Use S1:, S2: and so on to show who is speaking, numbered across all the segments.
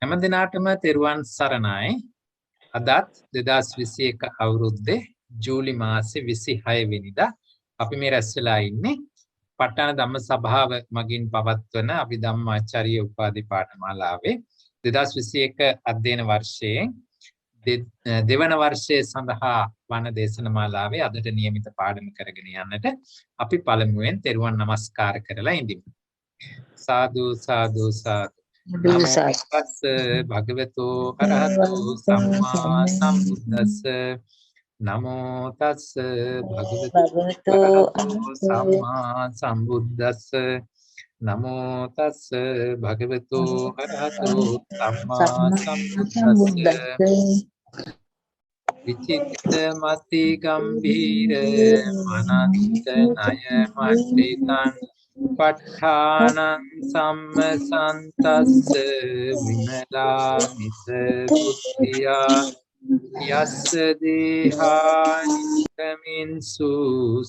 S1: හැම දිනාටම තෙරුවන් සරණයි. අදත් 2021 අවුරුද්දේ ජූලි මාසේ 26 වෙනිදා අපි මේ රැස් වෙලා ඉන්නේ ප ဋ ාණ ධම්ම සභාව මගින් පවත්වන අභිධම්මාචාර්ය උපාධි පාඨමාලාවේ 2021 අධ්‍යයන වර්ෂයේ දෙවන වර්ෂයේ සඳහා වන දේශනමාලාවේ අදට නියමිත පාඩම කරගෙන යන්නට අපි පළමුවෙන් තෙරුවන් නමස්කාර කරලා ඉඳිමු. සාදු සාදු සාදු. නමෝ තස්ස භගවතු අරහතෝ සම්මා සම්බුද්දස්ස. නමෝ තස්ස භගවතු අරහතෝ සම්මා සම්බුද්දස්ස. නමෝ තස්ස භගවතු අරහතෝ සම්මා සම්බුද්දස්ස. විචිත්ත මති ගම්භීර මනන්ත ණය මණ්ඩිතං ප ဋ ාණං සම්මසන්තස්ස විමලා මිස බුද්ධියා යස්ස දේහානිකමින්සු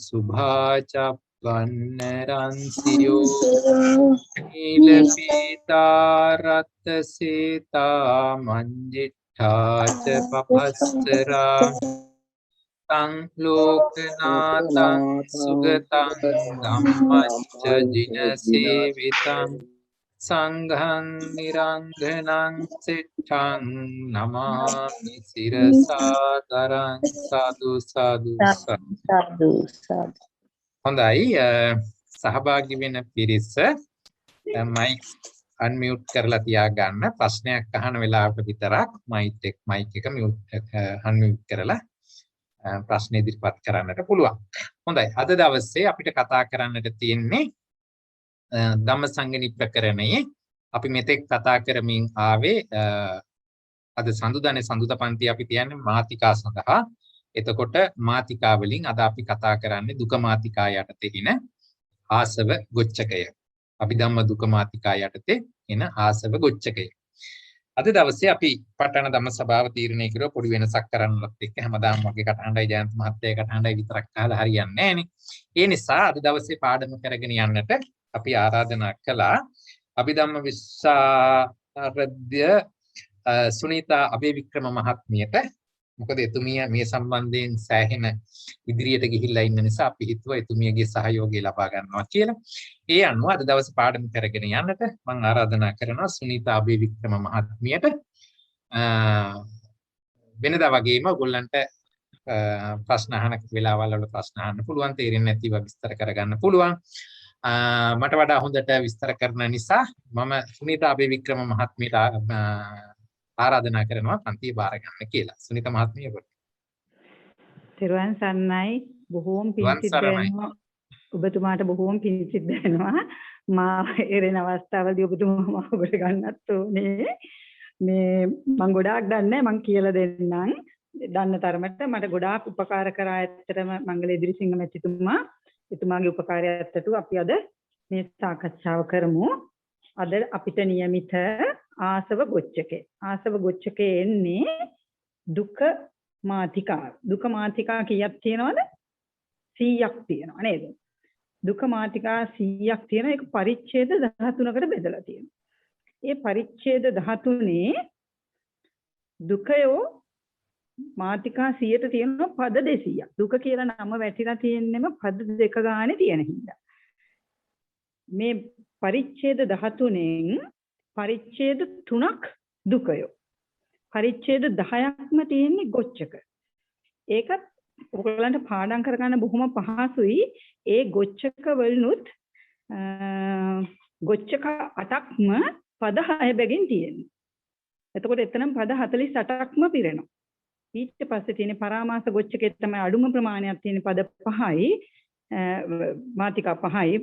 S1: සුභාචප්පන්න රන්සියෝ නීල පීතා රත්ත සීතා මංජිඨාච පපස්සරා තං ලෝකනාතං සුගතං ධම්මච්ච ජින සේවිතං සංඝං නිරංගනං සිට්ඨං නමාමි සිරසාදරං සාදු සාදු සාදු. හොඳයි, සහභාගී වෙන පිරිස මයික් අන්මියුට් කරලා තියාගන්න. ප්‍රශ්නයක් අහන වෙලාවට විතරක් මයික් එක අන්මියුට් කරලා ප්‍රශ්න ඉදිරිපත් කරන්නට පුළුවන්. හොඳයි, අද දවසේ අපිට කතා කරන්නට තියෙන්නේ ධම්මසංගණි ප්‍රකරණයේ අපි මෙතෙක් කතා කරමින් ආවේ අද සඳුදානේ සඳුද පන්ති අපි තියන්නේ මාතිකා සඳහා. එතකොට මාතිකා වලින් අද අපි කතා කරන්නේ දුක මාතිකා යටතේ ඉන ආසව ගොච්ඡකය. අභිධම්ම දුක මාතිකා යටතේ එන ආසව ගොච්ඡකය. අද දවසේ අපි ප ဋ ාණ ධම්ම සභාව තීරණය කරුවා පොඩි වෙනසක් කරන්නත් එක්ක හැමදාම වගේ කටහඬයි ජයන්ත මහත්තයා කටහඬයි විතරක් අහලා හරියන්නේ නැහැ නේ. ඒ නිසා අද දවසේ පාඩම කරගෙන යන්නට අපි ආරාධනා කළා අභිධම්ම විශාරද්‍ය සුනීතා අබේවික්‍රම මහත්මියට. මොකද එතුමිය මේ සම්බන්ධයෙන් සෑහෙන ඉදිරියට ගිහිල්ලා ඉන්න නිසා අපි හිතුවා එතුමියගේ සහයෝගය ලබා ගන්නවා කියලා. ඒ අනුව අද දවසේ පාඩම කරගෙන යන්නට මම ආරාධනා කරනවා සුනීතා අබේවික්‍රම මහත්මියට. වෙනදා වගේම ඔයගොල්ලන්ට ප්‍රශ්න අහන වෙලාවල් වල ප්‍රශ්න අහන්න පුළුවන්, තේරෙන්නේ නැතිව විස්තර කරගන්න පුළුවන්. මට වඩා හොඳට විස්තර කරන නිසා මම සුනීතා අබේවික්‍රම මහත්මියට ආරාධනා කරනවා පන්තිය බාර ගන්න කියලා. සුනීතා මහත්මිය ඔබට.
S2: තෙරුවන් සරණයි. බොහෝම පිං සිද්ධ වෙනවා. ඔබතුමාට බොහෝම පිං සිද්ධ වෙනවා. මා එරෙන අවස්ථාවලදී ඔබතුමා මාව ඔබට ගන්නත් ඕනේ. මේ මම ගොඩාක් දන්නේ මම කියලා දෙන්නම්. දන්න තරමට මට ගොඩාක් උපකාර කරා ඇත්තටම මංගල ඉදිරිසිංහ මැතිතුමා. එතුමාගේ උපකාරයත් අපි අද මේ සාකච්ඡාව කරමු. අද අපිට નિયમિત ආසව ගොච්ඡකේ. ආසව ගොච්ඡකේ එන්නේ දුක මාතිකා. දුක මාතිකා කීයක් තියෙනවද? 100ක් තියෙනවා නේද? දුක මාතිකා 100ක් තියෙන එක පරිච්ඡේද 13කට බෙදලා තියෙනවා. ඒ පරිච්ඡේද 13 දුකයෝ මාතිකා 100ට තියෙනවා පද 200ක්. දුක කියලා නම වැටිලා තියෙන්නෙම පද දෙක ගානේ තියෙන හින්දා. මේ පරිච්ඡේද 13න් පරිච්ඡේද 3ක් දුකයෝ. පරිච්ඡේද 10ක්ම තියෙන්නේ ගොච්ඡක. ඒකත් ඔයගලන්ට පාඩම් කරගන්න බොහොම පහසුයි. ඒ ගොච්ඡක වලුත් ගොච්ඡක 8ක්ම පද 6 බැගින් තියෙනවා. එතකොට එතනම පද 48ක්ම පිරෙනවා. ඊට පස්සේ තියෙන පරාමාස ගොච්ඡකේ තමයි අඩුම ප්‍රමාණයක් තියෙන පද 5යි, මාතිකා 5යි,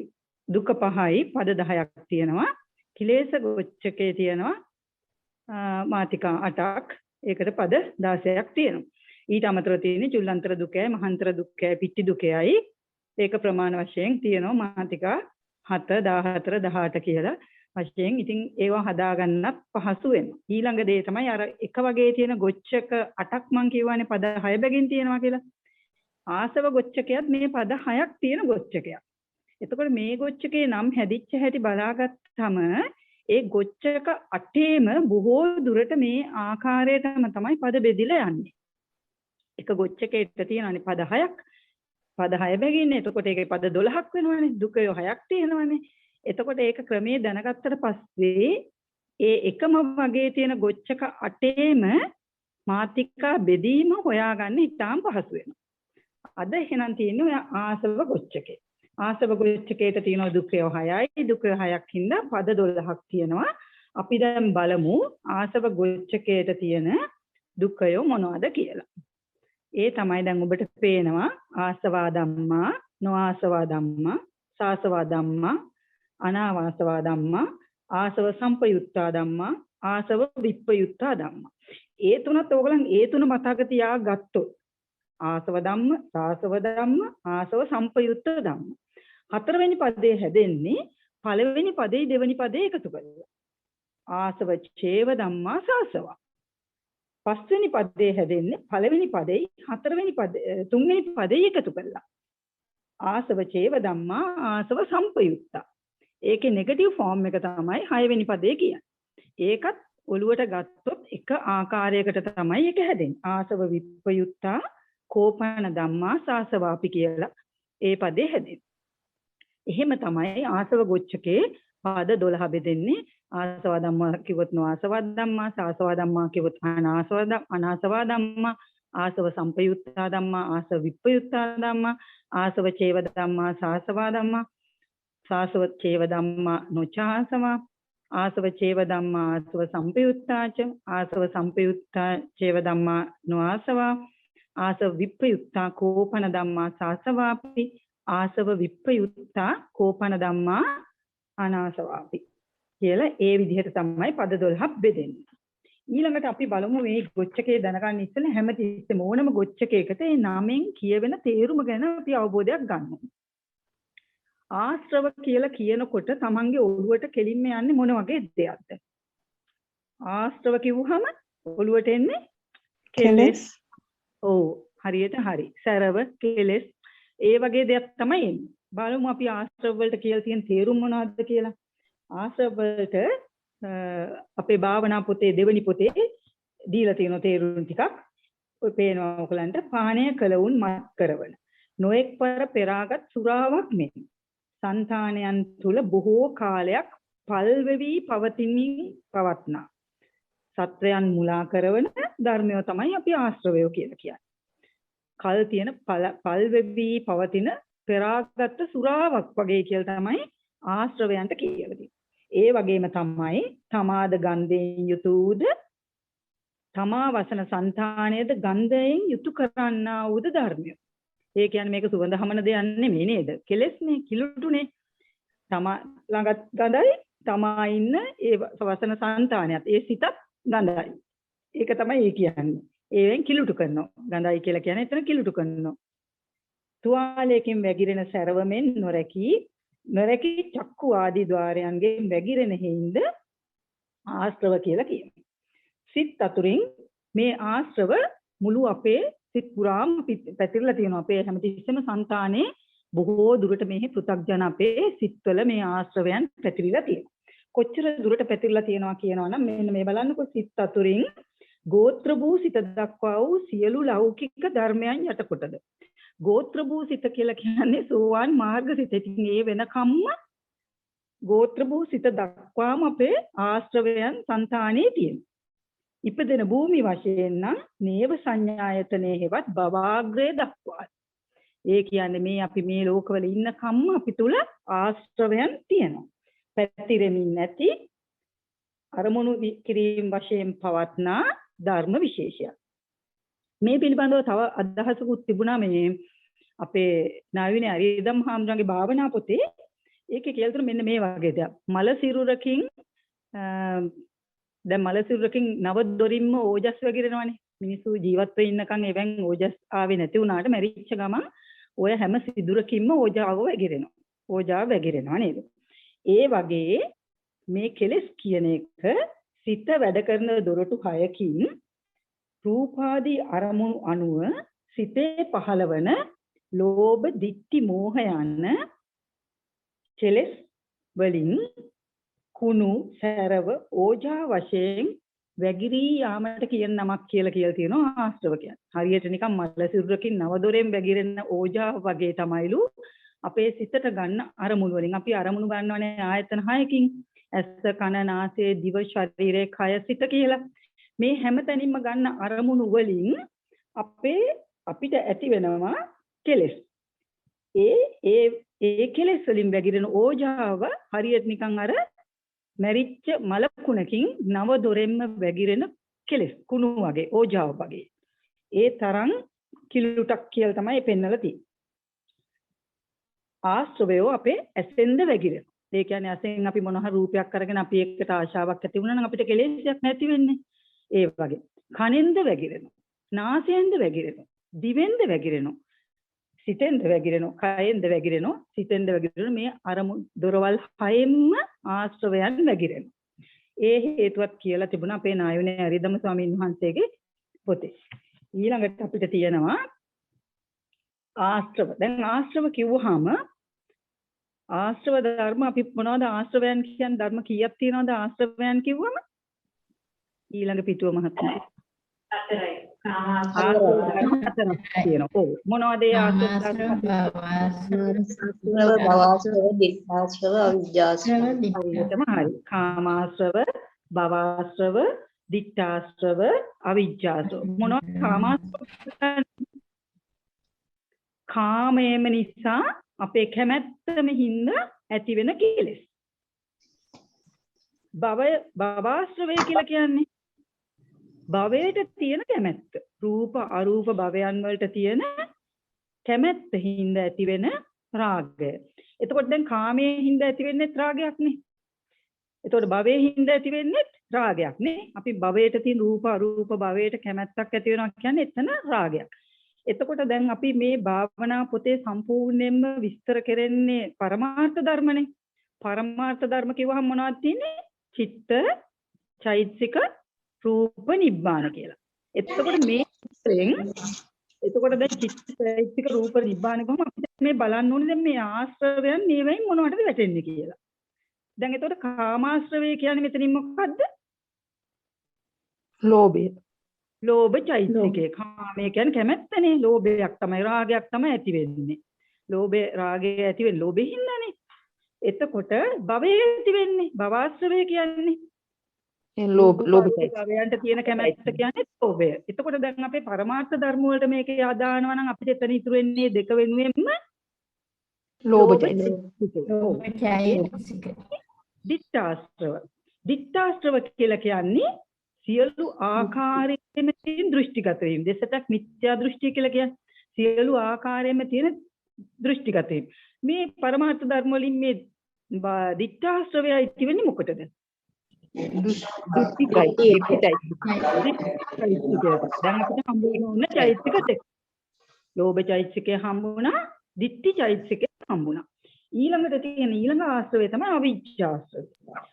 S2: දුක 5යි, පද 10ක් තියෙනවා. කිලේශ ගොච්ඡකේ තියෙනවා මාතිකා 8ක්, ඒකට පද 16ක් තියෙනවා. ඊට අමතරව තියෙන්නේ චුල්ලන්තර දුකයි, මහන්තර දුකයි, පිටි දුකයි. ඒක ප්‍රමාණ වශයෙන් තියෙනවා මාතිකා 7, 14, 18 කියලා වශයෙන්. ඉතින් ඒවා හදාගන්නත් පහසු වෙනවා. ඊළඟ දේ තමයි අර එක වගේ තියෙන ගොච්ඡක 8ක් මං කියවනේ පද 6 බැගින් තියෙනවා කියලා. ආසව ගොච්ඡකයත් මේ පද 6ක් තියෙන ගොච්ඡකයක්. එතකොට මේ ගොච්ඡකේ නම් හැදිච්ච හැටි බලාගත්තම ඒ ගොච්චක අටේම බොහෝ දුරට මේ ආකාරයටම තමයි පද බෙදිලා යන්නේ. එක ගොච්චකයකට තියෙනවානේ පද 6ක්. පද 6 බැගින්නේ. එතකොට ඒකේ පද 12ක් වෙනවානේ. දුකය 6ක් තියෙනවානේ. එතකොට ඒක ක්‍රමයේ දැනගත්තට පස්සේ ඒ එකම වගේ තියෙන ගොච්චක අටේම මාතිකා බෙදීම හොයාගන්න ඉතාම පහසු වෙනවා. අද එහෙනම් තියෙන්නේ ඔය ආසව ගොච්චකේ. ආසව ගොච්චකේට තියෙනවා දුකය 6යි. දුකය 6ක් හින්දා පද 12ක් තියෙනවා. අපි දැන් බලමු ආසව ගොච්චකේට තියෙන දුකය මොනවද කියලා. ඒ තමයි දැන් ඔබට පේනවා ආසවා ධම්මා, නොආසවා ධම්මා, සාසවා ධම්මා, අනාවාසවා ධම්මා, ආසව සම්පයුත්තා ධම්මා, ආසව විප්පයුත්තා ධම්මා. ඒ තුනත් ඕගලන් ඒ තුන මතක තියාගත්තොත් ආසව ධම්ම, සාසව ධම්ම, ආසව සම්පයුත්ත ධම්ම. හතරවෙනි පදේ හැදෙන්නේ පළවෙනි පදේ දෙවෙනි පදේ එකතු කරලා. ආසව චේව ධම්මා සාසවා. පස්වෙනි පදේ හැදෙන්නේ පළවෙනි පදේ හතරවෙනි පදේ තුන්වෙනි පදේ එකතු කරලා. ආසව චේව ධම්මා ආසව සම්පයුත්තා. ඒකේ නෙගටිව් ෆෝම් එක තමයි 6 වෙනි පදේ කියන්නේ. ඒකත් ඔළුවට ගත්තොත් එක ආකාරයකට තමයි ඒක හැදෙන්නේ. ආසව විප්පයුත්තා කෝපන ධම්මා සාසවාපි කියලා ඒ පදේ හැදෙන්නේ. එහෙම තමයි ආසව ගොච්චකේ පද 12 බෙදෙන්නේ. ආසව ධම්මා කිව්වොත් නොආසව ධම්මා, සාසව ධම්මා කිව්වොත් අනාසව ධම්මා, ආසව සම්පයුත්තා ධම්මා, ආසව විප්පයුත්තා ධම්මා, ආසව චේව ධම්මා සාසව ධම්මා, සාසව චේව ධම්මා නොචාසවා, ආසව චේව ධම්මා ආසව සම්පයුත්තාච, ආසව සම්පයුත්තා චේව ධම්මා නොආසවා, ආසව විප්පයුත්තා කෝපන ධම්මා සාසවාපි, ආසව විප්පයුත්තා කෝපන ධම්මා අනාසවාපි කියලා ඒ විදිහට තමයි පද 12ක් බෙදෙන්නේ. ඊළඟට අපි බලමු මේ ගොච්චකේ දැනගන්න ඉස්සෙල්ලා හැමතිස්සෙම ඕනම ගොච්චකයකට ඒ නාමයෙන් කියවෙන තේරුම ගැන අපි අවබෝධයක් ගන්න ඕනේ. ආශ්‍රව කියලා කියනකොට තමන්ගේ ඔළුවට කෙලින්ම යන්නේ මොන වගේ දෙයක්ද? ආශ්‍රව කිව්වහම ඔළුවට එන්නේ කෙලෙස්. ඔව් හරියට හරි. සරව කෙලෙස් ඒ වගේ දෙයක් තමයි එන්නේ. බලමු අපි ආශ්‍රව වලට කියලා තියෙන තේරුම මොනවද කියලා. ආශ්‍රව වලට අපේ භාවනා පොතේ දෙවෙනි පොතේ දීලා තියෙන තේරුම් ටිකක් ඔය පේනවා ඔයගලන්ට. පානය කළවුන් මත් කරවන නොඑක් පර පෙරාගත් සුරාවක් මෙන් సంతాනයන් තුල බොහෝ කාලයක් පල්වෙවි පවතිමින් පවත්නා සත්වයන් මුලා කරවන ධර්මය තමයි අපි ආශ්‍රවය කියලා කියන්නේ. කල් තියෙන පල්වෙවි පවතින පෙරාගත් සුරාවක් වගේ කියලා තමයි ආශ්‍රවයන්ට කියලා තියෙන්නේ. ඒ වගේම තමයි තමාද ගන්ධයෙන් යුතුවද තමා වසන సంతాනයේද ගන්ධයෙන් යුතු කරන්නා වූද ධර්මය. ඒ කියන්නේ මේක සුවඳ හමන දෙයක් නෙමෙයි නේද? කෙලෙස්නේ, කිලුටුනේ. තමා ළඟත් ගඳයි, තමා ඉන්න ඒ වසන సంతాනයත් ඒ සිතත් ගඳයි. ඒක තමයි ඒ කියන්නේ. ඒවෙන් කිලුටු කරනවා. ගඳයි කියලා කියන්නේ එතන කිලුටු කරනවා. තුවාලයකින් වැగిරෙන සරවමෙන් නොරැකී චක්කු ආදී ద్వාරයන්ගෙන් වැగిරෙන හේින්ද ආශ්‍රව කියලා කියනවා. සිත් අතුරින් මේ ආශ්‍රව මුළු අපේ සිත් පුරාම පැතිරලා තියෙනවා. අපේ හැමතිස්සෙම సంతානේ බොහෝ දුරට මේ පෘථග්ජන අපේ සිත්වල මේ ආශ්‍රවයන් පැතිරිලා තියෙනවා. කොච්චර දුරට පැතිරලා තියෙනවා කියනවා නම් මෙන්න මේ බලන්නකො. සිත් අතුරින් ගෝත්‍ර භූ සිත දක්වා වූ සියලු ලෞකික ධර්මයන් යටකොටද. ගෝත්‍ර භූ සිත කියලා කියන්නේ සෝවාන් මාර්ග සිත. ඉතින් ඒ වෙනකම්ම ගෝත්‍ර භූ සිත දක්වාම අපේ ආශ්‍රවයන් సంతානේ තියෙනවා. ඉපදෙන භූමි වශයෙන් නම් නේව සංඥායතනේ හෙවත් භවාග්‍රේ දක්වා. ඒ කියන්නේ මේ අපි මේ ලෝකවල ඉන්න කම්ම අපි තුල ආශ්‍රවයන් තියෙනවා. පැතිරෙමින් නැති අරමුණු කිරීම වශයෙන් පවත්නා ධර්ම විශේෂයක්. මේ පිළිබඳව තව අදහසකුත් තිබුණා මේ අපේ නාවිනේ අරිදම් හාමුදුරන්ගේ භාවනා පොතේ. ඒකේ කියලා තුන මෙන්න මේ වගේ දෙයක්. මල සිරුරකින් දැන් මල සිරුරකින් නව දොරින්ම ඕජස් වැగిරෙනවානේ. මිනිස්සු ජීවත් වෙ ඉන්නකන් එවෙන් ඕජස් ආවේ නැති වුණාට මැරිච්ච ගමන් ඔය හැම සිදුරකින්ම ඕජාව වැగిරෙනවා. ඕජාව වැగిරෙනවා නේද? ඒ වගේ මේ කෙලෙස් කියන එක සිත වැඩ කරන දොරටු 6කින් රූපාදී අරමුණු අනුව සිතේ පහළවන ලෝභ, ditthi, මෝහ යන කෙලෙස් වලින් කුණු සැරව ඕජා වශයෙන් වැගිරී යාමට කියන නමක් කියලා තියෙනවා ආශ්‍රව කියන්නේ. හරියට නිකන් මල සිරුරකින් නවදොරෙන් වැගිරෙන ඕජා වගේ තමයිලු අපේ සිතට ගන්න අරමුණු වලින්. අපි අරමුණු ගන්නවනේ ආයතන 6කින්. ඇස, කන, නාසය, දිව, ශරීරය, කය, සිත කියලා. මේ හැමතැනින්ම ගන්න අරමුණු වලින් අපිට ඇති වෙනවා කෙලෙස්. ඒ කෙලෙස් වලින් වැගිරෙන ඕජාව හරියට නිකන් අර මැරිච්ච මලකුණකින් නව දොරෙන්ම වැගිරෙන කෙලෙස් කුණු වගේ ඕජාව වගේ. ඒ තරම් කිලුටක් කියලා තමයි පෙන්නලා තියෙන්නේ. ආශ්‍රවය අපේ ඇසෙන්ද වැගිරෙන. ඒ කියන්නේ ඇසෙන් අපි මොන හරි රූපයක් අරගෙන අපි එක්කට ආශාවක් ඇති වුණා නම් අපිට කෙලෙස්යක් නැති වෙන්නේ. ඒ වගේ. කනෙන්ද වැගිරෙනවා. නාසයෙන්ද වැගිරෙනවා. දිවෙන්ද වැගිරෙනවා. සිතෙන්ද වැගිරෙනවා. කයෙන්ද වැගිරෙනවා. සිතෙන්ද වැගිරෙනවා. මේ අරමුණු දොරවල් හයෙන්ම ආශ්‍රවයන් වැගිරෙනවා. ඒ හේතුවත් කියලා තිබුණා අපේ නායුනේ හරිදම ස්වාමීන් වහන්සේගේ පොතේ. ඊළඟට අපිට තියෙනවා ආශ්‍රව. දැන් ආශ්‍රව කිව්වහම ආශ්‍රව ධර්ම අපි මොනවද ආශ්‍රවයන් කියන්නේ ධර්ම කීයක් තියෙනවද ආශ්‍රවයන් කිව්වම? ඊළඟ පිටුව මහත්මයා. 4යි. මොනවද ඒ ආශ්‍රව?
S3: භවආශ්‍රව, දිට්ඨාශ්‍රව, අවිජ්ජාශ්‍රව.
S2: හරි. කාමාශ්‍රව, භවආශ්‍රව, දිට්ඨාශ්‍රව, අවිජ්ජාශ්‍රව. මොනවද කාමාශ්‍රව? කාමයේම නිසා අපේ කැමැත්තම හින්දා ඇති වෙන කෙලෙස්. භවආශ්‍රවය කියලා කියන්නේ භවයට තියෙන කැමැත්ත. රූප අරූප භවයන් වලට තියෙන කැමැත්ත හින්දා ඇති වෙන රාගය. එතකොට දැන් කාමයේ හින්දා ඇති වෙන්නේ රාගයක් නේ. එතකොට භවයේ හින්දා ඇති වෙන්නේ රාගයක් නේ. අපි භවයට තියෙන රූප අරූප භවයට කැමැත්තක් ඇති වෙනවා කියන්නේ එතන රාගයක්. එතකොට දැන් අපි මේ භාවනා පොතේ සම්පූර්ණයෙන්ම විස්තර කරන්නේ පරමාර්ථ ධර්මනේ. පරමාර්ථ ධර්ම කිව්වහම මොනවද තියෙන්නේ? චිත්ත, චෛතසික, රූප, නිබ්බාන කියලා. එතකොට මේ එතකොට දැන් චිත්ත, චෛතසික, රූප, නිබ්බාන කොහොම අපිට මේ බලන්න ඕනේ දැන් මේ ආශ්‍රවයන් මේවෙන් මොනවටද වැටෙන්නේ කියලා. දැන් එතකොට කාමාශ්‍රවය කියන්නේ මෙතනින් මොකද්ද? ලෝභය. ලෝභ චෛතසිකේ. කාමය කියන්නේ කැමැත්තනේ. ලෝභයක් තමයි රාගයක් තමයි ඇති වෙන්නේ. ලෝභය රාගය ඇති වෙන්නේ ලෝභයෙන් හින්දානේ. එතකොට භවය ඇති වෙන්නේ භවආශ්‍රවය කියන්නේ. භවයන්ට තියෙන කැමැත්ත කියන්නේ ලෝභය. එතකොට දැන් අපේ පරමාර්ථ ධර්ම වලට මේකේ ආදානවා නම් අපිට එතන ඉතුරු වෙන්නේ දෙක වෙනුවෙන්ම ලෝභ චෛතසික. දිට්ඨාශ්‍රව. දිට්ඨාශ්‍රව කියලා කියන්නේ සියලු ආකාරයෙන්ම තියෙන දෘෂ්ටිගත වීම. දෙසටක් මිත්‍යා දෘෂ්ටි කියලා කියන්නේ සියලු ආකාරයෙන්ම තියෙන දෘෂ්ටිගත වීම. මේ පරමාර්ථ ධර්ම වලින් මේ දිට්ඨාශ්‍රවය ඉති වෙන්නේ මොකටද? දෘෂ්ටිගතයි. දැන් අපිට හම්බ වෙන චෛතසික දෙක. ලෝභ චෛතසිකය හම්බුණා, දිට්ඨි චෛතසිකය හම්බුණා. ඊළඟට තියෙන ඊළඟ ආශ්‍රවය තමයි අවිජ්ජාශ්‍රවය.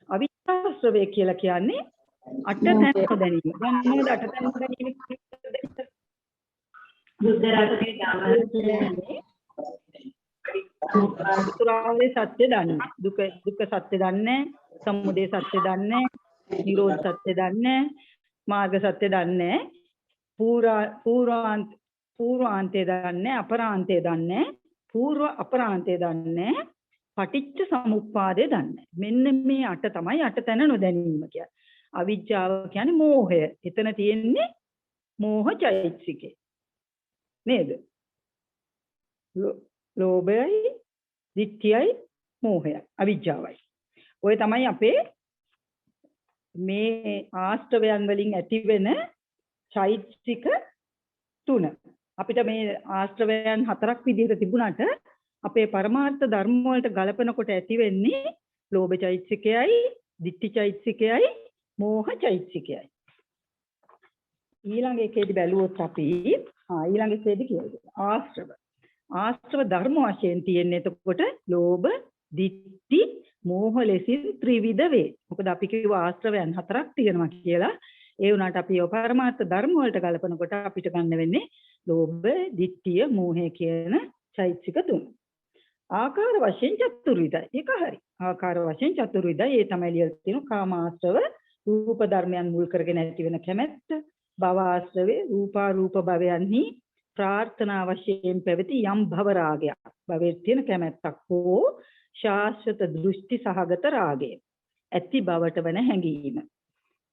S2: අවිජ්ජාශ්‍රවය කියලා කියන්නේ අටතැන දැනීම. මොනවද අටතැන දැනීම කියන්නේ? බුද්ධ රාජකේ ධර්මයේ චතුරාර්ය සත්‍ය දන්නේ. දුක්ඛ සත්‍ය දන්නේ, සමුදය සත්‍ය දන්නේ, නිරෝධ සත්‍ය දන්නේ, මාර්ග සත්‍ය දන්නේ, පූර්වාන්තය දන්නේ, අපරාන්තය දන්නේ, පූර්ව අපරාන්තය දන්නේ, පටිච්ච සමුප්පාදය දන්නේ. මෙන්න මේ අට තමයි අටතැන නොදැනීම කියන්නේ. අවිජ්ජාව කියන්නේ මෝහය. එතන තියෙන්නේ මෝහ චෛතසිකේ. නේද? ලෝභයයි, දිට්ඨියයි, මෝහයයි, අවිජ්ජාවයි. ඔය තමයි අපේ මේ ආශ්‍රවයන් වලින් ඇති වෙන චෛතසික 3. අපිට මේ ආශ්‍රවයන් 4ක් විදිහට තිබුණාට අපේ පරමාර්ථ ධර්ම වලට ගලපනකොට ඇති වෙන්නේ ලෝභ චෛතසිකයයි, දිට්ඨි චෛතසිකයයි, මෝහ චෛතසිකයයි. ඊළඟ එකේදී බැලුවොත් අපි ඊළඟ එකේදී කියනවා ආශ්‍රව. ආශ්‍රව ධර්ම වශයෙන් තියෙන්නේ එතකොට ලෝභ, දිට්ඨි, මෝහ ලෙසින් ත්‍රිවිධ වේ. මොකද අපි කිව්ව ආශ්‍රවයන් 4ක් තියෙනවා කියලා. ඒ වුණාට අපි ඔය පරමාර්ථ ධර්ම වලට ගලපනකොට අපිට ගන්න වෙන්නේ ලෝභ, දිට්ඨිය, මෝහය කියන චෛතසික 3. ආකාර වශයෙන් චතුර්විධයි. ඒක හරි. ආකාර වශයෙන් චතුර්විධයි. ඒ තමයි ලියලා තියෙනවා කාමාශ්‍රව රූප ධර්මයන් මුල් කරගෙන ඇති වෙන කැමැත්ත. භව ආශ්‍රවේ රූපාරූප භවයන්හි ප්‍රාර්ථනා වශයෙන් පැවති යම් භව රාගයක්. භවයේ තියෙන කැමැත්තක් හෝ ශාස්ත්‍රත දෘෂ්ටි සහගත රාගය. ඇති බවට වන හැඟීම.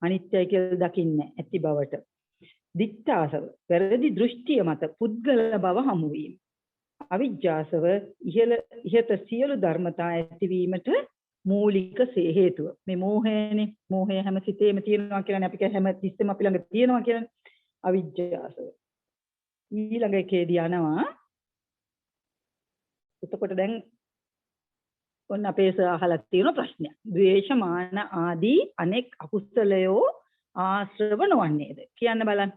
S2: අනිත්‍යයි කියලා දකින්නේ ඇති බවට. දික්ඨාසව වැරදි දෘෂ්ටිය මත පුද්ගල බව හමු වීම. අවිජ්ජාසව ඉහත සියලු ධර්මතා ඇතිවීමට මූලික හේතුව. මේ මෝහයනේ. මෝහය හැම සිතේම තියෙනවා කියලානේ අපි හැම තිස්සෙම අපි ළඟ තියෙනවා කියලානේ. අවිජ්ජාසව. ඊළඟ එකේදී යනවා. එතකොට දැන් ඔන්න අපේ අහලා තියෙන ප්‍රශ්නය. ද්වේෂ මාන ආදී අනෙක් අකුසලයෝ ආශ්‍රව නොවන්නේද? කියන්න බලන්න.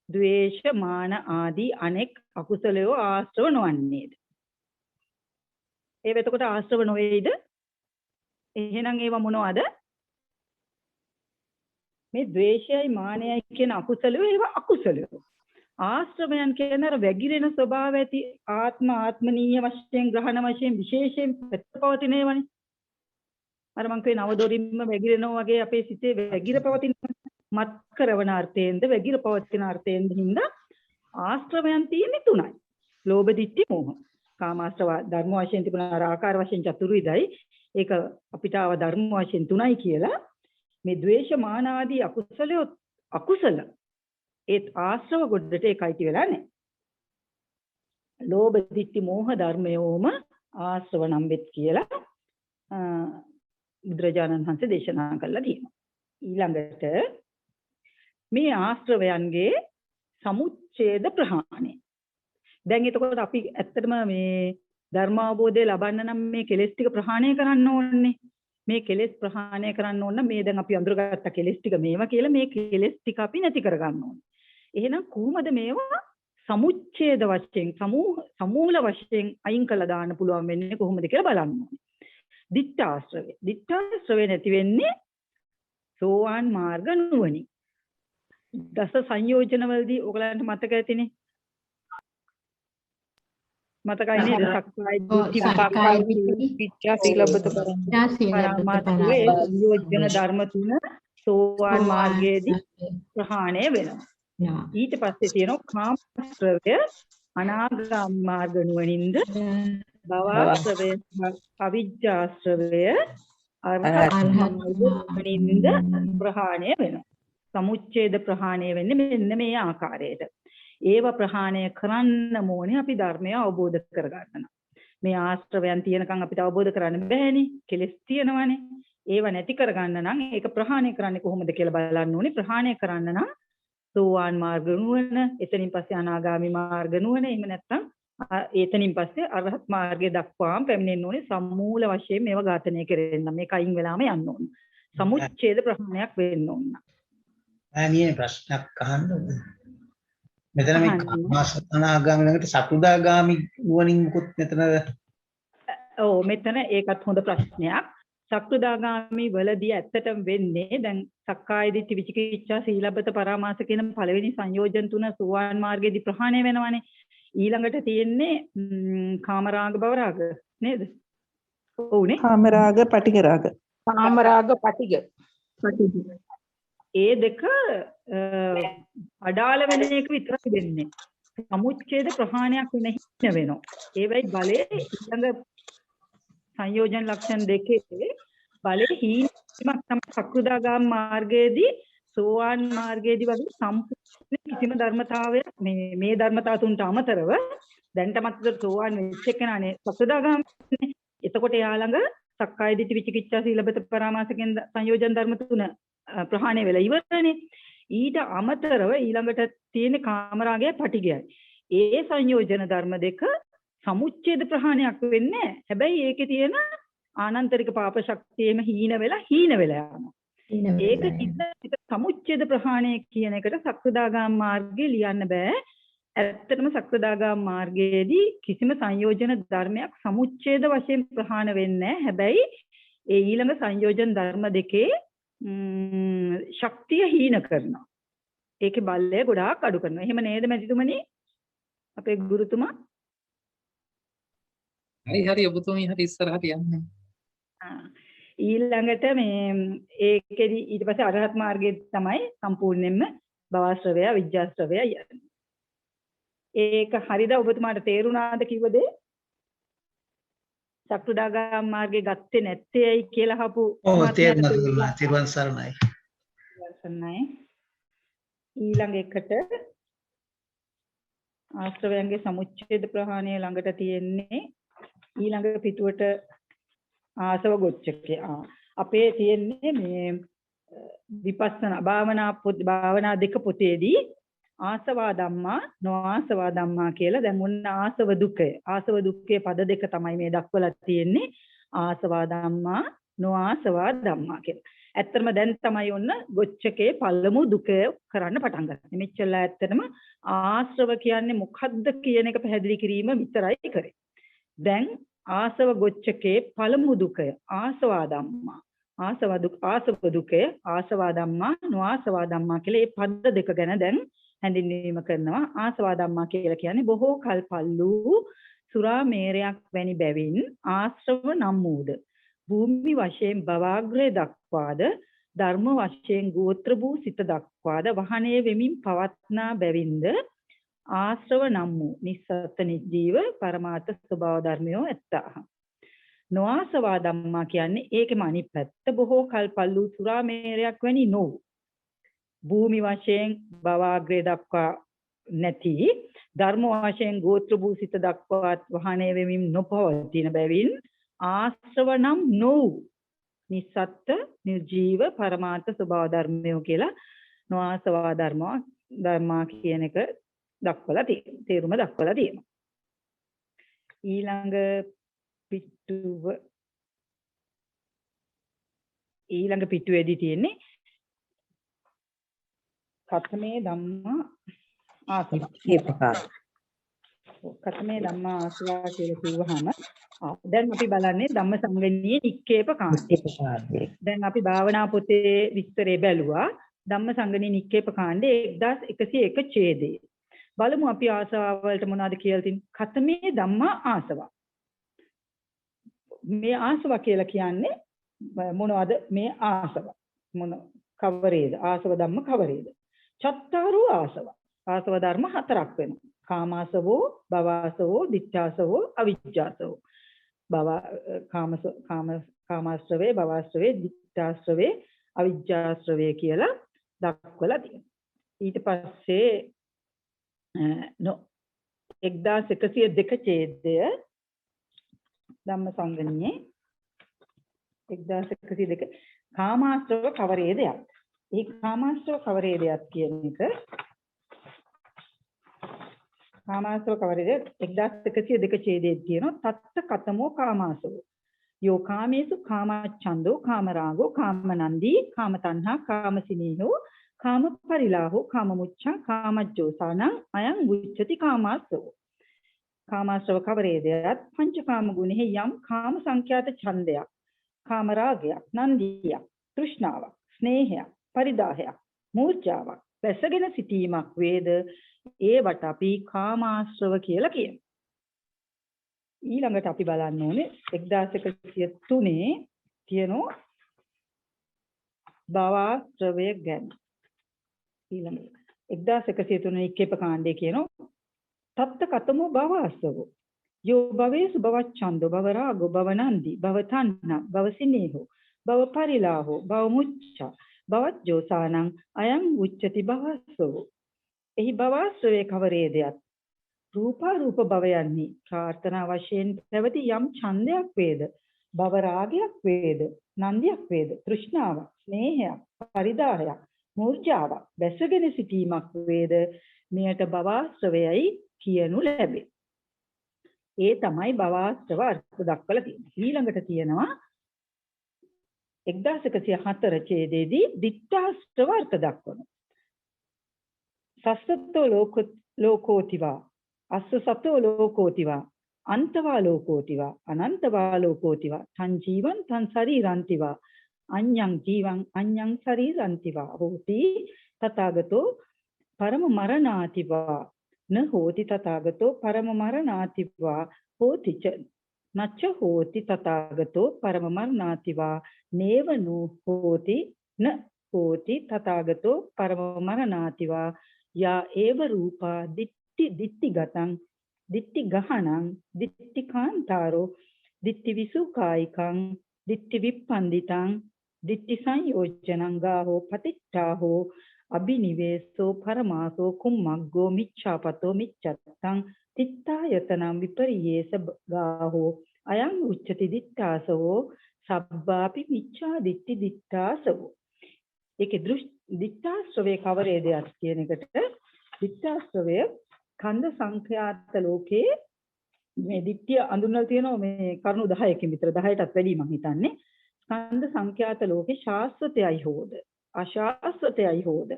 S2: ද්වේෂ මාන ආදී අනෙක් අකුසලයෝ ආශ්‍රව නොවන්නේද? ඒව එතකොට ආශ්‍රව නොවේද? එහෙනම් ඒව මොනවද? මේ ද්වේෂයයි මානයයි කියන අකුසලයෝ ඒව අකුසලයෝ. ආශ්‍රවයන් කියන අර වැగిරෙන ස්වභාව ඇති ආත්මනීය වශයෙන් ග්‍රහණ වශයෙන් විශේෂයෙන් පවතින ඒවානේ. අර මං කියේ නවදොරින්ම වැగిරෙනවා වගේ අපේ සිතේ වැగిර පවතින මත් කරවන අර්ථයෙන්ද වැగిර පවතින අර්ථයෙන්ද හින්දා ආශ්‍රවයන් තියෙන්නේ තුනයි. ලෝභ දිට්ඨි මෝහ. කාමාශ්‍රව ධර්ම වශයෙන් තිබුණ ආකාර වශයෙන් චතුර්විධයි. ඒක අපිට ආව ධර්ම වශයෙන් තුනයි කියලා. මේ ද්වේෂ මාන ආදී අකුසලයෝ අකුසල ඒත් ආශ්‍රව ගොඩට ඒකයිති වෙලා නැහැ. ලෝභ දිට්ඨි මෝහ ධර්මයෝම ආශ්‍රව නම් වෙත් කියලා බුදුරජාණන් වහන්සේ දේශනා කළා තියෙනවා. ඊළඟට මේ ආශ්‍රවයන්ගේ සමුච්ඡේද ප්‍රහාණය. දැන් එතකොට අපි ඇත්තටම මේ ධර්ම අවබෝධය ලබන්න නම් මේ කෙලෙස් ටික ප්‍රහාණය කරන්න ඕනේ. මේ කෙලෙස් ප්‍රහාණය කරන්න ඕන මේ දැන් අපි අඳුරගත්ත කෙලෙස් ටික මේවා කියලා මේ කෙලෙස් ටික අපි නැති කරගන්න ඕනේ. එහෙනම් කොහොමද මේවා සමුච්ඡේද වශයෙන් සමූල වශයෙන් අයින් කළා දාන්න පුළුවන් වෙන්නේ කොහොමද කියලා බලන්න ඕනේ. දිට්ඨාශ්‍රවය. දිට්ඨාශ්‍රවය නැති වෙන්නේ සෝවාන් මාර්ග නුවණින්. දස සංයෝජනවලදී ඔයගලන්ට මතක ඇතිනේ. මතකයි නේද? සක්කාය දිට්ඨි විචා සීලබ්බත පරමාර්ථයේ සංයෝජන ධර්ම තුන සෝවාන් මාර්ගයේදී ප්‍රහාණය වෙනවා. ඊට පස්සේ තියෙනවා කාමාශ්‍රවය අනාගාමී මාර්ග නුවණින්ද භවශ්‍රවය අවිජ්ජාශ්‍රවය අරහත්ත්වයෙන්ද ප්‍රහාණය වෙනවා. සමුච්ඡේද ප්‍රහාණය වෙන්නේ මෙන්න මේ ආකාරයට. ඒව ප්‍රහාණය කරන්න ඕනේ අපි ධර්මය අවබෝධ කරගන්න. මේ ආශ්‍රවයන් තියෙනකන් අපිට අවබෝධ කරන්න බෑනේ. කෙලෙස් තියෙනවානේ. ඒව නැති කරගන්න නම් ඒක ප්‍රහාණය කරන්නේ කොහොමද කියලා බලන්න ඕනේ. ප්‍රහාණය කරන්න නම් සෝවාන් මාර්ග නුවණ, එතනින් පස්සේ අනාගාමී මාර්ග නුවණ, එහෙම නැත්නම් එතනින් පස්සේ අරහත් මාර්ගය දක්වාම පැමිණෙන්න ඕනේ. සම්මූල වශයෙන් මේව ඝාතනය කරෙන්න. මේක අයින් වෙලාම යන්න ඕනේ. සමුච්ඡේද ප්‍රහාණයක් වෙන්න ඕන.
S4: ආනියේ ප්‍රශ්නයක් අහන්න ඕනේ. මෙතන මේ කාමාසනාගාමී ළඟට සකුදාගාමී නුවණින් මුකුත් මෙතන
S2: ඔව් මෙතන ඒකත් හොඳ ප්‍රශ්නයක්. සක්‍රුදාගාමී වලදී ඇත්තටම වෙන්නේ දැන් සක්කාය දිට්ඨි විචිකිච්ඡා සීලබ්බත පරාමාස කියන පළවෙනි සංයෝජන තුන සෝවාන් මාර්ගයේදී ප්‍රහාණය වෙනවානේ. ඊළඟට තියෙන්නේ කාමරාග භවරාග නේද? ඔව්නේ.
S5: කාමරාග පටිඝ රාග.
S6: කාමරාග පටිඝ.
S2: ඒ දෙක අඩාල වෙන එක විතරයි වෙන්නේ. සමුච්ඡේද ප්‍රහාණයක් වෙනවා. ඒ වෙයි බලයේ ඊළඟ සංයෝජන ලක්ෂණ දෙකේ බලයේ හීනීමක් තමයි සක්‍රුදාගාම මාර්ගයේදී සෝවාන් මාර්ගයේදී වගේ සම්පූර්ණ කිසිම ධර්මතාවයක් මේ ධර්මතාව තුනට අමතරව දැන් තමයි සෝවාන් වෙච්ච එකනේ සක්‍රුදාගාමනේ. එතකොට එයා ළඟ සක්කාය දිට්ඨි විචිකිච්ඡා සීලබ්බත පරාමාස කියන සංයෝජන ධර්ම තුන ප්‍රහාණය වෙලා ඉවරනේ. ඊට අමතරව ඊළඟට තියෙන කාමරාගය පටිඝයයි. ඒ සංයෝජන ධර්ම දෙක සමුච්ඡේද ප්‍රහාණයක් වෙන්නේ. හැබැයි ඒකේ තියෙන ආනන්තරික පාප ශක්තියෙම හීන වෙලා යනවා. ඒක කිසිම සමුච්ඡේද ප්‍රහාණය කියන එකට සක්‍රදාගාම මාර්ගයේ ලියන්න බෑ. ඇත්තටම සක්‍රදාගාම මාර්ගයේදී කිසිම සංයෝජන ධර්මයක් සමුච්ඡේද වශයෙන් ප්‍රහාණ වෙන්නේ නැහැ. හැබැයි ඒ ඊළඟ සංයෝජන ධර්ම දෙකේ ශක්තිය හීන කරනවා. ඒකේ බලය ගොඩාක් අඩු කරනවා. එහෙම නේද මැතිතුමනි? අපේ ගුරුතුමා
S1: හරි ඔබතුමී හරි ඉස්සරහට යන්න.
S2: ඊළඟට මේ ඒකෙදි ඊට පස්සේ අරහත් මාර්ගයේ තමයි සම්පූර්ණයෙන්ම භවශ්‍රවය විජ්ජාශ්‍රවය යන්නේ. ඒක හරිද ඔබතුමාට තේරුණාද කිව්ව දේ? සක්‍රීයදාගාම මාර්ගේ ගත්තේ නැත්තේ ඇයි කියලා අහපු
S4: තේරුණා. තිරුවන් සරණයි.
S2: ඊළඟ එකට ආශ්‍රවයන්ගේ සමුච්ඡේද ප්‍රහාණය ළඟට තියෙන්නේ ඊළඟ පිටුවට ආසව ගොච්චකේ. අපේ තියෙන්නේ මේ විපස්සනා භාවනා දෙක පොතේදී ආසවා ධම්මා නොආසවා ධම්මා කියලා දැන් ඔන්න ආසව දුකය. ආසව දුක්ඛේ පද දෙක තමයි මේ දක්වලා තියෙන්නේ. ආසවා ධම්මා නොආසවා ධම්මා කියලා. ඇත්තටම දැන් තමයි ඔන්න ගොච්චකේ පළමු දුක කරන්න පටන් ගත්තේ. මෙච්චරලා ඇත්තටම ආශ්‍රව කියන්නේ මොකද්ද කියන එක පැහැදිලි කිරීම විතරයි කරේ. දැන් ආසව ගොච්චකේ පළමු දුකය ආසවා ධම්මා. ආසව දුකය ආසවා ධම්මා නොආසවා ධම්මා කියලා මේ පද දෙක ගැන දැන් හැඳින්වීම කරනවා. ආසවා ධම්මා කියලා කියන්නේ බොහෝ කල් පල්ලු සුරා මේරයක් වැනි බැවින් ආශ්‍රව නම් වූද භූමි වශයෙන් භවාග්‍රය දක්වාද ධර්ම වශයෙන් ගෝත්‍ර වූ සිත දක්වාද වහනේ වෙමින් පවත්නා බැවින්ද ආශ්‍රව නම් වූ නිස්සත්ත නිජීව පරමාර්ථ ස්වභාව ධර්මයෝ ඇත්තාහ. නොආසවා ධම්මා කියන්නේ ඒකෙම අනිත් පැත්ත බොහෝ කල් පල්ලු සුරා මේරයක් වැනි නො භූමි වශයෙන් භවාග්‍රය දක්වා නැති ධර්ම වශයෙන් ගෝත්‍ර වූ සිත දක්වාත් වහනේ වෙමින් නොපවතින බැවින් ආශ්‍රව නම් නො නිස්සත්ත නිර්ජීව පරමාර්ථ ස්වභාව ධර්මයෝ කියලා නොආසවා ධර්මා කියන එක දක්වලා තියෙනවා. තේරුම දක්වලා තියෙනවා. ඊළඟ පිටුවේදී තියෙන්නේ කතමේ ධම්මා ආසවා. කතමේ ධම්මා ආසවා කියලා කිව්වහම දැන් අපි බලන්නේ ධම්මසංගණීය නික්කේප කාණ්ඩය. දැන් අපි භාවනා පොතේ විස්තරේ බැලුවා. ධම්මසංගණීය නික්කේප කාණ්ඩේ 1101 ඡේදයේ. බලමු අපි ආසාව වලට මොනවද කියලා තියෙන්නේ. කතමේ ධම්මා ආසවා. මේ ආසවා කියලා කියන්නේ මොනවද? මේ ආසව මොන කවරේද? ආසව ධම්ම කවරේද? චත්තාරු ආසව. ආසව ධර්ම හතරක් වෙනවා. කාමාසවෝ, භවාසවෝ, දිත්‍යාසවෝ, අවිජ්ජාසවෝ. කාමාශ්‍රවේ, භවාශ්‍රවේ, දිත්‍යාශ්‍රවේ, අවිජ්ජාශ්‍රවේ කියලා දක්වලා තියෙනවා. ඊට පස්සේ 1102 ඡේදය ධම්මසංගණියේ 1102 කාමාශ්‍රව කවරේද යත්. මේ කාමාශ්‍රව කවරේද යත් කියන එක කාමාශ්‍රව කවරේද 1102 ඡේදයේ තියෙනවා. තත්ත කතමෝ කාමාසවෝ යෝ කාමේසු කාමච්ඡන්தோ කාමරාගෝ කාමනන්දී කාමතණ්හා කාමසිනීහෝ කාමපරිලාහෝ කාමමුච්ඡං කාමජ්ජෝසානං අයං උච්චති කාමාසවෝ. කාමාශ්‍රව කවරේද යත් පංචකාම ගුණෙහි යම් කාම සංඛ්‍යාත ඡන්දයක් කාමරාගයක් නන්දියක් තෘෂ්ණාවක් ස්නේහයක් පරිදාහයක් මූර්ඡාවක් පැසගෙන සිටීමක් වේද ඒවට අපි කාමාශ්‍රව කියලා කියනවා. ඊළඟට අපි බලන්න ඕනේ 1103 තියෙනවා භවශ්‍රවය ගැන. ඊළඟ 1103 නික්කේප කාණ්ඩේ කියනවා තත්ත කතමෝ භවස්සවෝ යෝ භවේසු භවච්ඡන්தோ භවරාගෝ භවනන්දි භවතණ්හා භවසිනේහෝ භවපරිලාහෝ භවමුච්ඡා භවජ්ජෝසානං අයං උච්චති භවස්සවෝ. එහි භවශ්‍රවේ කවරේද යත් රූපාරූප භවයන්හි ප්‍රාර්ථනා වශයෙන් පැවති යම් ඡන්දයක් වේද භවරාගයක් වේද නන්දියක් වේද තෘෂ්ණාවක් ස්නේහයක් පරිදාහයක් මූර්ඡාවක් බැසගෙන සිටීමක් වේද මෙයට භවශ්‍රවයයි කියනු ලැබේ. ඒ තමයි භවශ්‍රව අර්ථ දක්වලා තියෙන්නේ. ඊළඟට තියෙනවා 1104 ඡේදයේදී දිත්‍යාශ්‍රව අර්ථ දක්වනවා. සස්සතෝ ලෝකෝතිවා අස්සසතෝ ලෝකෝතිවා අන්තවා ලෝකෝතිවා අනන්තවා ලෝකෝතිවා තං ජීවං තං ශරීරන්තිවා අඤ්ඤං ජීවං අඤ්ඤං ශරීරන්තිවා හෝති තථාගතෝ පරම මරණාතිවා න හෝති තථාගතෝ පරම මරණාතිවා හෝති ච නච්ච හෝති තථාගතෝ පරමමරණාතිවා නේවනු හෝති න හෝති තථාගතෝ පරමමරණාතිවා යා ඒව රූපා දිට්ඨිගතං දිට්ඨි ගහනං දිට්ඨි කාන්තාරෝ දිට්ඨි විසුකායිකං දිට්ඨි විප්පන්දිතං දිට්ඨි සංයෝජනං ගාහෝ පතිට්ඨාහෝ අබිනිවේසෝ පරමාසෝ කුම්මග්ගෝ මිච්ඡාපතෝ මිච්ඡත්තං තිත්තායතනං විපරියේස ගාහෝ අයං උච්චති දිට්ඨාසවෝ සබ්බාපි මිච්ඡා දිට්ඨි දිට්ඨාසවෝ. ඒකේ දිට්ඨාශ්‍රවයේ කවරේදයක් කියන එකට දිට්ඨාශ්‍රවය ඛණ්ඩ සංඛ්‍යාත ලෝකේ මේ දිට්ඨිය අඳුන්වලා තියෙනවා මේ කරුණු 10කින් විතර 10ටත් වැඩි මම හිතන්නේ. ස්කන්ධ සංඛ්‍යාත ලෝකේ ශාස්ත්‍රයයි හෝද අශාස්ත්‍රයයි හෝද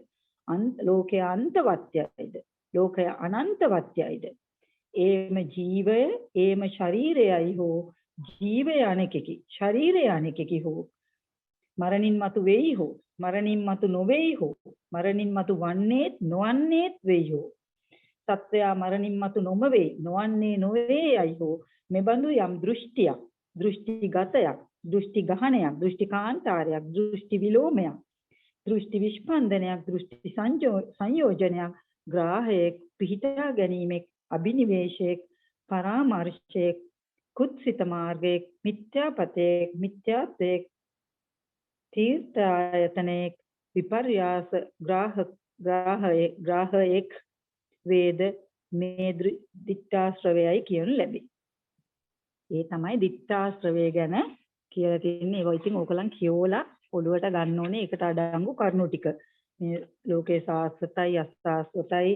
S2: ලෝකේ අන්තවත්‍යයිද ලෝකය අනන්තවත්‍යයිද ඒම ජීවය ඒම ශරීරයයි හෝ ජීවය අනෙකකි ශරීරය අනෙකකි හෝ මරණින් මතු වෙයි හෝ මරණින් මතු නොවේයි හෝ මරණින් මතු වන්නේත් නොවන්නේත් වෙයි හෝ සත්වයා මරණින් මතු නොම වේ නොවන්නේ නොවේයයි හෝ මෙබඳු යම් දෘෂ්ටියක් දෘෂ්ටිගතයක් දෘෂ්ටි ගහනයක් දෘෂ්ටි කාන්තාරයක් දෘෂ්ටි විලෝමයක් දෘෂ්ටි විස්පන්දනයක් දෘෂ්ටි සංයෝජනයක් ග්‍රාහයක් පිහිටා ගැනීමක් අභිනිවේෂයක් පරාමර්ශයක් කුත්සිත මාර්ගයක් මිත්‍යාපතයක් මිත්‍යාත්වයක් තීර්ථායතනයක් විපර්යාස ග්‍රාහයක් වේද මේ දිට්ඨාශ්‍රවයයි කියනු ලැබේ. ඒ තමයි දිට්ඨාශ්‍රවය ගැන කියලා තියෙන්නේ. ඒක ඉතින් ඕකලන් කියෝලා ඔළුවට ගන්න ඕනේ. ඒකට අඩංගු කරුණු ටික. මේ ලෝකේ සාස්වතයි අසාස්වතයි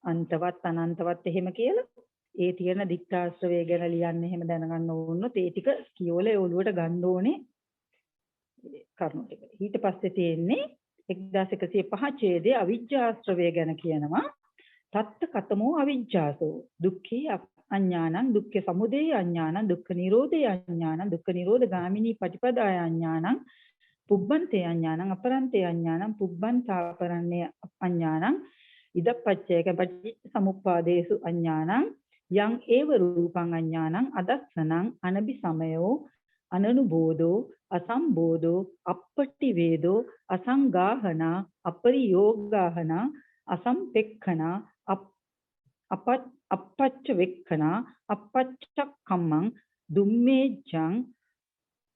S2: අන්තවත් අනන්තවත් එහෙම කියලා ඒ තියෙන දිට්ඨාශ්‍රවය ගැන ලියන්න එහෙම දැනගන්න ඕනොත් ඒ ටික කියෝලා ඔළුවට ගන්න ඕනේ කරුණු ටික. ඊට පස්සේ තියෙන්නේ 1105 ඡේදයේ අවිජ්ජාශ්‍රවය ගැන කියනවා. තත්ත කතමෝ අවිජ්ජාසෝ දුක්ඛේ අඥානං දුක්ඛ සමුදය අඥානං දුක්ඛ නිරෝධය අඥානං දුක්ඛ නිරෝධ ගාමිනී පටිපදාය අඥානං පුබ්බන්තේ අඥානං අපරන්තේ අඥානං පුබ්බන්තාපරන්නේ අඥානං ඉදප්පච්චේක පටිච්ච සමුප්පාදේසු අඥානං යං ඒව රූපං අඥානං අදස්සනං අනබිසමයෝ අනනුබෝධෝ අසම්බෝධෝ අපට්ටි වේදෝ අසංගාහනා අපරියෝගාහනා අසම්පෙක්ඛනා අපච්ච වෙක්ඛනා අපච්චක්ඛම්මං දුම්මේජං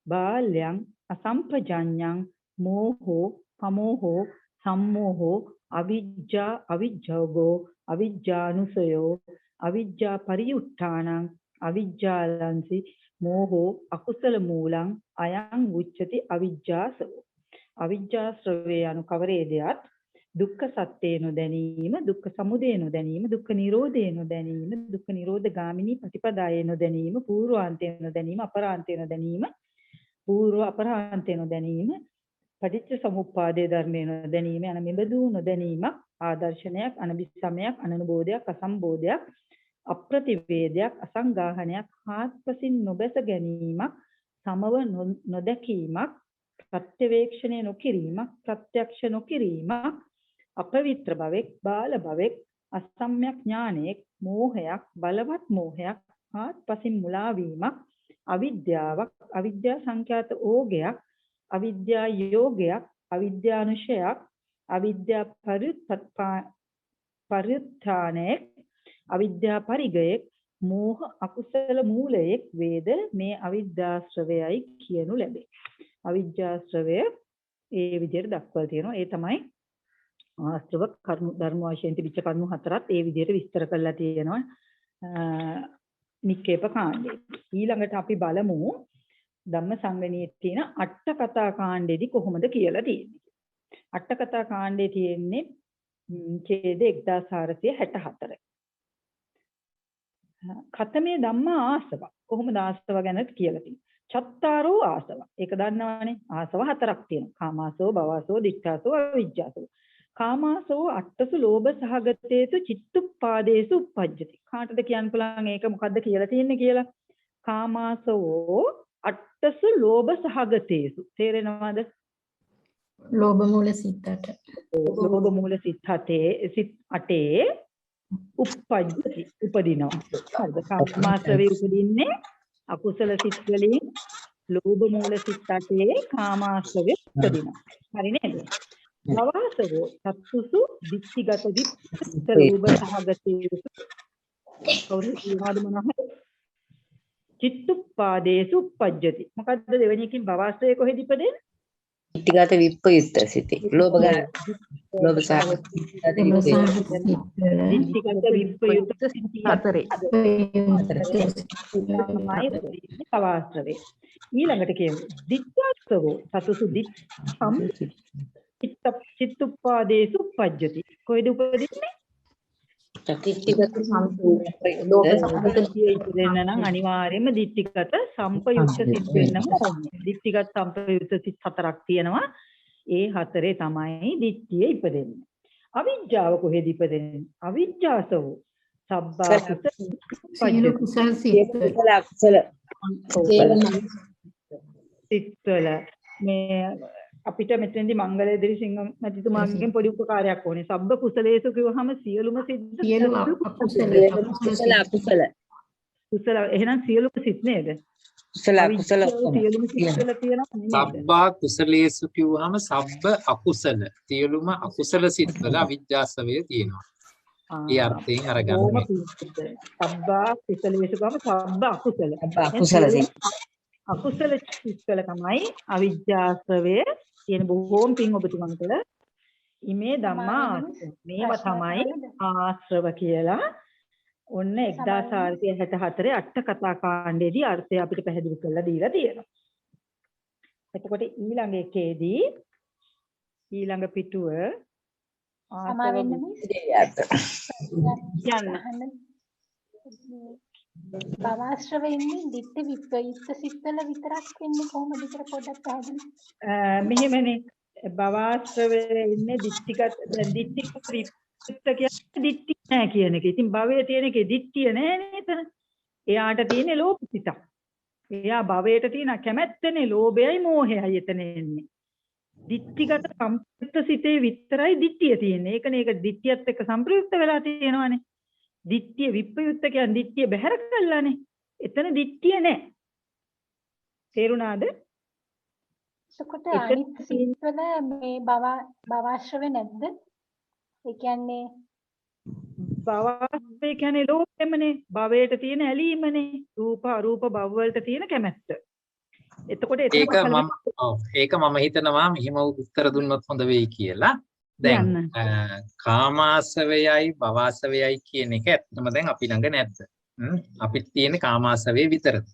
S2: බාල්‍යං අසම්පජඤ්ඤං මෝහෝ පමෝහෝ සම්මෝහෝ අවිජ්ජා අවිජ්ජෝගෝ අවිජ්ජානුසයෝ අවිජ්ජා පරියුට්ඨානං අවිජ්ජාලංසි මෝහෝ අකුසල මූලං අයං උච්චති අවිජ්ජාසෝ. අවිජ්ජාශ්‍රවේ anu කවරේදයක් දුක්ඛ සත්‍ය නොදැනීම දුක්ඛ සමුදය නොදැනීම දුක්ඛ නිරෝධය නොදැනීම දුක්ඛ නිරෝධ ගාමිනී ප්‍රතිපදාය නොදැනීම පූර්වාන්තය නොදැනීම අපරාන්තය නොදැනීම පූර්ව අපරාන්තය නොදැනීම පටිච්ච සමුප්පාදයේ ධර්මය නොදැනීම යන මෙබඳු නොදැනීමක් ආදර්ශනයක් අනබිසමයක් අනනුබෝධයක් අසම්බෝධයක් අප්‍රතිවේදයක් අසංගාහනයක් හාත්පසින් නොබැස ගැනීමක් සමව නොදැකීමක් ප්‍රත්‍යවේක්ෂණය නොකිරීමක් ප්‍රත්‍යක්ෂ නොකිරීමක් අපවිත්‍ර භවෙක් බාල භවෙක් අසම්‍යක් ඥානයක් මෝහයක් බලවත් මෝහයක් හාත්පසින් මුලා වීමක් අවිද්‍යාවක් අවිද්‍යා සංඛ්‍යාත ඕගයක් අවිද්‍යා යෝගයක් අවිද්‍යානුශයක් අවිද්‍යා පරිඋත්ථානයක් අවිද්‍යා පරිගයක් මෝහ අකුසල මූලයක් වේද මේ අවිද්‍යාශ්‍රවයයි කියනු ලැබේ. අවිජ්ජාශ්‍රවය ඒ විදිහට දක්වලා තියෙනවා. ඒ තමයි ආශ්‍රව කර්ම ධර්ම වශයෙන් තිබිච්ච කරුණු හතරත් ඒ විදිහට විස්තර කරලා තියෙනවා නික්කේප කාණ්ඩේ. ඊළඟට අපි බලමු ධම්මසංගණියේ තියෙන අට කතා කාණ්ඩෙදි කොහොමද කියලා තියෙන්නේ. අට කතා කාණ්ඩේ තියෙන්නේ ඡේද 1464. කතමේ ධම්මා ආසව කොහොමද ආසව ගැන කියලා තියෙන්නේ. චත්තාරෝ ආසව. ඒක දන්නවනේ. ආසව හතරක් තියෙනවා. කාමාසෝ, භවසෝ, දික්ඛාසෝ, අවිජ්ජාසෝ. කාමාසෝ අට්ඨසු ලෝභ සහගතේසු චිත්තුප්පාදේසු උප්පජ්ජති. කාටද කියන්න පුළුවන් ඒක මොකද්ද කියලා තියෙන්නේ කියලා? කාමාසෝ අට්ඨසු ලෝභ සහගතේසු. තේරෙනවද?
S5: ලෝභ මූල සිත් 8.
S2: ලෝභ මූල සිත් 8 උප්පජ්ජති උපදිනවා. හරිද? කාමාසවේ උපදින්නේ අකුසල සිත් වලින් ලෝභ මූල සිත් 8 කාමාශ්‍රවය උපදිනවා. හරි නේද? භවසවෝ සත්සුසු දික්තිගත විප්පත ලෝභ සහගතේ කවුරු කියනවාද මොනවද? චිත්තුප්පාදේසු උප්පජ්ජති. මොකද්ද දෙවෙනි එකකින් භවස්ත්‍රයේ කොහෙද ඉපදෙන්නේ?
S3: ditthigata විප්පයුත්ත සිටි. ලෝභ සහගත
S2: දික්තිගත විප්පයුත් සිටි හතරේ. භවස්ත්‍රයේ. ඊළඟට කියමු. දික්ඛාසවෝ සත්සුසු දික්ඛම් චිත්තුප්පාදේසු උප්පජ්ජති. කොහෙද උපදින්නේ?
S3: ditthigata ලෝභ සහගත
S2: දෙන්න නම් අනිවාර්යයෙන්ම දිට්ඨිගත සම්පයුක්ත සිත් වෙන්නම ඕනේ. දිට්ඨිගත සම්පයුක්ත සිත් හතරක් තියෙනවා. ඒ හතරේ තමයි දිට්ඨිය ඉපදෙන්නේ. අවිජ්ජාව කොහෙද ඉපදෙන්නේ? අවිජ්ජාසව සබ්බා
S5: සියලු කුසල් සිත්
S3: අකුසල
S2: සිත්වල මේ අපිට මෙතෙන්දි මංගලේදිරි සිංහ මැතිතුමාගෙන් පොඩි උපකාරයක් ඕනේ. සබ්බ කුසලේසු කිව්වහම සියලුම සිත්
S5: සියලු අකුසල
S2: කුසල එහෙනම් සියලුම සිත් නේද?
S3: කුසල
S2: සියලුම සිත් වල තියෙනවා නේද?
S1: සබ්බා කුසලේසු කිව්වහම සබ්බ අකුසල සියලුම අකුසල සිත්වල අවිජ්ජාසවය තියෙනවා. ඒ අර්ථයෙන් අරගන්න.
S2: සබ්බා කුසලේසු ගම සබ්බ අකුසල.
S3: අකුසල සිත්.
S2: අකුසල සිත්වල තමයි අවිජ්ජාසවය තියෙන. බොහෝම පිං ඔබතුමන්ට ඉමේ ධම්මා මේවා තමයි ආශ්‍රව කියලා. ඔන්න 1464 අට කතා කාණ්ඩයේදී අර්ථය අපිට පැහැදිලි කරලා දීලා තියෙනවා. එතකොට ඊළඟ එකේදී ඊළඟ පිටුව
S7: භවස්ත්‍රව ඉන්නේ ditthi විප්‍රයුක්ත සිත්වල විතරක් වෙන්නේ කොහොමද කියලා පොඩ්ඩක් පැහැදිලි.
S2: මෙහෙමනේ භවස්ත්‍රවේ ඉන්නේ ditthිගත ditthික විප්‍රයුක්ත කියන්නේ ditthි නෑ කියන එක. ඉතින් භවයේ තියෙන එකේ ditthිය නෑ නේද? එයාට තියෙන්නේ ලෝභ සිතක්. එයා භවයට තියෙන කැමැත්තනේ ලෝභයයි මෝහයයි එතන එන්නේ. ditthිගත සම්ප්‍රයුක්ත සිතේ විතරයි ditthිය තියෙන්නේ. ඒකනේ ඒක ditthියත් එක්ක සම්ප්‍රයුක්ත වෙලා තියෙනවානේ. ditthිය විප්‍රයුක්ත කියන්නේ ditthිය බැහැර කළානේ. එතන ditthිය නෑ. තේරුණාද?
S7: එතකොට අනිත් සිත්වල මේ භවස්ත්‍රව නැද්ද? ඒ කියන්නේ
S2: භවස්ත්‍රය කියන්නේ ලෝභයමනේ. භවයට තියෙන ඇලීමනේ. රූප අරූප භව වලට තියෙන කැමැත්ත. එතකොට
S1: ඒක මම හිතනවා මෙහිම උත්තර දුන්නොත් හොඳ වෙයි කියලා. දැන් කාමාසවයයි භවසවයයි කියන එක ඇත්තම දැන් අපි ළඟ නැද්ද? අපිට තියෙන කාමාසවය විතරද?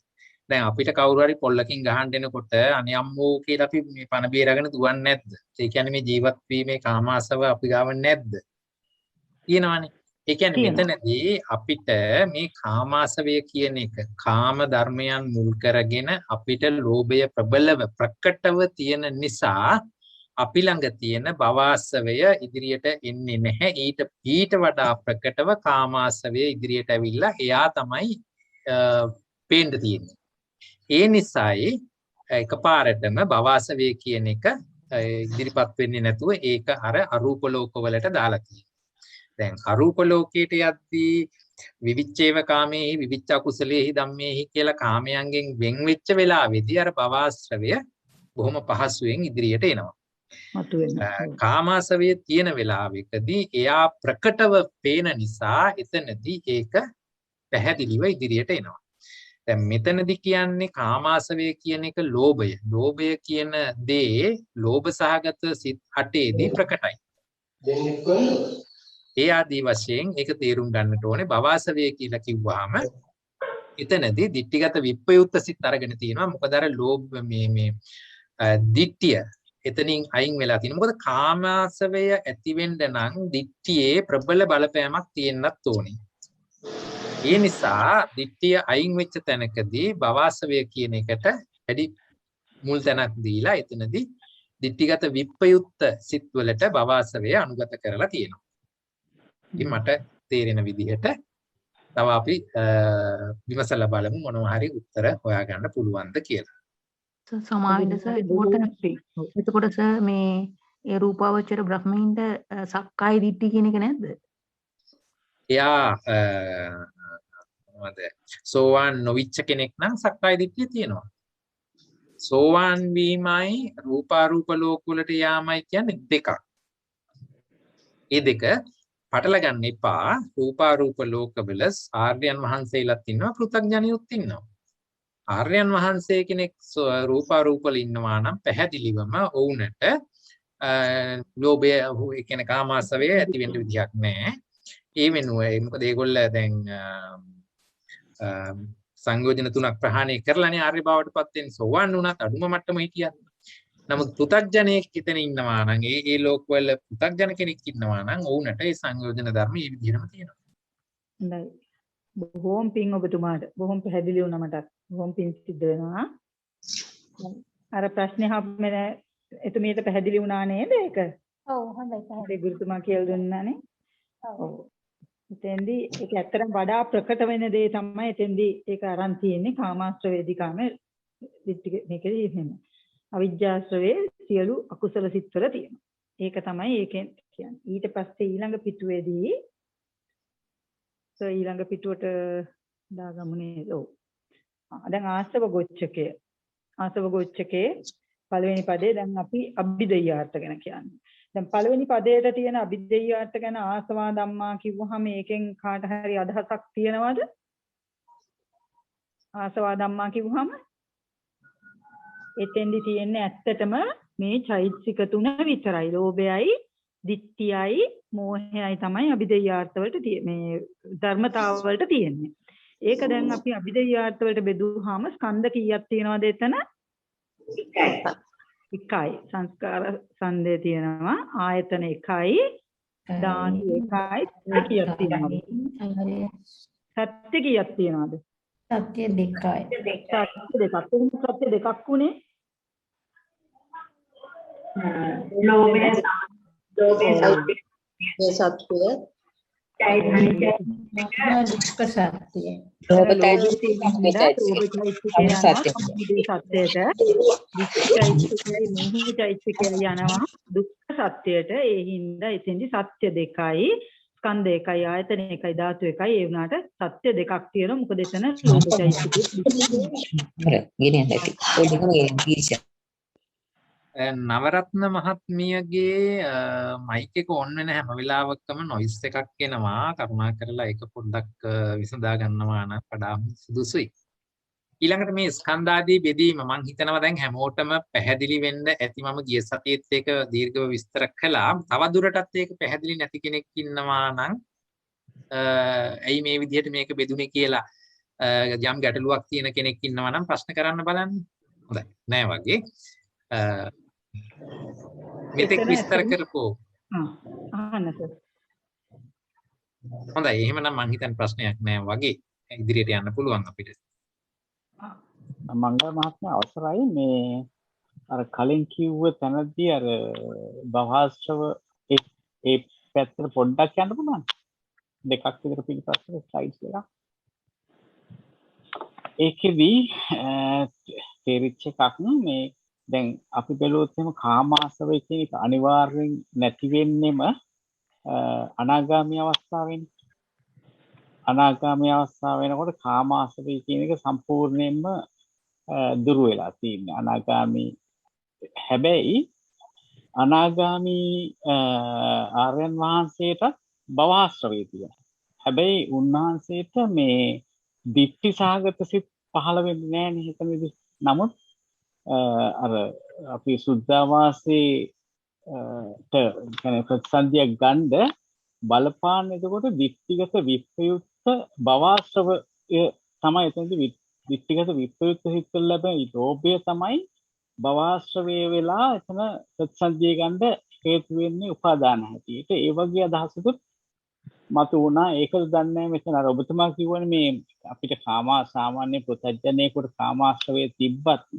S1: දැන් අපිට කවුරු හරි පොල්ලකින් ගහන්න එනකොට අනියම්මෝ කියලා අපි මේ පණ බේරගෙන දුවන්නේ නැද්ද? ඒ කියන්නේ මේ ජීවත් වීමේ කාමාසව අපි ගාව නැද්ද? තියෙනවානේ. ඒ කියන්නේ මෙතනදී අපිට මේ කාමාසවය කියන එක කාම ධර්මයන් මුල් කරගෙන අපිට ලෝභය ප්‍රබලව ප්‍රකටව තියෙන නිසා අපි ළඟ තියෙන භවාසවය ඉදිරියට එන්නේ නැහැ. ඊට වඩා ප්‍රකටව කාමාසවය ඉදිරියට ඇවිල්ලා එයා තමයි පේන්න තියෙන්නේ. ඒ නිසායි එකපාරටම භවාසවය කියන එක ඉදිරිපත් වෙන්නේ නැතුව ඒක අර අරූප ලෝකවලට දාලා තියෙනවා. දැන් අරූප ලෝකයට යද්දී විවිච්ඡේව කාමේහි විවිච්ඡ අකුසලේහි ධම්මේහි කියලා කාමයන්ගෙන් වෙන් වෙච්ච වෙලාවේදී අර භවාශ්‍රවය බොහොම පහසුවෙන් ඉදිරියට එනවා. කාමාසවය තියෙන වෙලාවකදී එයා ප්‍රකටව පේන නිසා එතනදී ඒක පැහැදිලිව ඉදිරියට එනවා. දැන් මෙතනදී කියන්නේ කාමාසවය කියන එක ලෝභය. ලෝභය කියන දේ ලෝභ සහගත සිත් 8ේදී ප්‍රකටයි. ඒ ආදී වශයෙන් ඒක තේරුම් ගන්නට ඕනේ. භවසවය කියලා කිව්වහම එතනදී ditthිගත විප්‍රයුක්ත සිත් අරගෙන තියෙනවා. මොකද අර ලෝභ මේ ditthිය එතනින් අයින් වෙලා තියෙනවා. මොකද කාමාසවය ඇති වෙන්න නම් ditthියේ ප්‍රබල බලපෑමක් තියෙන්නත් ඕනේ. ඒ නිසා ditthිය අයින් වෙච්ච තැනකදී භවසවය කියන එකට වැඩි මුල් තැනක් දීලා එතනදී ditthිගත විප්‍රයුක්ත සිත් වලට භවසවය අනුගත කරලා තියෙනවා. ඉතින් මට තේරෙන විදිහට තව අපි විමසලා බලමු මොනවා හරි උත්තර හොයාගන්න පුළුවන්ද කියලා.
S6: සමාවිද සර් එතකොට සර් මේ ඒ රූපාවචර බ්‍රහ්මීන්ට සක්කාය දිට්ඨිය කියන එක නැද්ද?
S1: එයා මොනවද සෝවාන් නොවිච්ච කෙනෙක් නම් සක්කාය දිට්ඨිය තියෙනවා. සෝවාන් වීමයි රූපාරූප ලෝක වලට යාමයි කියන්නේ දෙකක්. ඒ දෙක පටල ගන්න එපා. රූපාරූප ලෝකවල ආර්යයන් වහන්සේලාත් ඉන්නවා, පෘථග්ජනියුත් ඉන්නවා. ආර්යයන් වහන්සේ කෙනෙක් රූපාරූප වල ඉන්නවා නම් පැහැදිලිවම ඔවුන්ට ලෝභය ඒ කියන්නේ කාමාශවය ඇති වෙන්න විදියක් නැහැ. ඒ වෙනුවෙන් මොකද ඒගොල්ල දැන් සංයෝජන තුනක් ප්‍රහාණය කරලානේ ආර්ය භාවයටපත් වෙන්නේ. සෝවාන් වුණත් අඩුම මට්ටම හිටියත්. නමුත් පෘථග්ජනෙක් හිතෙන ඉන්නවා නම් ඒ ලෝකවල පෘථග්ජන කෙනෙක් ඉන්නවා නම් ඔවුන්ට ඒ සංයෝජන ධර්ම මේ විදිහටම තියෙනවා.
S2: හොඳයි. බොහොම පිං ඔබතුමාට. බොහොම පැහැදිලි වුණා මට. බොහොම පිං සිද්ධ වෙනවා. අර ප්‍රශ්නේ හැමෙම එතුමියට පැහැදිලි වුණා නේද ඒක?
S7: ඔව් හොඳයි පැහැදිලි.
S2: ගුරුතුමා කියලා දුන්නානේ. ඔව්. එතෙන්දී ඒක ඇත්තටම වඩා ප්‍රකට වෙන දේ තමයි එතෙන්දී ඒක අරන් තියෙන්නේ කාමාශ්‍ර වේදිකාම මේකේ එහෙම. අවිජ්ජාශ්‍රවේ සියලු අකුසල සිත්වල තියෙනවා. ඒක තමයි ඒකෙන් කියන්නේ. ඊට පස්සේ ඊළඟ පිටුවේදී ඊළඟ පිටුවට දාගමු නේද? ඔව්. දැන් ආසව ගොච්ඡකය. ආසව ගොච්ඡකේ පළවෙනි පදේ දැන් අපි අභිදේයාර්ථ ගැන කියන්නේ. දැන් පළවෙනි පදයට තියෙන අභිදේයාර්ථ ගැන ආසවා ධම්මා කිව්වහම මේකෙන් කාට හරි අදහසක් තියෙනවද? ආසවා ධම්මා කිව්වහම එතෙන්දි තියෙන්නේ ඇත්තටම මේ චෛතසික තුන විතරයි. ලෝභයයි, ditthiyයි, මෝහයයි තමයි අභිදේයාර්ථ වලට මේ ධර්මතාව වලට තියෙන්නේ. ඒක දැන් අපි අභිදේයාර්ථ වලට බෙදුවාම ස්කන්ධ කීයක් තියෙනවද එතන? එකයි. සංස්කාර සංදේ තියෙනවා. ආයතන එකයි. දාන එකයි. කීයක් තියෙනවද? සත්‍ය කීයක් තියෙනවද?
S5: සත්‍ය දෙකයි.
S2: සත්‍ය දෙකක්. කොහොමද සත්‍ය දෙකක් උනේ?
S3: ලෝභය සත්‍ය
S5: දුක්ඛ සත්‍ය.
S2: දුක්ඛ සත්‍යයට ඒ හින්දා එතෙන්දි සත්‍ය දෙකයි ස්කන්ධ එකයි ආයතන එකයි ධාතු එකයි ඒ වුණාට සත්‍ය දෙකක් තියෙනවා. මොකද එතන
S1: නවරත්න මහත්මියගේ මයික් එක ඔන් වෙන හැම වෙලාවකම නොයිස් එකක් එනවා. කරුණා කරලා ඒක පොඩ්ඩක් විසඳා ගන්නවා නම් වඩා සුදුසුයි. ඊළඟට මේ ස්කන්ධාදී බෙදීම මම හිතනවා දැන් හැමෝටම පැහැදිලි වෙන්න ඇති. මම ගිය සතියේත් ඒක දීර්ඝව විස්තර කළා. තව දුරටත් ඒක පැහැදිලි නැති කෙනෙක් ඉන්නවා නම් ඇයි මේ විදිහට මේක බෙදුනේ කියලා යම් ගැටලුවක් තියෙන කෙනෙක් ඉන්නවා නම් ප්‍රශ්න කරන්න බලන්න. හොඳයි. නෑ වගේ. මෙතෙක් විස්තර කරපෝ.
S2: අහන්න සර්.
S1: හොඳයි. එහෙමනම් මම හිතන්නේ ප්‍රශ්නයක් නෑ වගේ. ඉදිරියට යන්න පුළුවන් අපිට.
S8: මංගල මහත්මයා අවසරයි මේ අර කලින් කිව්ව තැනදී අර භවආශ්‍රව ඒ පැත්තට පොඩ්ඩක් යන්න පුළුවන්. දෙකක් විතර පිළිපස්සට ස්ලයිඩ්ස් එක. ඒකෙදි තේරිච්ච එකක් මේ දැන් අපි බැලුවොත් එහෙම කාමාශවය කියන එක අනිවාර්යෙන් නැති වෙන්නෙම අනාගාමී අවස්ථාවෙන්නේ. අනාගාමී අවස්ථාව වෙනකොට කාමාශවය කියන එක සම්පූර්ණයෙන්ම දුර වෙලා තියෙනවා. අනාගාමී හැබැයි අනාගාමී ආර්යයන් වහන්සේට භවආශ්‍රවය තියෙනවා. හැබැයි උන්වහන්සේට මේ ditthi සාගත සිත් පහළ වෙන්නේ නැහැ නේ හිතෙන්නේ. නමුත් අර අපි සුද්ධාවාසයේ කියන්නේ ප්‍රතිසන්දිය ගන්න බලපාන එතකොට ditthිගත විප්‍රයුක්ත භවආශ්‍රවය තමයි එතනදී ditthිගත විප්‍රයුක්ත හිතවල ලැබෙන ලෝභය තමයි භවආශ්‍රවය වෙලා එතන ප්‍රතිසන්දිය ගන්න හේතු වෙන්නේ උපාදාන හැටියට. ඒ වගේ අදහසකුත් මතු වුණා. ඒකද දන්නේ මෙතන අර ඔබතුමා කිව්වනේ මේ අපිට සාමාන්‍ය පුතඥයෙකුට කාමාශ්‍රවය තිබ්බත්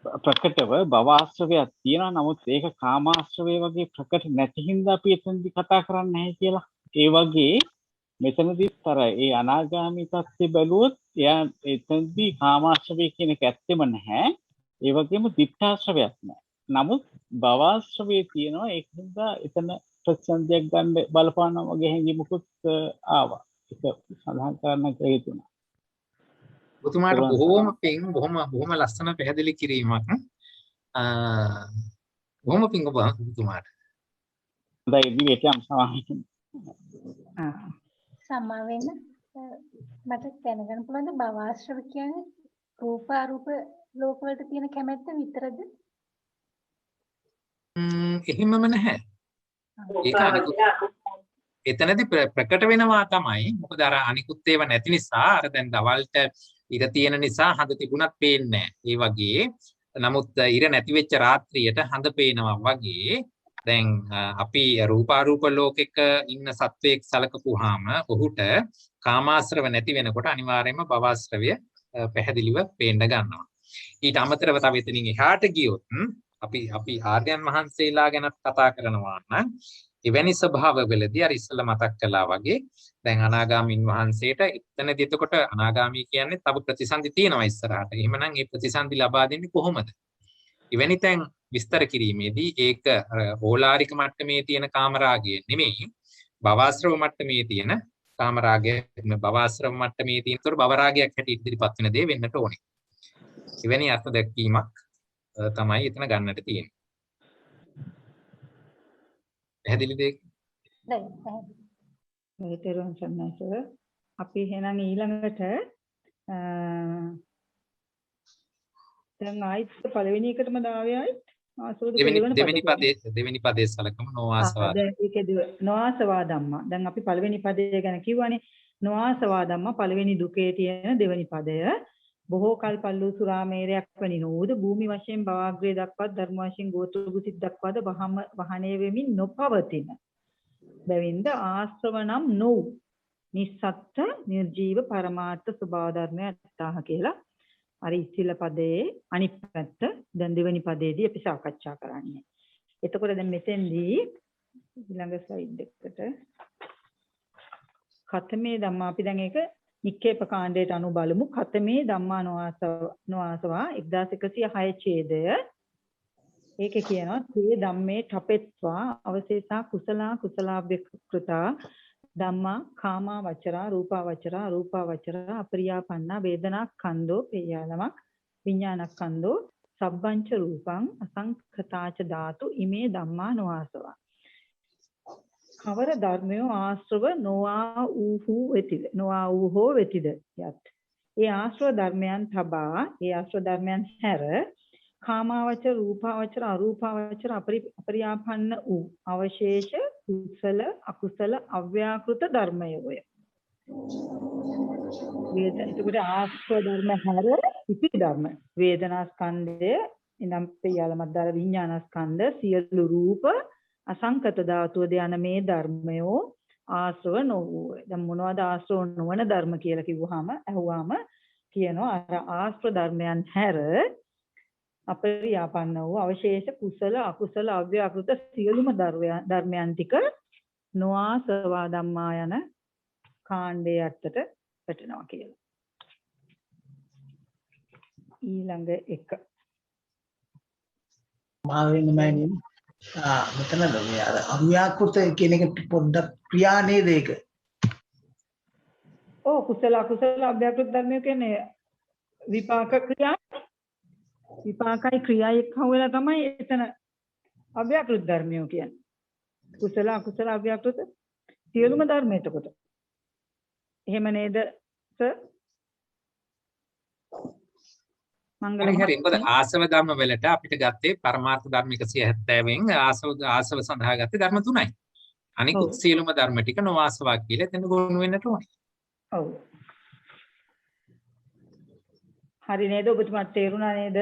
S8: ප්‍රකටව භවආශ්‍රවයක් තියෙනවා. නමුත් ඒක කාමාශ්‍රවය වගේ ප්‍රකට නැති හින්දා අපි එතනදී කතා කරන්නේ නැහැ කියලා. ඒ වගේ මෙතනදිත් අර ඒ අනාගාමී තත්ත්වය බැලුවොත් එයා එතනදී කාමාශ්‍රවය කියන එක ඇත්තෙම නැහැ. ඒ වගේම ditthාශ්‍රවයක් නැහැ. නමුත් භවආශ්‍රවය තියෙනවා. ඒක හින්දා එතන ප්‍රතිසන්දියක් ගන්න බලපානවා වගේ හැඟීමකුත් ආවා. සඳහන් කරන්න කියලා හිතුණා.
S1: ඔබතුමාට බොහෝම පිං බොහොම ලස්සන පැහැදිලි කිරීමක්. බොහොම පිං ඔබතුමාට.
S8: හොඳයි ඉදිරියට යමු සමාවෙන්න.
S7: සමා වෙන්න මට දැනගන්න පුළුවන්ද භවආශ්‍රව කියන්නේ රූප අරූප ලෝකවලට තියෙන කැමැත්ත විතරද?
S1: එහෙමම නැහැ. ඒක අනිකුත් එතනදී ප්‍රකට වෙනවා තමයි. මොකද අර අනිකුත් ඒවා නැති නිසා අර දැන් දවල්ට ඉර තියෙන නිසා හඳ තිබුණත් පේන්නේ නැහැ. ඒ වගේ නමුත් ඉර නැති වෙච්ච රාත්‍රියට හඳ පේනවා වගේ දැන් අපි රූපාරූප ලෝකෙක ඉන්න සත්වයක් සලකපුවාම ඔහුට කාමාශ්‍රව නැති වෙනකොට අනිවාර්යයෙන්ම භවආශ්‍රවය පැහැදිලිව පේන්න ගන්නවා. ඊට අමතරව තව එතනින් එහාට ගියොත් අපි ආර්යයන් වහන්සේලා ගැන කතා කරනවා නම් එවැනි ස්වභාවවලදී අර ඉස්සෙල්ලා මතක් කළා වගේ දැන් අනාගාමීන් වහන්සේට එතනදී එතකොට අනාගාමී කියන්නේ තව ප්‍රතිසන්දි තියෙනවා ඉස්සරහට. එහෙමනම් මේ ප්‍රතිසන්දි ලබා දෙන්නේ කොහොමද? එවැනි තැන් විස්තර කිරීමේදී ඒක ඕලාරික මට්ටමේ තියෙන කාමරාගය නෙමෙයි භවආශ්‍රව මට්ටමේ තියෙන කාමරාගය භවආශ්‍රව මට්ටමේ තියෙනතොර භවරාගයක් හැටියට ඉදිරිපත් වෙන දේ වෙන්නට ඕනේ. එවැනි අර්ථ දැක්වීමක් තමයි එතන ගන්නට තියෙන්නේ. පැහැදිලිද ඒක?
S2: මේ තේරුම් ගන්නසව අපි එහෙනම් ඊළඟට දැන් ආයිත් පළවෙනි එකටම දාවේ ආසෝද
S1: දෙවෙනි පදයේ සලකමු නොආසවා.
S2: දැන් ඒකේ නොආසවා ධම්මා. දැන් අපි පළවෙනි පදය ගැන කිව්වනේ. නොආසවා ධම්මා පළවෙනි දුකේ තියෙන දෙවෙනි පදය. බොහෝ කල් පල්ලු සුරාමේරයක් වැනි නෝද භූමි වශයෙන් භවග්‍රේ දක්වත් ධර්ම වශයෙන් ගෝත්‍ර බුසිත් දක්වාද වහනේ වෙමින් නොපවතින. බැවින්ද ආශ්‍රව නම් නො නිස්සත්ත නිර්ජීව පරමාර්ථ ස්වභාව ධර්මය අත්තාහ කියලා අර ඉස්සිල පදයේ අනිත් පැත්ත දැන් දෙවෙනි පදයේදී අපි සාකච්ඡා කරන්නේ. එතකොට දැන් මෙතෙන්දී ඊළඟ ස්ලයිඩ් එකට ඛතමේ ධම්මා අපි දැන් ඒක නික්කේප කාණ්ඩයට අනුව බලමු. ඛතමේ ධම්මා නොආසවා 1106 ඡේදය. ඒකේ කියනවා තේ ධම්මේ ඨපෙත්වා අවශේෂා කුසලාභ්‍යකෘතා ධම්මා කාමා වචරා රූපා වචරා අරූපා වචරා අපරියාපන්නා වේදනා කන්දෝ පේයාලමක් විඥානක් කන්දෝ සබ්බංච රූපං අසංඛතාච ධාතු ඉමේ ධම්මා නොආසවා. කවර ධර්මයෝ ආශ්‍රව නොආ ඌහෝ වෙතිද යත්. ඒ ආශ්‍රව ධර්මයන් තබා ඒ ආශ්‍රව ධර්මයන් හැර කාමාවචර රූපාවචර අරූපාවචර අපරියාපන්න වූ අවශේෂ කුසල අකුසල අව්‍යාකෘත ධර්මයෝය. එතකොට ආශ්‍රව ධර්ම හැර ඉති ධර්ම වේදනා ස්කන්ධය ඉනම් පේයාලමද්දාර විඥාන ස්කන්ධ සියලු රූප අසංකත ධාතුව ධාන මේ ධර්මයෝ ආශ්‍රව නොවූ. දැන් මොනවද ආශ්‍රව නොවන ධර්ම කියලා කිව්වහම අහුවාම කියනවා අර ආශ්‍රව ධර්මයන් හැර අපරියාපන්න වූ අවශේෂ කුසල අකුසල අව්‍යාකෘත සියලුම ධර්මයන් ටික නොආසවා ධම්මා යන කාණ්ඩයේ අර්ථයට වැටෙනවා කියලා. ඊළඟ එක
S4: මාවෙන්න මෑණියනි මෙතනද මේ අර අව්‍යාකෘත කියන එක පොඩ්ඩක් ක්‍රියා නේද ඒක?
S2: ඔව් කුසල අකුසල අව්‍යාකෘත ධර්මය කියන්නේ විපාක ක්‍රියා විපාකයි ක්‍රියා එක්ක වෙලා තමයි එතන අව්‍යාකෘත ධර්මය කියන්නේ. කුසල අකුසල අව්‍යාකෘත සියලුම ධර්ම එතකොට. එහෙම නේද සර්?
S1: හරි මොකද ආසව ධර්ම වලට අපිට ගත්තේ පරමාර්ථ ධර්ම 170න් ආසව සඳහා ගත්තේ ධර්ම 3යි. අනිකුත් සියලුම ධර්ම ටික නොආසවා කියලා එතන ගොනු වෙන්නට ඕනේ.
S2: ඔව්. හරි නේද ඔබතුමාට තේරුණා නේද?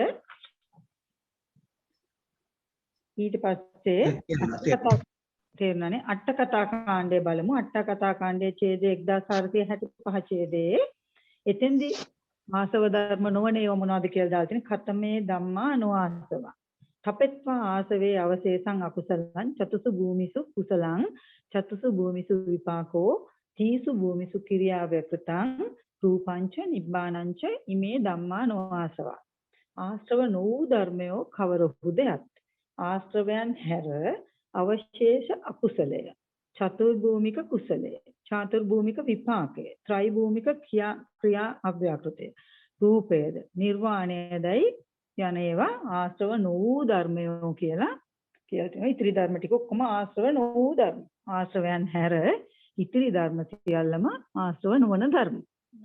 S2: ඊට පස්සේ තේරුණානේ අට කතා කාණ්ඩය බලමු. අට කතා කාණ්ඩයේ ඡේදය 1465 ඡේදයේ එතෙන්දී ආසව ධර්ම නොවන ඒවා මොනවද කියලා දාලා තියෙන ඛතමේ ධම්මා නොආසවා. තපෙත්වා ආසවේ අවශේෂං අකුසලං චතුසු භූමිසු කුසලං චතුසු භූමිසු විපාකෝ තීසු භූමිසු කිරියාවකතං රූපංච නිබ්බානංච ඉමේ ධම්මා නොආසවා. ආශ්‍රව නොවූ ධර්මයෝ කවරහුද යත්. ආශ්‍රවයන් හැර අවශේෂ අකුසලය චතුර්භූමික කුසලය චාතුර්භූමික විපාකය, ත්‍රිභූමික ක්‍රියා අව්‍යාකෘතය, රූපයද නිර්වාණයදයි යන ඒවා ආශ්‍රව නොවූ ධර්මයෝ කියලා තියෙනවා. ඉතිරි ධර්ම ටික ඔක්කොම ආශ්‍රව නොවූ ධර්ම. ආශ්‍රවයන් හැර ඉතිරි ධර්ම සියල්ලම ආශ්‍රව නොවන ධර්ම.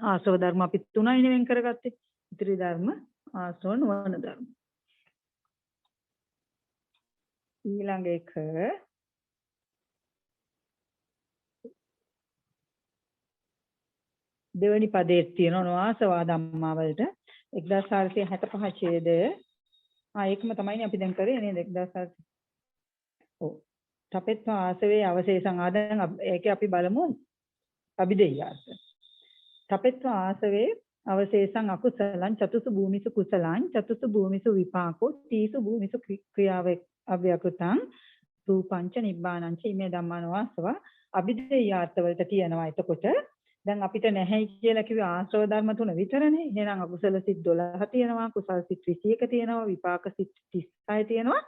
S2: ආශ්‍රව ධර්ම අපි 3යිනේ වෙන් කරගත්තේ. ඉතිරි ධර්ම ආශ්‍රව නොවන ධර්ම. ඊළඟ එක දෙවෙනි පදයේ තියෙනවා නොආසවා ධම්මා වලට 1465 ඡේදය. ඒකම තමයිනේ අපි දැන් කරේ නේද 1400. ඔව්. තපෙත්ව ආසවේ අවශේෂං ආදන් ඒකේ අපි බලමු අභිදෙය්‍යාර්ථ. තපෙත්ව ආසවේ අවශේෂං අකුසලං චතුසු භූමිසු කුසලං චතුසු භූමිසු විපාකෝ තීසු භූමිසු ක්‍රියාව අව්‍යකෘතං රූපංච නිබ්බානංච ඉමේ ධම්මනවාසව අභිදෙය්‍යාර්ථ වලට තියෙනවා. එතකොට දැන් අපිට නැහැයි කියලා කිව්වේ ආශ්‍රව ධර්ම 3 විතරනේ. එහෙනම් අකුසල සිත් 12 තියෙනවා, කුසල සිත් 21 තියෙනවා, විපාක සිත් 36 තියෙනවා,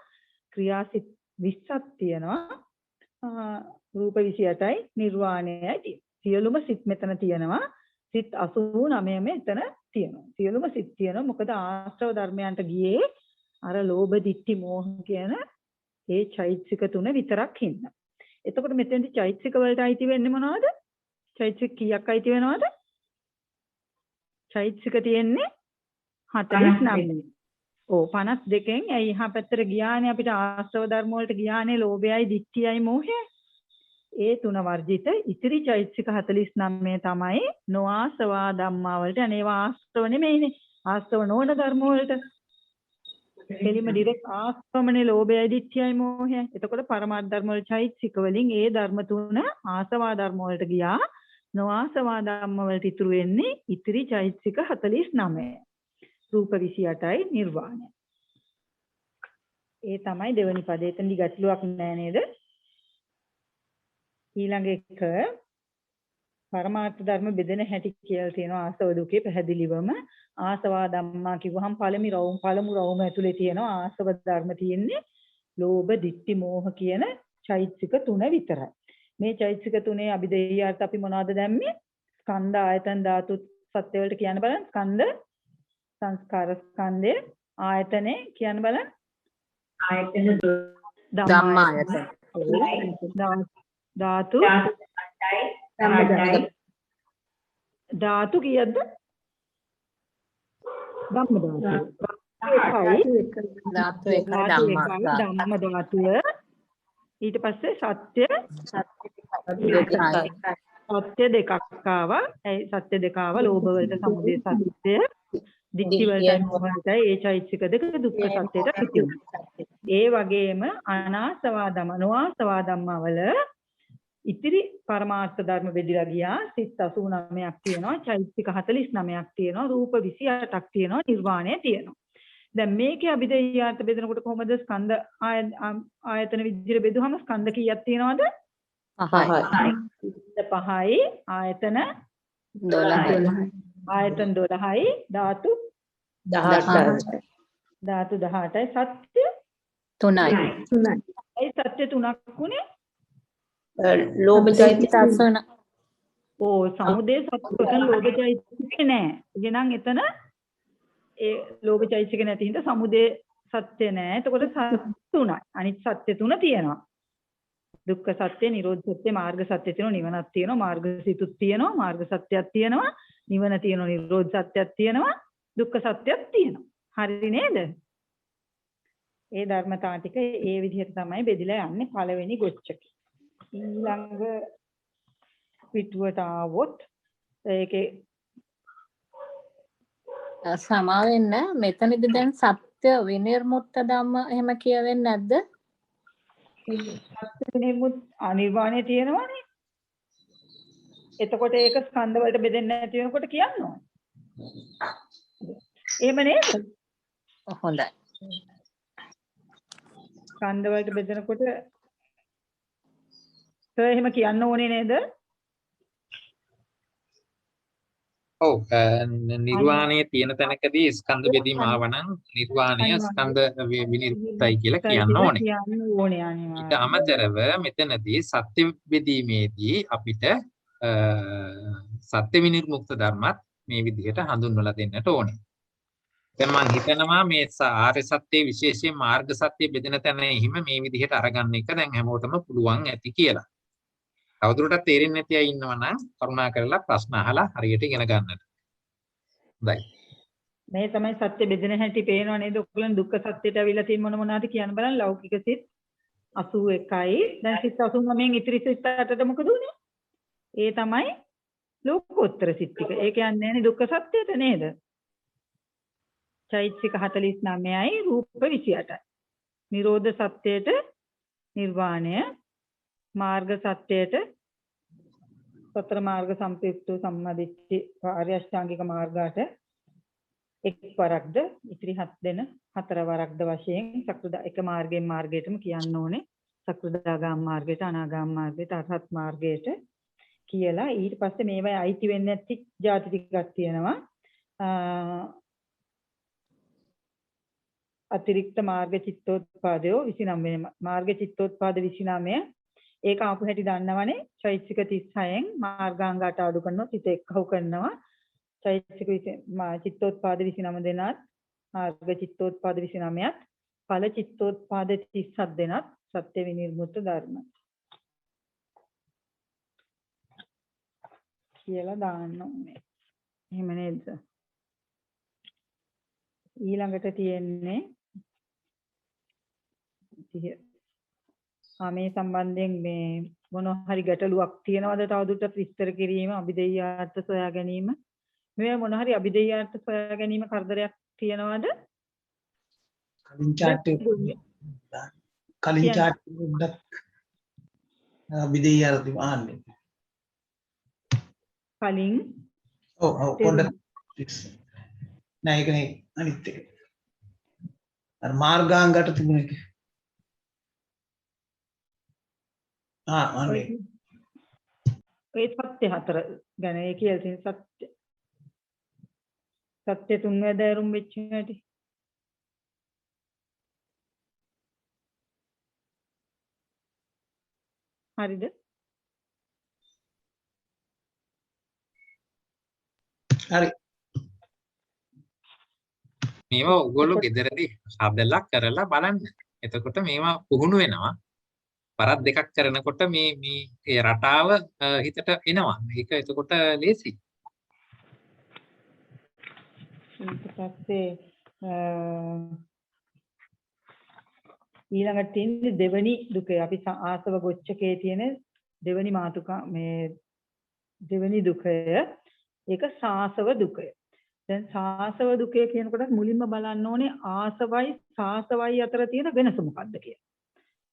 S2: ක්‍රියා සිත් 20ක් තියෙනවා, රූප 28යි, නිර්වාණයයි. සියලුම සිත් මෙතන තියෙනවා. සිත් 89 මෙතන තියෙනවා. සියලුම සිත් තියෙනවා. මොකද ආශ්‍රව ධර්මයන්ට ගියේ අර ලෝභ, ditthi, මෝහ කියන ඒ චෛතසික 3 විතරක් හින්දා. එතකොට මෙතෙන්දි චෛතසික වලට අයිති වෙන්නේ මොනවද? චෛතසික කීයක් අයිති වෙනවද? චෛතසික තියෙන්නේ 49. ඔව් 52න් ඇයි එහා පැත්තට ගියානේ අපිට ආශ්‍රව ධර්ම වලට ගියානේ ලෝභයයි, ditthiyයි, මෝහයයි. ඒ 3 වර්ජිත ඉතිරි චෛතසික 49 තමයි නොආසවා ධම්මා වලට. අනේවා ආශ්‍රව නෙමෙයිනේ. ආශ්‍රව නොවන ධර්ම වලට. එලිම ඩිරෙක්ට් ආශ්‍රවමනේ ලෝභයයි, ditthiyයි, මෝහයයි. එතකොට පරමාර්ථ ධර්ම වල චෛතසික වලින් ඒ ධර්ම 3 ආසවා ධර්ම වලට ගියා. නොආසවා ධම්ම වලට ඉතුරු වෙන්නේ ඉතිරි චෛතසික 49. රූප 28යි නිර්වාණය. ඒ තමයි දෙවෙනි පදේ. එතනදි ගැටලුවක් නෑ නේද? ඊළඟ එක පරමාර්ථ ධර්ම බෙදෙන හැටි කියලා තියෙනවා ආසව දුකේ පැහැදිලිවම. ආසවා ධම්මා කිව්වහම පළමු රවුම ඇතුලේ තියෙනවා ආසව ධර්ම තියෙන්නේ ලෝභ, ditthi, මෝහ කියන චෛතසික 3 විතරයි. මේ චෛතසික 3 අභිදෙය්‍යාර්ථ අපි මොනවද දැම්මේ? ස්කන්ධ, ආයතන, ධාතු, සත්‍ය වලට කියන්න බලන්න. ස්කන්ධ, සංස්කාර ස්කන්ධය, ආයතනේ කියන්න බලන්න.
S3: ආයතන
S2: ධම්මායතන. ධාතු ධාතු කීයද? ධම්ම ධාතු. ධම්ම ධාතුව. ඊට පස්සේ සත්‍ය දෙකක් ආවා. ඒ සත්‍ය දෙක ආවා. ලෝභ වලට සමුදය සත්‍ය, ditthi වලට මොහොතයි ඒ චෛතසික දෙක දුක්ඛ සත්‍යයට පිටු. ඒ වගේම අනාසවා ධම්ම, නොආසවා ධම්ම වල ඉතිරි පරමාර්ථ ධර්ම බෙදලා ගියා. සිත් 89ක් තියෙනවා, චෛතසික 49ක් තියෙනවා, රූප 28ක් තියෙනවා, නිර්වාණය තියෙනවා. දැන් මේකේ අභිදෙය්‍යාර්ථ බෙදනකොට කොහොමද ස්කන්ධ ආයතන විදිහට බෙදුවම ස්කන්ධ කීයක් තියෙනවද? 5යි. ආයතන 12යි. ආයතන 12යි. ධාතු 18යි. ධාතු 18යි. සත්‍ය 3යි. ඒ සත්‍ය 3ක් උනේ
S5: ලෝභ චෛතසික අසන.
S2: ඕ සමුදය සත්‍යයෙන් ලෝභ චෛතසික නෑ. එහෙනම් එතන ඒ ලෝභ චෛතසික නැති හින්දා සමුදය සත්‍ය නෑ. එතකොට සත්‍ය 3යි. අනිත් සත්‍ය 3 තියෙනවා. දුක්ඛ සත්‍ය, නිරෝධ සත්‍ය, මාර්ග සත්‍ය තියෙනවා, නිවනක් තියෙනවා, මාර්ග සිතුත් තියෙනවා, මාර්ග සත්‍යයක් තියෙනවා, නිවන තියෙනවා, නිරෝධ සත්‍යයක් තියෙනවා, දුක්ඛ සත්‍යයක් තියෙනවා. හරි නේද? ඒ ධර්මතා ටික ඒ විදිහට තමයි බෙදලා යන්නේ පළවෙනි ගොච්චක. ඊළඟ පිටුවට ආවොත් ඒකේ
S5: සමා වෙන්න මෙතනදී දැන් සත්‍ය විනිර්මුක්ත ධම්ම එහෙම කියවෙන්නේ නැද්ද?
S2: සත්‍ය විනිර්මුත් අනිර්වාණය තියෙනවනේ. එතකොට ඒක ස්කන්ධ වලට බෙදෙන්නේ නැති වෙනකොට කියනවා. එහෙම නේද?
S5: හොඳයි.
S2: ස්කන්ධ වලට බෙදෙනකොට එහෙම කියන්න ඕනේ නේද?
S1: ඔව් නිර්වාණයේ තියෙන තැනකදී ස්කන්ධ බෙදීම ආවනම් නිර්වාණය ස්කන්ධ විනිර්මුක්තයි කියලා කියන්න ඕනේ. ඊට අමතරව මෙතනදී සත්‍ය බෙදීමේදී අපිට සත්‍ය විනිර්මුක්ත ධර්මත් මේ විදිහට හඳුන්වලා දෙන්නට ඕනේ. දැන් මම හිතනවා මේ ආර්ය සත්‍ය විශේෂයෙන් මාර්ග සත්‍ය බෙදෙන තැන හිම මේ විදිහට අරගන්න එක දැන් හැමෝටම පුළුවන් ඇති කියලා. තවදුරටත් තේරෙන්නේ නැති අය ඉන්නවා නම් කරුණා කරලා ප්‍රශ්න අහලා හරියට ඉගෙන ගන්නට. හොඳයි.
S2: මේ තමයි සත්‍ය බෙදෙන හැටි පේනව නේද? ඔයගොල්ලන් දුක්ඛ සත්‍යයට අවිලා තියෙන මොනවාද කියන්න බලන්න. ලෞකික සිත් 81යි. දැන් සිත් 89න් ඉතිරි සිත් 8ට මොකද උනේ? ඒ තමයි ලෝකෝත්තර සිත් ටික. ඒ කියන්නේ නේ දුක්ඛ සත්‍යයට නේද? චෛතසික 49යි රූප 28යි. නිරෝධ සත්‍යයට නිර්වාණය, මාර්ග සත්‍යයට සතර මාර්ග සම්ප්‍රයුක්ත සම්මාදිට්ඨි ආර්ය අෂ්ටාංගික මාර්ගයට එක් වරක්ද ඉතිරි 7 දෙන 4 වරක්ද වශයෙන් සක්‍රදා එක මාර්ගයෙන් මාර්ගයටම කියන්න ඕනේ. සක්‍රදාගාම මාර්ගයට, අනාගාම මාර්ගයට, අරහත් මාර්ගයට කියලා ඊට පස්සේ මේවයි අයිති වෙන්නේ නැති ಜಾති ටිකක් තියෙනවා. අතිරික්ත මාර්ග චිත්තෝත්පාදය 29 වෙනි මාර්ග චිත්තෝත්පාද 29 ඒක ආපු හැටි දන්නවනේ. චෛතසික 36න් මාර්ගාංග 8 අඩු කරනවා, සිත එක්කහුව කරනවා. චෛතසික චිත්තෝත්පාද 29 දෙනත්, මාර්ග චිත්තෝත්පාද 29ත්, ඵල චිත්තෝත්පාද 37 දෙනත් සත්‍ය විනිර්මුක්ත ධර්ම කියලා දාන්න ඕනේ. එහෙම නේද? ඊළඟට තියෙන්නේ මේ සම්බන්ධයෙන් මේ මොන හරි ගැටලුවක් තියෙනවද තවදුරටත් විස්තර කිරීම, අභිදේයාර්ථ සොයා ගැනීම, මේ මොන හරි අභිදේයාර්ථ සොයා ගැනීම කරදරයක් තියෙනවද?
S4: කලින් chat උඩක් අභිදේයාර්ථ ආන්නේ.
S2: කලින්
S4: ඔව් පොඩ්ඩක් නෑ ඒක නේ අනිත් එක. අර මාර්ගාංගට තිබුණ එක. අනේ.
S2: ඒ සත්‍ය 4 ගැන ඒ කියලා තියෙන සත්‍ය තුන් වැදෑරුම් වෙච්ච හැටි. හරිද?
S4: හරි.
S1: මේවා ඔයගොල්ලෝ ගෙදරදී ශබ්දලක් කරලා බලන්න. එතකොට මේවා පුහුණු වෙනවා. පරක් දෙකක් කරනකොට මේ රටාව හිතට එනවා. මේක එතකොට ලේසි.
S2: ඊට පස්සේ ඊළඟට තියෙන්නේ දෙවනි දුක. අපි ආසව ගොච්චකේ තියෙන දෙවනි මාතුකා මේ දෙවනි දුකය. ඒක සාසව දුකය. දැන් සාසව දුකය කියනකොට මුලින්ම බලන්න ඕනේ ආසවයි සාසවයි අතර තියෙන වෙනස මොකක්ද කියලා.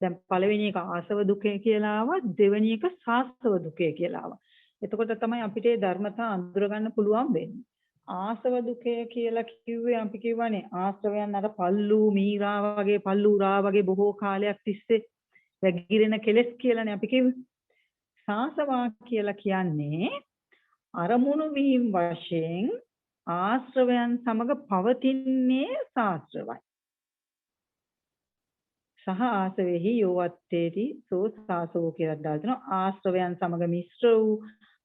S2: දැන් පළවෙනි එක ආසව දුකය කියලා ආවා, දෙවෙනි එක සාසව දුකය කියලා ආවා. එතකොට තමයි අපිට මේ ධර්මතා අඳුර ගන්න පුළුවන් වෙන්නේ. ආසව දුකය කියලා කිව්වේ අපි කියවනේ ආශ්‍රවයන් අර පල්ලු මීරා වගේ පල්ලුරා වගේ බොහෝ කාලයක් තිස්සේ වැగిරෙන කෙලෙස් කියලානේ අපි කිව්වේ. සාසවා කියලා කියන්නේ අරමුණු වීම වශයෙන් ආශ්‍රවයන් සමග පවතින්නේ සාශ්‍රවයි. සහ ආසවෙහි යෝවත්තේති සෝ සාසවෝ කියලා දාලා තිනවා. ආශ්‍රවයන් සමග මිශ්‍ර වූ,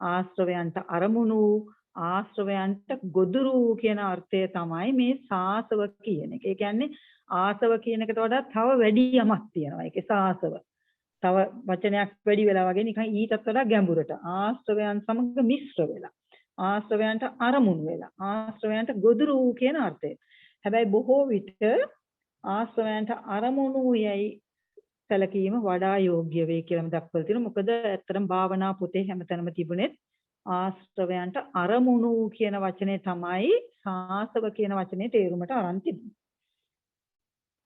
S2: ආශ්‍රවයන්ට අරමුණු වූ, ආශ්‍රවයන්ට ගොදුරු වූ කියන අර්ථය තමයි මේ සාසව කියන එක. ඒ කියන්නේ ආසව කියන එකට වඩා තව වැඩි යමක් තියෙනවා. ඒකේ සාසව. තව වචනයක් වැඩි වෙලා වගේ නිකන් ඊටත් වඩා ගැඹුරට ආශ්‍රවයන් සමග මිශ්‍ර වෙලා, ආශ්‍රවයන්ට අරමුණු වෙලා, ආශ්‍රවයන්ට ගොදුරු වූ කියන අර්ථය. හැබැයි බොහෝ විට ආශ්‍රවයන්ට අරමුණු යයි සැලකීම වඩා යෝග්‍ය වේ කියලාම දක්වලා තියෙනවා. මොකද ඇත්තටම භාවනා පොතේ හැමතැනම තිබුණෙත් ආශ්‍රවයන්ට අරමුණු කියන වචනේ තමයි සාසව කියන වචනේ තේරුමට අරන් තිබුණේ.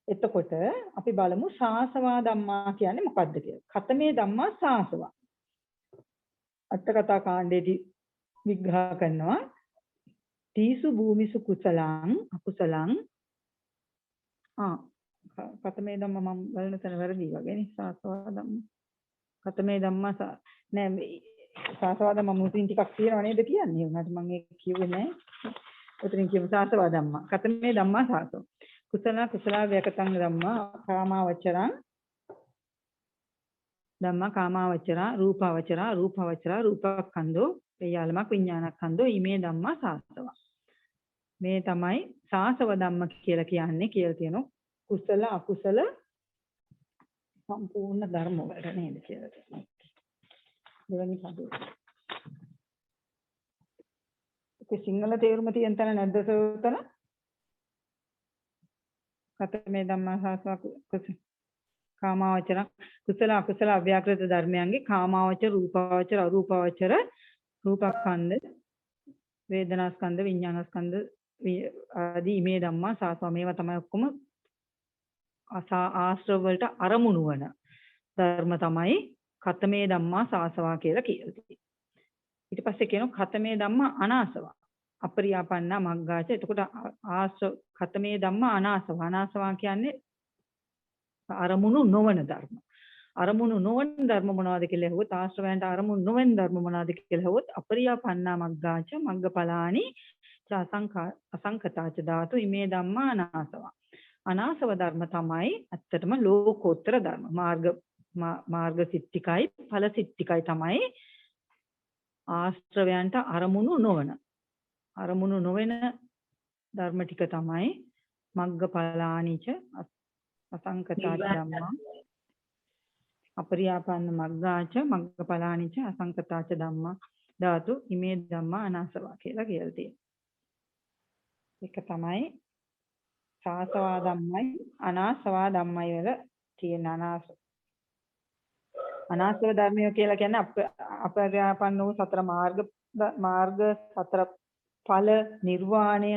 S2: එතකොට අපි බලමු සාසවා ධම්මා කියන්නේ මොකක්ද කියලා. කතමේ ධම්මා සාසවා. අට්ඨකථා කාණ්ඩයේදී විග්‍රහ කරනවා. තීසු භූමිසු කුසලං අකුසලං කතමේ ධම්ම මම බලන තැන වැරදි වගේ නේ. සාසවා ධම්ම කතමේ ධම්මා නෑ සාසවා ධම්ම මුලින් ටිකක් තියෙනව නේද කියන්නේ. උනාට මම ඒක කිව්වේ නෑ. උතරින් කියමු සාසවා ධම්මා කතමේ ධම්මා සාසව කුසල කුසල ව්‍යකතං ධම්මා කාමාවචරං ධම්මා කාමාවචරා රූපාවචරා රූපාවචරා රූපස්කන්ධෝ වේයාලමක් විඥානස්කන්ධෝ ීමේ ධම්මා සාසව. මේ තමයි සාසව ධම්ම කියලා කියන්නේ කියලා තියෙනවා. කුසල අකුසල සම්පූර්ණ ධර්ම වල නේද කියලා තියෙනවා. දෙවනි පදේ. ඒක සිංහල තේරුම තියෙන තැන නැද්ද සෝතන? කතමේ ධම්මා සාසව කුසල කාමාවචර කුසල අකුසල අව්‍යාකෘත ධර්මයන්ගේ කාමාවචර රූපාවචර අරූපාවචර රූපස්කන්ධ වේදනාස්කන්ධ විඥානස්කන්ධ ආදී මේ ධම්මා සාසව මේවා තමයි ඔක්කොම ආශ්‍රව වලට අරමුණු වන ධර්ම තමයි කතමේ ධම්මා සාසවා කියලා කියනවා. ඊට පස්සේ කියනවා කතමේ ධම්මා අනාසවා අපරියාපන්නා මග්ගාච. එතකොට ආශ්‍රව කතමේ ධම්මා අනාසවා. අනාසවා කියන්නේ අරමුණු නොවන ධර්ම. අරමුණු නොවන ධර්ම මොනවද කියලා ඇහුවොත් ආශ්‍රවයන්ට අරමුණු නොවන ධර්ම මොනවද කියලා ඇහුවොත් අපරියාපන්නා මග්ගාච මග්ගඵලානි අසංකතාච ධාතු ඉමේ ධම්මා අනාසවා. අනාසව ධර්ම තමයි ඇත්තටම ලෝකෝත්තර ධර්ම. මාර්ග සිත්තිකයි ඵල සිත්තිකයි තමයි ආශ්‍රවයන්ට අරමුණු නොවන ධර්ම ටික තමයි මග්ගඵලානිච අසංකතාච ධම්මා අපරියාපන්න මග්ගාච මග්ගඵලානිච අසංකතාච ධම්මා ධාතු ඉමේ ධම්මා අනාසවා කියලා කියලා තියෙනවා. ඒක තමයි සාසවා ධම්මයි අනාසවා ධම්මයි වල තියෙන අනාසව ධර්මය කියලා කියන්නේ අපරියාපන්න වූ සතර මාර්ග සතර ඵල නිර්වාණය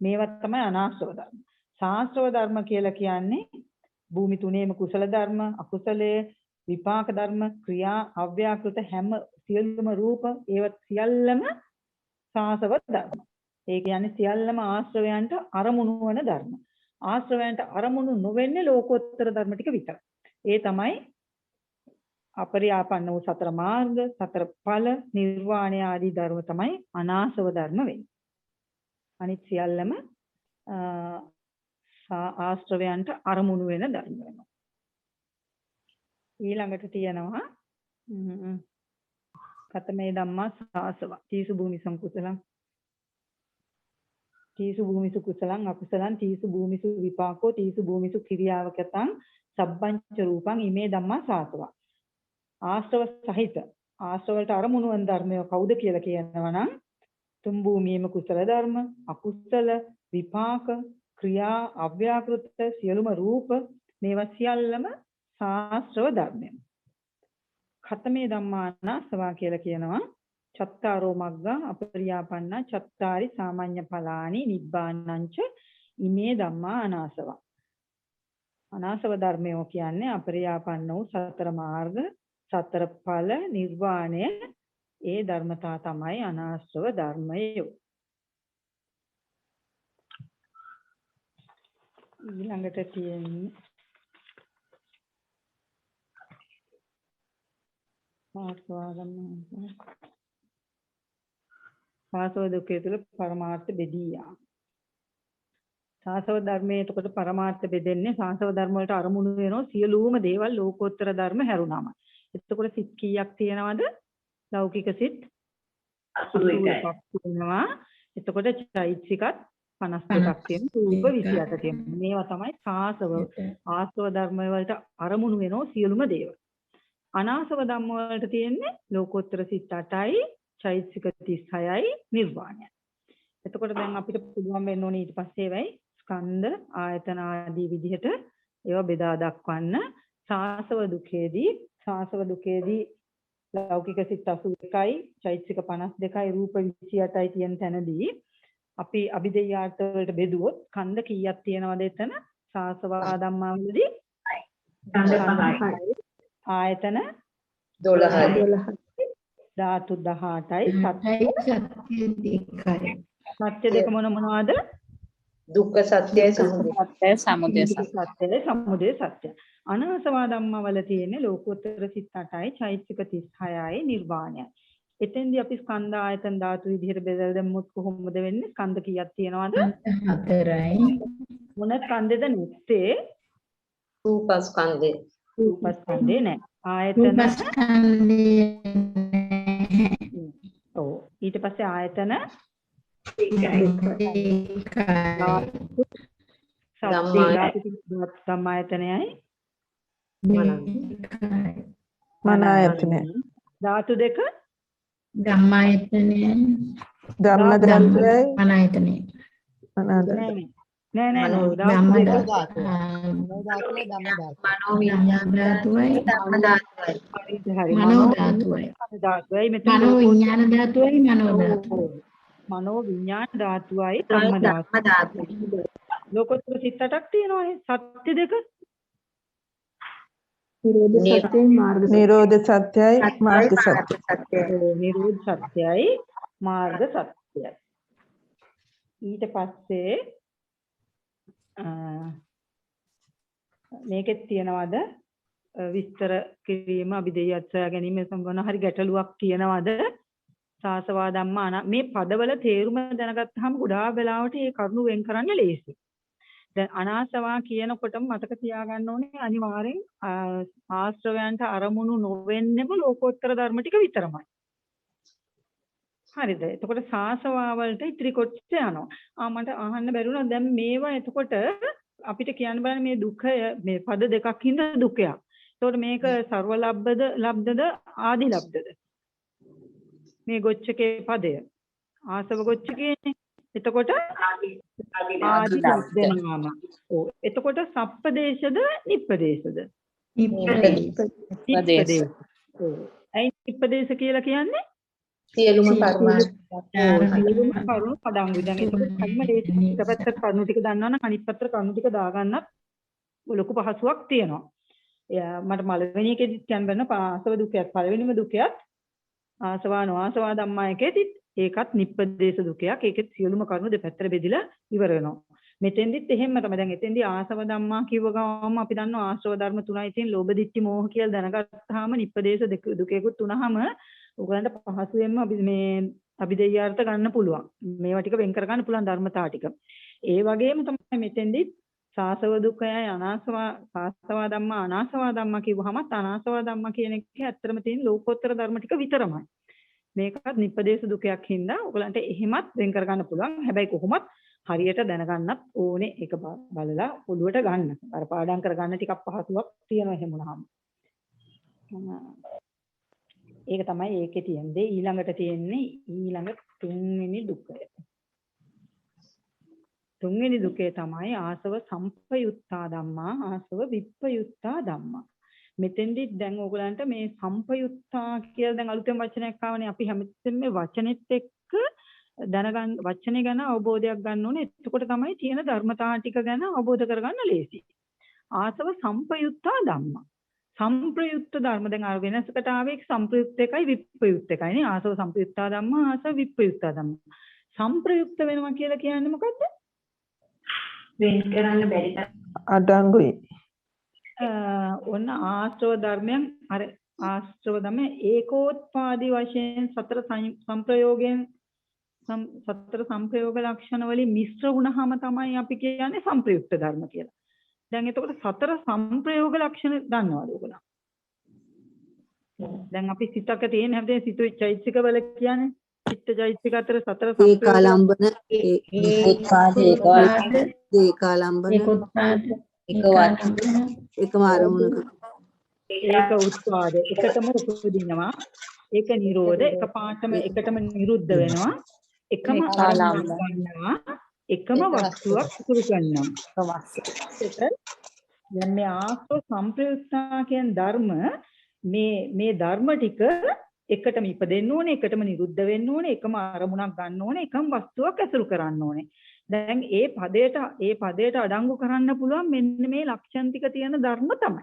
S2: මේවා තමයි අනාසව ධර්ම. සාස්ත්‍රව ධර්ම කියලා කියන්නේ භූමි තුනේම කුසල ධර්ම අකුසලයේ විපාක ධර්ම ක්‍රියා අව්‍යාකෘත හැම සියලුම රූප ඒව සියල්ලම සාසව ධර්ම. ඒ කියන්නේ සියල්ලම ආශ්‍රවයන්ට අරමුණු වන ධර්ම. ආශ්‍රවයන්ට අරමුණු නොවෙන්නේ ලෝකෝත්තර ධර්ම ටික විතරයි. ඒ තමයි අපරියාපන්න වූ සතර මාර්ග සතර ඵල නිර්වාණය ආදී ධර්ම තමයි අනාසව ධර්ම වෙන්නේ. අනිත් සියල්ලම ආශ්‍රවයන්ට අරමුණු වෙන ධර්ම වෙනවා. ඊළඟට තියෙනවා කතමේ ධම්මා සාසව තීසු භූමිසං කුසලං තීසු භූමිසු කුසලං අකුසලං තීසු භූමිසු විපාකෝ තීසු භූමිසු ක්‍රියාවකතං සබ්බංච රූපං ඉමේ ධම්මා සාසව. ආශ්‍රව සහිත ආශ්‍රවයට අරමුණු වන ධර්මය කවුද කියලා කියනවා නම් තුන් භූමියේම කුසල ධර්ම අකුසල විපාක ක්‍රියා අව්‍යාකෘත සියලුම රූප මේවා සියල්ලම සාස්ත්‍රව ධර්මය. කතමේ ධම්මා අනාසවා කියලා කියනවා චත්තාරෝ මග්ගා අපරියාපන්නා චත්තාරි සාමාන්‍ය ඵලානි නිබ්බානංච ඉමේ ධම්මා අනාසවා. අනාසව ධර්මය කියන්නේ අපරියාපන්න වූ සතර මාර්ග සතර ඵල නිර්වාණය ඒ ධර්මතා තමයි අනාශ්‍රව ධර්මය. ඊළඟට තියෙන්නේ සාසව දුක්ඛය තුළ පරමාර්ථ බෙදී යාම. සාසව ධර්මයේ එතකොට පරමාර්ථ බෙදෙන්නේ සාසව ධර්ම වලට අරමුණු වෙනවා සියලුම දේවල් ලෝකෝත්තර ධර්ම හැරුණාම. එතකොට සිත් කීයක් තියෙනවද? ලෞකික සිත් 82ක් තියෙනවා. එතකොට චෛතසිකත් 52ක් තියෙනවා. රූප 28 තියෙනවා. මේවා තමයි සාසව ආසව ධර්ම වලට අරමුණු වෙනවා සියලුම දේවල්. අනාසව ධම්ම වලට තියෙන්නේ ලෝකෝත්තර සිත් 8යි චෛතසික 36යි නිර්වාණය. එතකොට දැන් අපිට පුළුවන් වෙන්න ඕනේ ඊට පස්සේ වෙයි ස්කන්ධ ආයතන ආදී විදිහට ඒවා බෙදා දක්වන්න. සාසව දුකේදී ලෞකික සිත් 81යි චෛතසික 52යි රූප 28යි තියෙන තැනදී අපි අභිදේයාර්ථ වලට බෙදුවොත් ස්කන්ධ කීයක් තියෙනවද එතන? සාසවා ධම්මාවලදී ආයතන 12යි ධාතු 18යි සත්‍ය දෙක මොනවාද?
S3: දුක්ඛ සත්‍යයි
S5: සමුදය
S2: සත්‍ය. අනාසවා ධම්මවල තියෙන්නේ ලෝකෝත්තර සිත් 8යි චෛතසික 36යි නිර්වාණයයි. එතෙන්දී අපි ස්කන්ධ ආයතන ධාතු විදිහට බෙදලා දැම්මොත් කොහොමද වෙන්නේ? ස්කන්ධ කීයක් තියෙනවද?
S6: 4යි.
S2: මොන ස්කන්ධෙද නැත්තේ?
S3: රූපස්කන්ධේ
S2: රූපස්කන්ධේ නැහැ. ආයතන
S9: රූපස්කන්ධය
S2: ඔව් ඊට පස්සේ ආයතන ධම්මායතනයයි
S10: මන ආයතනය
S2: ධාතු දෙක
S9: ධම්මායතනය
S10: ධම්ම ධාතුවයි
S9: මන ආයතනය
S2: නෑ
S9: ධම්ම
S2: ධාතු
S9: ධාතුවයි
S3: ධම්ම ධාතුවයි.
S2: හරි
S9: මනෝ ධාතුවයි
S2: ධාතුවයි මෙතන
S9: මනෝ විඥාන ධාතුවයි මනෝ ධාතුවයි
S2: මනෝ විඥාන ධාතුවයි ධම්ම ධාතුවයි ලෝකෝත්තර සිත් 8ක් තියෙනවානේ සත්‍ය දෙක
S10: නිරෝධ සත්‍යයි මාර්ග සත්‍යයි
S2: නිරෝධ සත්‍යයි මාර්ග සත්‍යයි ඊට පස්සේ මේකෙත් තියනවාද විස්තර කිරීම අභිදේයත් සොයා ගැනීම සම්බන්ධ හරි ගැටලුවක් තියනවාද සාසවා ධම්මා මේ පදවල තේරුම දැනගත්තාම ගොඩාක් වෙලාවට ඒ කරුණු වෙන් කරන්න ලේසි. දැන් අනාසවා කියනකොටම මතක තියාගන්න ඕනේ අනිවාර්යෙන් ආශ්‍රවයන්ට අරමුණු නොවෙන්නෙම ලෝකෝත්තර ධර්ම ටික විතරමයි. හරිද? එතකොට සාසවා වලට ඉතිරි කොටස යනවා. මට අහන්න බැරුණා දැන් මේවා එතකොට අපිට කියන්න බෑ මේ දුකය මේ පද දෙකක් හින්දා දුකයක්. එතකොට මේක ਸਰව ලබ්ධද ආදි ලබ්ධද? මේ ගොච්චකේ පදය ආසව ගොච්චකේනේ. එතකොට ආදි ලබ්ධනාම. ඔව්. එතකොට සප්පදේශද නිප්පදේශද? නිප්පදේශ. ඔව්. ඇයි නිප්පදේශ කියලා කියන්නේ?
S3: සියලුම කර්මාන්ත
S2: සියලුම කරුණු පදංගු. දැන් එතකොට කර්ම දේශිත පැත්තට කරුණු ටික දන්නවනම් අනිත් පැත්තට කරුණු ටික දාගන්නත් ලොකු පහසුවක් තියෙනවා. මට පළවෙනි එකේදී කියන්න බෑ ආසව දුකයක් පළවෙනිම දුකයක් ආසවා නොආසවා ධම්මා එකේදීත් ඒකත් නිප්පදේශ දුකයක්. ඒකෙත් සියලුම කරුණු දෙපැත්තට බෙදිලා ඉවර වෙනවා. මෙතෙන්දිත් එහෙම තමයි. දැන් එතෙන්දී ආසව ධම්මා කිව්ව ගමන් අපි දන්නවා ආශ්‍රව ධර්ම තුනයි තියෙන ලෝභ දිට්ඨි මෝහ කියලා දැනගත්තාම නිප්පදේශ දුකේකුත් තුනහම ඔයගලන්ට පහසුවෙන්ම අපි මේ අභිදේයාර්ථ ගන්න පුළුවන්. මේවා ටික වෙන් කර ගන්න පුළුවන් ධර්මතා ටික. ඒ වගේම තමයි මෙතෙන්දිත් සාසව දුක්ඛයයි සාසවා ධම්මා අනාසවා ධම්මා කිව්වහම අනාසවා ධම්මා කියන එකේ ඇත්තම තියෙන ලෝකෝත්තර ධර්ම ටික විතරමයි. මේකත් නිප්පදේශ දුකයක් හින්දා ඔයගලන්ට එහෙමත් වෙන් කර ගන්න පුළුවන්. හැබැයි කොහොමත් හරියට දැනගන්නත් ඕනේ. ඒක බලලා ඔළුවට ගන්න. අර පාඩම් කර ගන්න ටිකක් පහසුවක් තියෙනවා එහෙම වුණාම. ඒක තමයි ඒකේ තියෙන්නේ. ඊළඟට තියෙන්නේ ඊළඟ තුන්වෙනි දුකය. තුන්වෙනි දුකේ තමයි ආසව සම්පයුත්තා ධම්මා ආසව විප්පයුත්තා ධම්මා. මෙතෙන්දි දැන් ඕගලන්ට මේ සම්පයුත්තා කියලා දැන් අලුතෙන් වචනයක් ආවනේ. අපි හැමතිස්සෙම මේ වචනෙත් එක්ක දැනගන්න වචනේ ගැන අවබෝධයක් ගන්න ඕනේ. එතකොට තමයි තියෙන ධර්මතා ටික ගැන අවබෝධ කරගන්න ලේසි. ආසව සම්පයුත්තා ධම්මා. සම්ප්‍රයුක්ත ධර්ම දැන් අර වෙනසකට ආවේ සම්ප්‍රයුක්ත එකයි විප්‍රයුක්ත එකයි නේ. ආසව සම්ප්‍රයුක්තා ධම්මා ආසව විප්‍රයුක්තා ධම්මා. සම්ප්‍රයුක්ත වෙනවා කියලා කියන්නේ මොකද්ද? වෙන් කරන්න බැරි
S10: අඩංගුයි.
S2: ඔන්න ආශ්‍රව ධර්මයන් අර ආශ්‍රව ධර්මයේ ඒකෝත්පාදී වශයෙන් සතර සංප්‍රයෝගයෙන් සතර සංප්‍රයෝග ලක්ෂණ වලින් මිශ්‍ර වුණාම තමයි අපි කියන්නේ සම්ප්‍රයුක්ත ධර්ම කියලා. දැන් එතකොට සතර සංප්‍රයෝග ලක්ෂණ දන්නවද ඔයගොල්ලෝ? දැන් අපි සිතක තියෙන හැබැයි සිතු චෛතසික වල කියන්නේ චිත්ත චෛතසික අතර සතර
S11: ඒකාලම්බන ඒකාලම්බන එකම අරමුණක
S2: ඒක උත්පාද එකටම උපදිනවා. ඒක නිරෝධ එක පාටම එකටම නිරුද්ධ වෙනවා. එකම ආලම්බන ගන්නවා. එකම වස්තුවක් ඉතුරු කරනවා. දැන් මේ ආශ්‍රව සම්ප්‍රයුක්තා කියන ධර්ම මේ ධර්ම ටික එකටම ඉපදෙන්න ඕනේ, එකටම නිරුද්ධ වෙන්න ඕනේ, එකම අරමුණක් ගන්න ඕනේ, එකම වස්තුවක් ඇසුරු කරන්න ඕනේ. දැන් ඒ පදයට අඩංගු කරන්න පුළුවන් මෙන්න මේ ලක්ෂණ ටික තියෙන ධර්ම තමයි.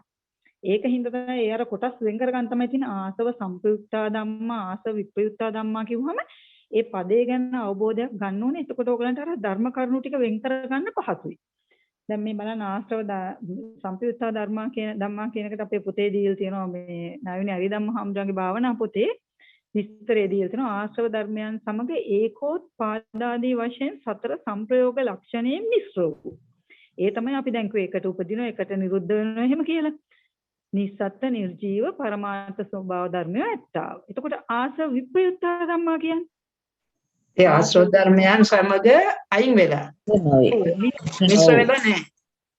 S2: ඒකින්ද තමයි ඒ අර කොටස් වෙන් කර ගන්න තමයි තියෙන ආසව සම්ප්‍රයුක්තා ධම්මා ආසව විප්‍රයුක්තා ධම්මා කිව්වම ඒ පදේ ගැන අවබෝධයක් ගන්න ඕනේ. එතකොට ඔයගලන්ට අර ධර්ම කරුණු ටික වෙන් කර ගන්න පහසුයි. දැන් මේ බලන්න ආශ්‍රව සම්ප්‍රයුක්තා ධම්මා කියන එකට අපේ පොතේ දීලා තියෙනවා මේ නායුනි අරිදම්ම හාමුදුරන්ගේ භාවනා පොතේ විස්තරය දීලා තියෙනවා ආශ්‍රව ධර්මයන් සමග ඒකෝත්පාදාදී වශයෙන් සතර සංප්‍රයෝග ලක්ෂණයෙන් මිශ්‍ර වූ. ඒ තමයි අපි දැන් කිව්වේ එකට උපදිනවා එකට නිරුද්ධ වෙනවා එහෙම කියලා. නිස්සත්ත්ව නිර්ජීව පරමාර්ථ ස්වභාව ධර්මය ඇත්තා. එතකොට ආසව විප්‍රයුක්ත ධම්මා කියන්නේ
S12: ඒ ආශ්‍රව ධර්මයන් සමග අයින් වෙලා මිශ්‍ර වෙලා නැහැ.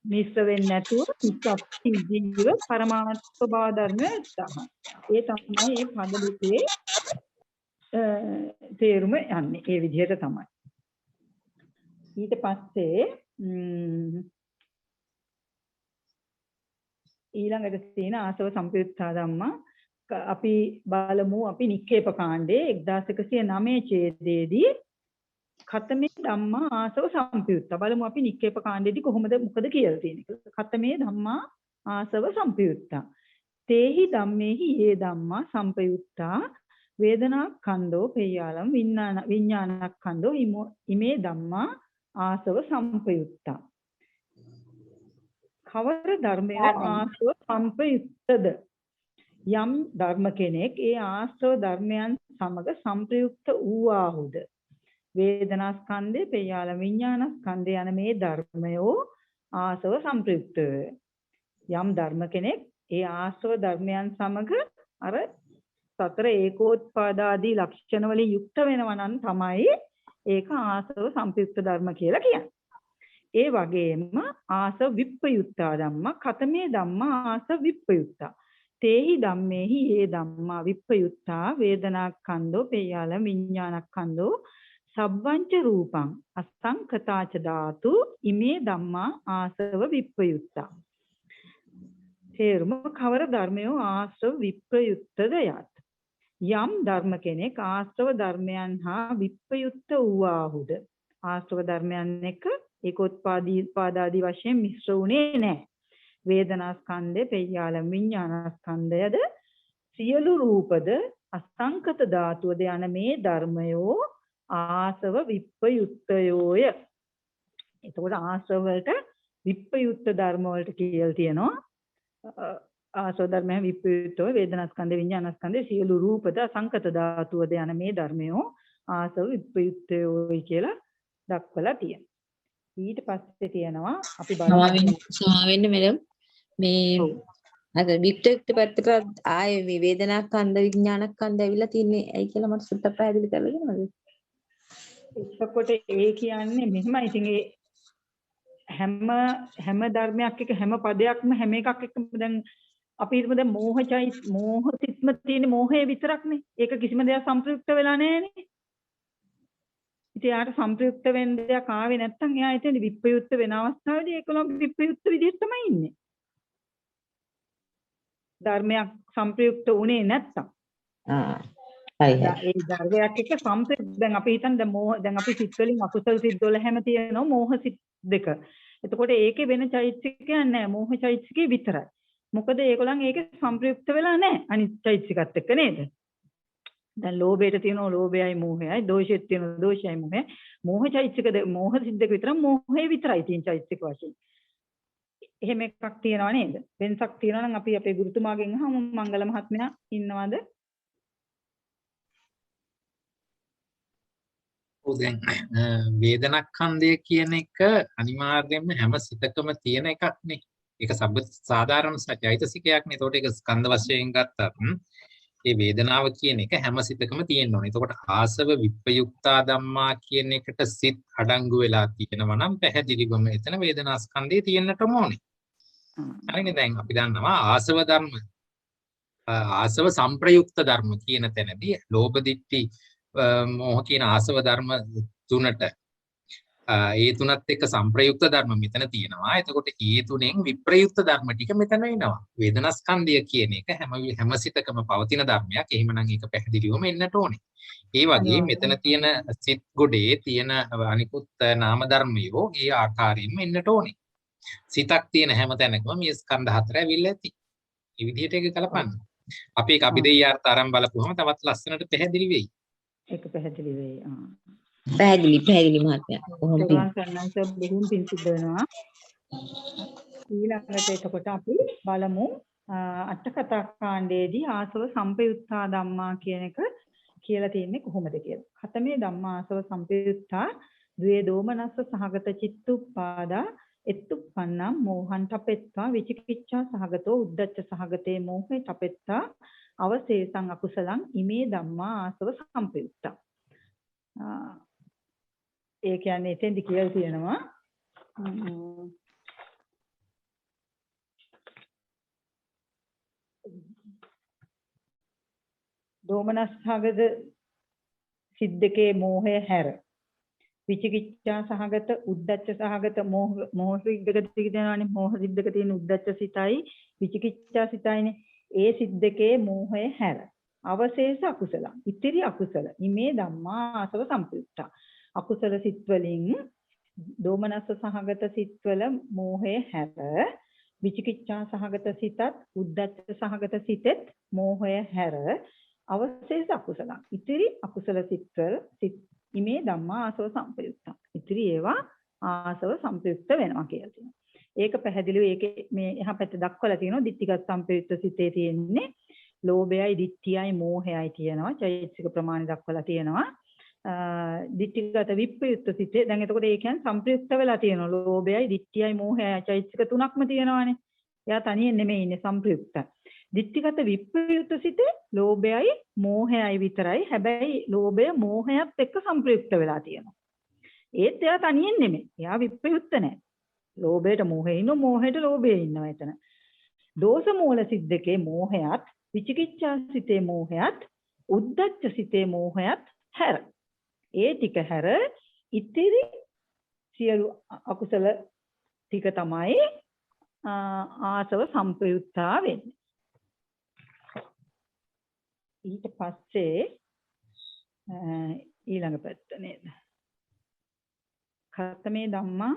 S2: මිශ්‍ර වෙන්නේ නැතුව නිස්සත්ත්ව නිර්ජීව පරමාර්ථ ස්වභාව ධර්මය ඇත්තා. ඒ තමයි මේ පද දෙකේ තේරුම යන්නේ. ඒ විදිහට තමයි. ඊට පස්සේ ඊළඟට තියෙන ආසව සම්පයුත්තා ධම්මා අපි බලමු අපි නික්කේප කාණ්ඩේ 1109 ඡේදයේදී ඛතමේ ධම්මා ආසව සම්පයුත්තා බලමු අපි නික්කේප කාණ්ඩේදී මොකද කියලා තියෙන්නේ. ඛතමේ ධම්මා ආසව සම්පයුත්තා තේහි ධම්මේහි යේ ධම්මා සම්පයුත්තා වේදනාඛණ්ඩෝ පේයාලම් විඥානඛණ්ඩෝ ඉමේ ධම්මා ආසව සම්පයුත්තා. කවර ධර්මය ආශ්‍රව සම්ප්‍රයුක්තද? යම් ධර්ම කෙනෙක් ඒ ආශ්‍රව ධර්මයන් සමග සම්ප්‍රයුක්ත වූවාහුද? වේදනා ස්කන්ධේ, පේයාල විඥාන ස්කන්ධේ යන මේ ධර්මයෝ ආශ්‍රව සම්ප්‍රයුක්තය. යම් ධර්ම කෙනෙක් ඒ ආශ්‍රව ධර්මයන් සමග අර සතර ඒකෝත්පාදාදී ලක්ෂණ වලින් යුක්ත වෙනවා නම් තමයි ඒක ආශ්‍රව සම්ප්‍රයුක්ත ධර්ම කියලා කියන්නේ. ඒ වගේම ආසව විප්පයුත්තා ධම්මා ඛතමේ ධම්මා ආසව විප්පයුත්තා තේහි ධම්මේහි යේ ධම්මා විප්පයුත්තා වේදනාඛණ්ඩෝ පේයාල විඥානඛණ්ඩෝ සබ්බංච රූපං අසංඛතාච ධාතු ඉමේ ධම්මා ආසව විප්පයුත්තා. තේරුම කවර ධර්මයෝ ආශ්‍රව විප්‍රයුක්තද යත්. යම් ධර්ම කෙනෙක් ආශ්‍රව ධර්මයන් හා විප්‍රයුක්ත වූවාහුද ආශ්‍රව ධර්මයන් එක ඒකෝත්පාදාදී වශයෙන් මිශ්‍ර වුණේ නැහැ. වේදනා ස්කන්ධේ, පේයාල විඥාන ස්කන්ධයද සියලු රූපද අසංකත ධාතුවද යන මේ ධර්මයෝ ආසව විප්‍රයුක්තයෝය. එතකොට ආශ්‍රව වලට විප්‍රයුක්ත ධර්ම වලට කියලා තියෙනවා. ආශ්‍රව ධර්මයන් විප්‍රයුක්තව වේදනා ස්කන්ධේ, විඥාන ස්කන්ධේ සියලු රූපද අසංකත ධාතුවද යන මේ ධර්මයෝ ආසව විප්‍රයුක්තයෝයි කියලා දක්වලා තියෙනවා. ඊට පස්සේ තියෙනවා අපි බලමු
S11: සමාවෙන්න මෙලම් මේ අර වික්ටර් පැත්තට ආයේ මේ වේදනා ස්කන්ධ විඥාන ස්කන්ධ ඇවිල්ලා තින්නේ ඇයි කියලා මට සුට්ටක් පැහැදිලි කරලා දෙනවද?
S2: එතකොට ඒ කියන්නේ මෙහෙමයි. ඉතින් ඒ හැම ධර්මයක් එක හැම පදයක්ම හැම එකක් එක්කම දැන් අපි හිතමු දැන් මෝහ සිත්ම තියෙන මෝහය විතරක්නේ. ඒක කිසිම දෙයක් සම්ප්‍රයුක්ත වෙලා නැහැනේ. ඉතින් යාට සම්ප්‍රයුක්ත වෙන්න දෙයක් ආවේ නැත්නම් එයා එතන විප්‍රයුක්ත වෙන අවස්ථාවේදී ඒකලොම් විප්‍රයුක්ත විදිහට තමයි ඉන්නේ. ධර්මයක් සම්ප්‍රයුක්ත වුණේ නැත්නම්. ඒ ධර්මයක් එක්ක සම්ප්‍රයුක්ත දැන් අපි හිතන්නේ දැන් අපි සිත් වලින් අකුසල සිත් 12ම තියෙනවා මෝහ සිත් දෙක. එතකොට ඒකේ වෙන චෛතසිකයක් නැහැ. මෝහ චෛතසිකේ විතරයි. මොකද ඒගොල්ලන් ඒකේ සම්ප්‍රයුක්ත වෙලා නැහැ අනිත් චෛතසිකත් එක්ක නේද? දැන් ලෝභයට තියෙනවා ලෝභයයි මෝහයයි, දෝෂෙත් තියෙනවා දෝෂයයි මෝහයයි. මෝහ චෛතසික මෝහ සිද්දක විතර මෝහය විතරයි තියෙන චෛතසික වශයෙන්. එහෙම එකක් තියෙනව නේද? වෙනසක් තියෙනවා නම් අපි අපේ ගුරුතුමාගෙන් අහමු. මංගල මහත්මයා ඉන්නවද?
S1: දැන් වේදනාඛණ්ඩය කියන එක අනිවාර්යයෙන්ම හැම සිතකම තියෙන එකක් නේ. ඒක සාධාරණ චෛතසිකයක් නේ. ඒතකොට ඒක ස්කන්ධ වශයෙන් ගත්තත් ඒ වේදනාව කියන එක හැම සිතකම තියෙන්න ඕනේ. එතකොට ආසව විප්‍රයුක්තා ධම්මා කියන එකට සිත් අඩංගු වෙලා තියෙනවා නම් පැහැදිලිවම එතන වේදනා ස්කන්ධය තියෙන්නටම ඕනේ. හරිනේ. දැන් අපි දන්නවා ආසව ධර්ම ආසව සංප්‍රයුක්ත ධර්ම කියන තැනදී ලෝභ දිට්ඨි මෝහ කියන ආසව ධර්ම තුනට ඒ තුනත් එක්ක සංප්‍රයුක්ත ධර්ම මෙතන තියෙනවා. එතකොට ඒ තුනෙන් විප්‍රයුක්ත ධර්ම ටික මෙතන එනවා. වේදනා ස්කන්ධය කියන එක හැම සිතකම පවතින ධර්මයක්. එහෙමනම් ඒක පැහැදිලිවම එන්නට ඕනේ. ඒ වගේ මෙතන තියෙන සිත් ගොඩේ තියෙන අනිකුත් නාම ධර්මයෝ ඒ ආකාරයෙන්ම එන්නට ඕනේ. සිතක් තියෙන හැම තැනකම මේ ස්කන්ධ හතර ඇවිල්ලා ඇති. මේ විදිහට ඒක කලපන්න. අපි ඒක අභිදේයාර්ථ ආරම්භ බලපුවම තවත් ලස්සනට පැහැදිලි වෙයි.
S2: ඒක පැහැදිලි වෙයි.
S11: පැහැදිලි මහත්මයා.
S2: බොහොම පිං සිද්ධ වෙනවා. ඊළඟට එතකොට අපි බලමු අට කතා කාණ්ඩයේදී ආසව සම්පයුත්තා ධම්මා කියන එක කියලා තියෙන්නේ කොහොමද කියලා. ඛතමේ ධම්මා ආසව සම්පයුත්තා ද්වේ දෝමනස්ස සහගත චිත්තුප්පාදා එත්තුප්පන්නම් මෝහං තපෙත්තා විචිකිච්ඡා සහගතෝ උද්ධච්ච සහගතේ මෝහේ තපෙත්තා අවශේෂං අකුසලං ඉමේ ධම්මා ආසව සම්පයුක්තා. ඒ කියන්නේ එතෙන්දි කියලා තියෙනවා දෝමනස්හගත සිද්දකේ මෝහය හැර විචිකිච්ඡා සහගත උද්ධච්ච සහගත මෝහ සිද්දක තියෙනවානේ මෝහ සිද්දක තියෙන උද්ධච්ච සිතයි විචිකිච්ඡා සිතයිනේ ඒ සිද්දකේ මෝහය හැර අවශේෂ අකුසල ඉතිරි අකුසල ඉමේ ධම්මා ආසව සම්පයුක්තා අකුසල සිත් වලින් දෝමනස්ස සහගත සිත්වල මෝහය හැර විචිකිච්ඡා සහගත සිතත් උද්ධච්ච සහගත සිතෙත් මෝහය හැර අවශේෂ අකුසල ඉතිරි අකුසල සිත්වල ඉමේ ධම්මා ආසව සම්පයුක්තා ඉතිරි ඒවා ආසව සම්පයුක්ත වෙනවා කියලා තියෙනවා. ඒක පැහැදිලිව ඒකේ මේ එහා පැත්තේ දක්වලා තියෙනවා ditthිගත සම්පයුක්ත සිතේ තියෙන්නේ ලෝභයයි ditthියයි මෝහයයි තියෙනවා. චෛතසික ප්‍රමාණය දක්වලා තියෙනවා. ditthිගත විප්‍රයුක්ත සිතේ දැන් එතකොට ඒ කියන්නේ සම්ප්‍රයුක්ත වෙලා තියෙනවා. ලෝභයයි ditthියයි මෝහයයි චෛතසික තුනක්ම තියෙනවානේ. එයා තනියෙන් නෙමෙයි ඉන්නේ සම්ප්‍රයුක්ත. ditthිගත විප්‍රයුක්ත සිතේ ලෝභයයි මෝහයයි විතරයි. හැබැයි ලෝභය මෝහයත් එක්ක සම්ප්‍රයුක්ත වෙලා තියෙනවා. ඒත් එයා තනියෙන් නෙමෙයි. එයා විප්‍රයුක්ත නැහැ. ලෝභයට මෝහය ඉන්නෝ මෝහයට ලෝභය ඉන්නවා එතන. දෝෂ මූල සිද්දකේ මෝහයත් විචිකිච්ඡා සිතේ මෝහයත් උද්ධච්ච සිතේ මෝහයත් හැර. ඒ ටික හැර ඉතිරි සියලු අකුසල ටික තමයි ආසව සම්පයුක්තා වෙන්නේ. ඊට පස්සේ ඊළඟ පැත්ත නේද? කතමේ ධම්මා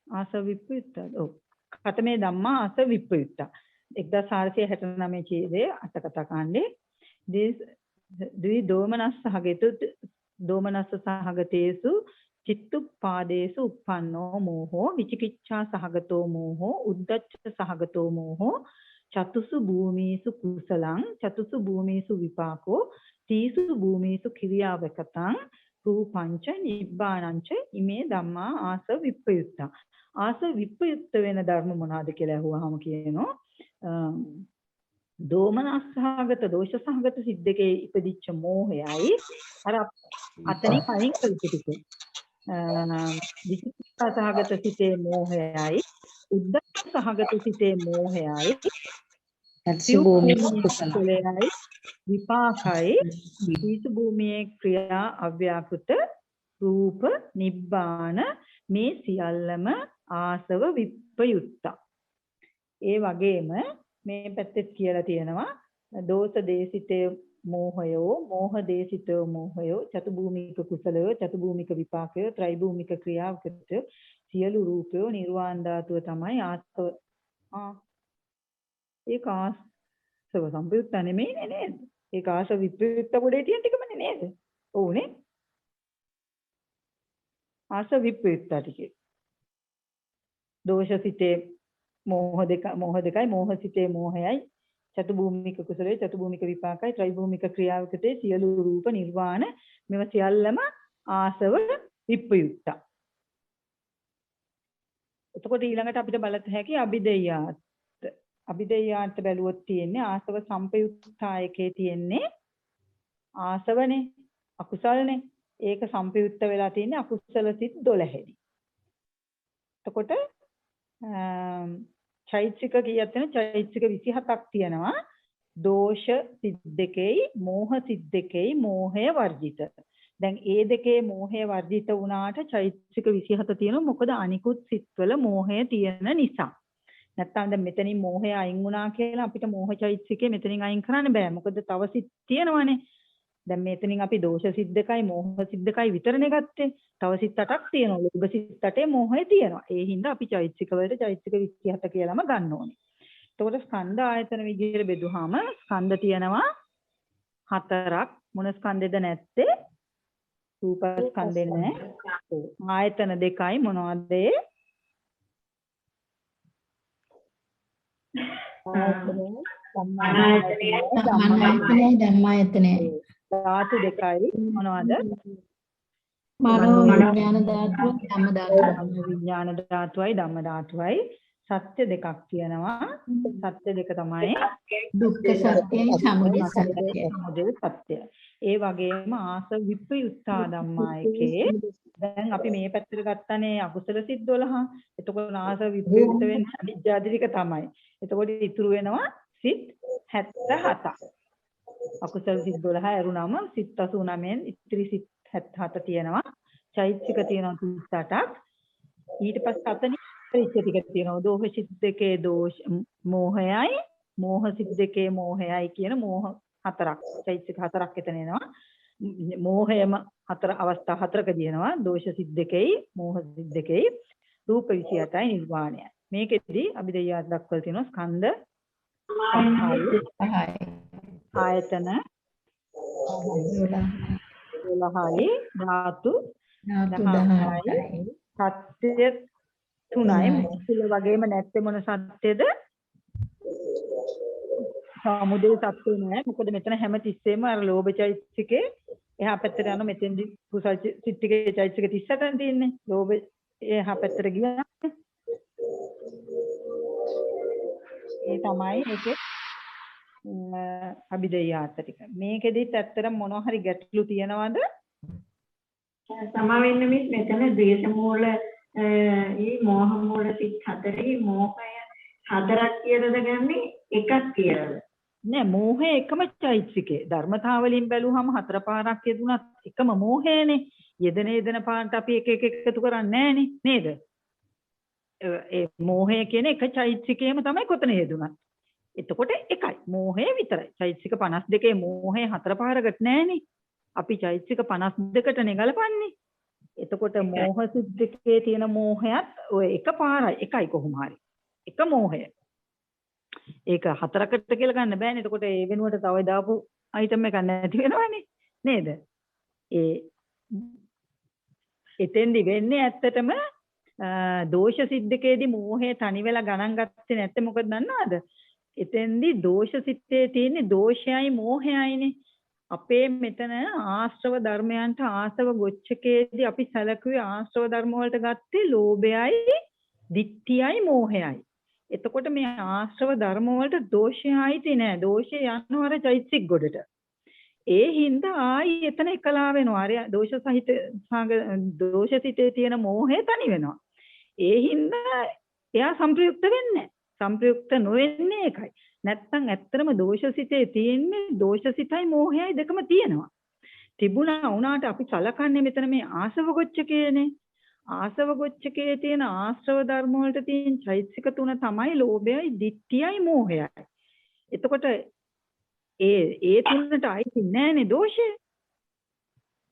S2: ආසව විප්‍රයුක්තා. ඔව්. කතමේ ධම්මා ආසව විප්‍රයුක්තා. 1469 ඡේදයේ අට කතා කාණ්ඩේ ද්වි දෝමනස්ස සහගතේසු චිත්තුප්පාදේසු uppannෝ මෝහෝ විචිකිච්ඡා සහගතෝ මෝහෝ උද්ධච්ච සහගතෝ මෝහෝ චතුසු භූමීසු කුසලං චතුසු භූමීසු විපාකෝ තීසු භූමීසු කිරියාවකතං රූපංච නිබ්බානංච ඉමේ ධම්මා ආසව විප්‍රයුක්තා. ආසව විප්‍රයුක්ත වෙන ධර්ම මොනවාද කියලා අහුවාම කියනවා දෝමනස්සහගත දෝෂසහගත සිද්දකේ ඉපදිච්ච මෝහයයි අර අතනින් කලින් කල්පිතික විචිකිච්ඡා සහගත සිතේ මෝහයයි උද්ධච්ච සහගත සිතේ මෝහයයි කුසලයයි විපාකයි දීස භූමියේ ක්‍රියා අව්‍යාකෘත රූප නිබ්බාන මේ සියල්ලම ආසව විප්‍රයුක්තා. ඒ වගේම මේ පැත්තෙත් කියලා තියෙනවා දෝෂ දේශිතේ මෝහයෝ මෝහ දේශිතෝ මෝහයෝ චතුභූමික කුසලයෝ චතුභූමික විපාකයෝ ත්‍රිභූමික ක්‍රියාවකට සියලු රූපයෝ නිර්වාණ ධාතුව තමයි ආසව. ඒක ආසව සම්පයුක්ත නෙමෙයි නේද? ඒක ආසව විප්‍රයුක්ත පොඩේ තියෙන ටිකමනේ නේද? ඔව්නේ. ආසව විප්‍රයුක්ත ටිකේ දෝෂසිතේ මෝහ දෙකයි මෝහසිතේ මෝහයයි චතුභූමික කුසලයේ චතුභූමික විපාකයි ත්‍රිභූමික ක්‍රියාවකතේ සියලු රූප නිර්වාණ මෙව සියල්ලම ආසව විප්‍රයුක්ත. එතකොට ඊළඟට අපිට බලත හැකි අභිදේයාත් බැලුවොත් තියෙන්නේ ආසව සම්පයුක්තායකේ තියෙන්නේ ආසවනේ අකුසල්නේ. ඒක සම්පයුක්ත වෙලා තියෙන්නේ අකුසල සිත් 12ෙනි. එතකොට චෛතසික කීයක් තියෙන චෛතසික 27ක් තියෙනවා. දෝෂ සිද්දකේයි මෝහ සිද්දකේයි මෝහය වර්ජිත. දැන් ඒ දෙකේ මෝහය වර්ජිත වුණාට චෛතසික 27 තියෙනවා. මොකද අනිකුත් සිත්වල මෝහය තියෙන නිසා. නැත්තම් දැන් මෙතනින් මෝහය අයින් වුණා කියලා අපිට මෝහ චෛතසිකේ මෙතනින් අයින් කරන්න බෑ. මොකද තව සිත් තියෙනවානේ. දැන් මෙතනින් අපි දෝෂ සිද්දකයි මෝහ සිද්දකයි විතරනේ ගත්තේ. තව සිත් 8ක් තියෙනවා. ලෝභ සිත් 8 මෝහය තියෙනවා. ඒ හින්දා අපි චෛතසික වලට චෛතසික 27 කියලාම ගන්න ඕනේ. එතකොට ස්කන්ධ ආයතන විදිහට බෙදුවාම ස්කන්ධ තියෙනවා 4ක්. මොන ස්කන්ධෙද නැත්තේ? රූප ස්කන්ධෙ නෑ. ආයතන 2යි මොනවද ඒ?
S9: ධම්මායතනය
S2: ධාතු 2යි මොනවද?
S9: මනෝ විඥාන ධාතුව ධම්ම ධාතුව.
S2: විඥාන ධාතුවයි ධම්ම ධාතුවයි සත්‍ය දෙකක් තියෙනවා. සත්‍ය දෙක තමයි
S9: දුක්ඛ සත්‍යයි සමුදය සත්‍යයි.
S2: සමුදය සත්‍ය. ඒ වගේම ආසව විප්‍රයුක්තා ධම්මා එකේ දැන් අපි මේ පැත්තට ගත්තනේ අකුසල සිත් 12. එතකොට ආසව විප්‍රයුක්ත වෙන්නේ අනිජ්ජාදිරික තමයි. එතකොට ඉතුරු වෙනවා සිත් 77ක්. අකුසල සිත් 12 ඇරුණම සිත් 89න් ඉතිරි සිත් 77 තියෙනවා. චෛත්‍යික තියෙනවා 38ක්. ඊට පස්සේ අතනින් ඉතිරි ටික තියෙනවා. දෝෂ සිත් දෙකේ දෝෂ මෝහයයි මෝහ සිත් දෙකේ මෝහයයි කියන මෝහ හතරක්. චෛත්‍යික හතරක් එතන එනවා. මෝහයම හතර අවස්ථා හතරකදී එනවා. දෝෂ සිත් දෙකේ මෝහ සිත් දෙකේ රූප 28යි නිර්වාණයයි. මේකෙදී අභිදේයාත් දක්වලා තියෙනවා ස්කන්ධ 5යි. ආයතන 12යි ධාතු 10යි සත්‍ය 3යි මුල වගේම නැත්තේ මොන සත්‍යද සමුදය සත්‍ය නෑ මොකද මෙතන හැම තිස්සෙම අර ලෝභ චෛතසිකේ එහා පැත්තට යන මෙතෙන්දි කුසල් සිත් ටිකේ චෛතසික 38ක් තියෙන්නේ ලෝභ එහා පැත්තට ගියා ඒ තමයි ඒකේ අභිදේයාත ටික. මේකෙදිත් ඇත්තටම මොනවා හරි ගැටලු තියනවද?
S9: සමා වෙන්න මිස් මෙතන ද්වේෂ මූල ඊ මෝහ මූල සිත් හතරේ මෝහය හතරක් කියලාද ගන්නෙ එකක් කියලාද?
S2: නෑ මෝහය එකම චෛතසිකේ. ධර්මතාවලින් බැලුවහම හතර පාරක් යෙදුනත් එකම මෝහයනේ. යෙදෙන පාරට අපි එක එක එකතු කරන්නේ නෑනේ නේද? ඒ මෝහය කියන එක චෛතසිකේම තමයි කොතන යෙදුනත්. එතකොට එකයි මෝහය විතරයි. චෛතසික 52 මෝහය හතර පාරකට නෑනේ. අපි චෛතසික 52ට නෙගලපන්නේ. එතකොට මෝහ සිත් දෙකේ තියෙන මෝහයත් ඔය එක පාරයි එකයි කොහොම හරි. එක මෝහය. ඒක හතරකට කියලා ගන්න බෑනේ. එතකොට ඒ වෙනුවට තව දාපු අයිටම් එකක් නැති වෙනවනේ. නේද? එතෙන්දි වෙන්නේ ඇත්තටම දෝෂ සිද්දකේදී මෝහය තනි වෙලා ගණන් ගත්තේ නැත්නම් මොකද දන්නවද? එතෙන්දි දෝෂ සිත්තේ තියෙන්නේ දෝෂයයි මෝහයයිනේ. අපේ මෙතන ආශ්‍රව ධර්මයන්ට ආසව ගොච්චකේදී අපි සැලකුවේ ආශ්‍රව ධර්ම වලට ගත්තේ ලෝභයයි, ditthiyයි, මෝහයයි. එතකොට මේ ආශ්‍රව ධර්ම වලට දෝෂයයි තියෙන්නේ නැහැ. දෝෂය යනවා අර චෛතසික ගොඩට. ඒ හින්දා ආයි එතන එකලා වෙනවා. අර දෝෂ සහිත දෝෂසිතේ තියෙන මෝහය තනි වෙනවා. ඒ හින්දා එයා සංප්‍රයුක්ත වෙන්නේ නැහැ. සංප්‍රයුක්ත නොවෙන්නේ ඒකයි. නැත්තම් ඇත්තටම දෝෂසිතේ තියෙන්නේ දෝෂසිතයි මෝහයයි දෙකම තියෙනවා. තිබුණා වුණාට අපි සලකන්නේ මෙතන මේ ආසව ගොච්චකේනේ. ආසව ගොච්චකේ තියෙන ආශ්‍රව ධර්ම වලට තියෙන චෛතසික තුන තමයි ලෝභයයි, ditthiyයි, මෝහයයි. එතකොට ඒ තුනට අයිති නෑනේ දෝෂය.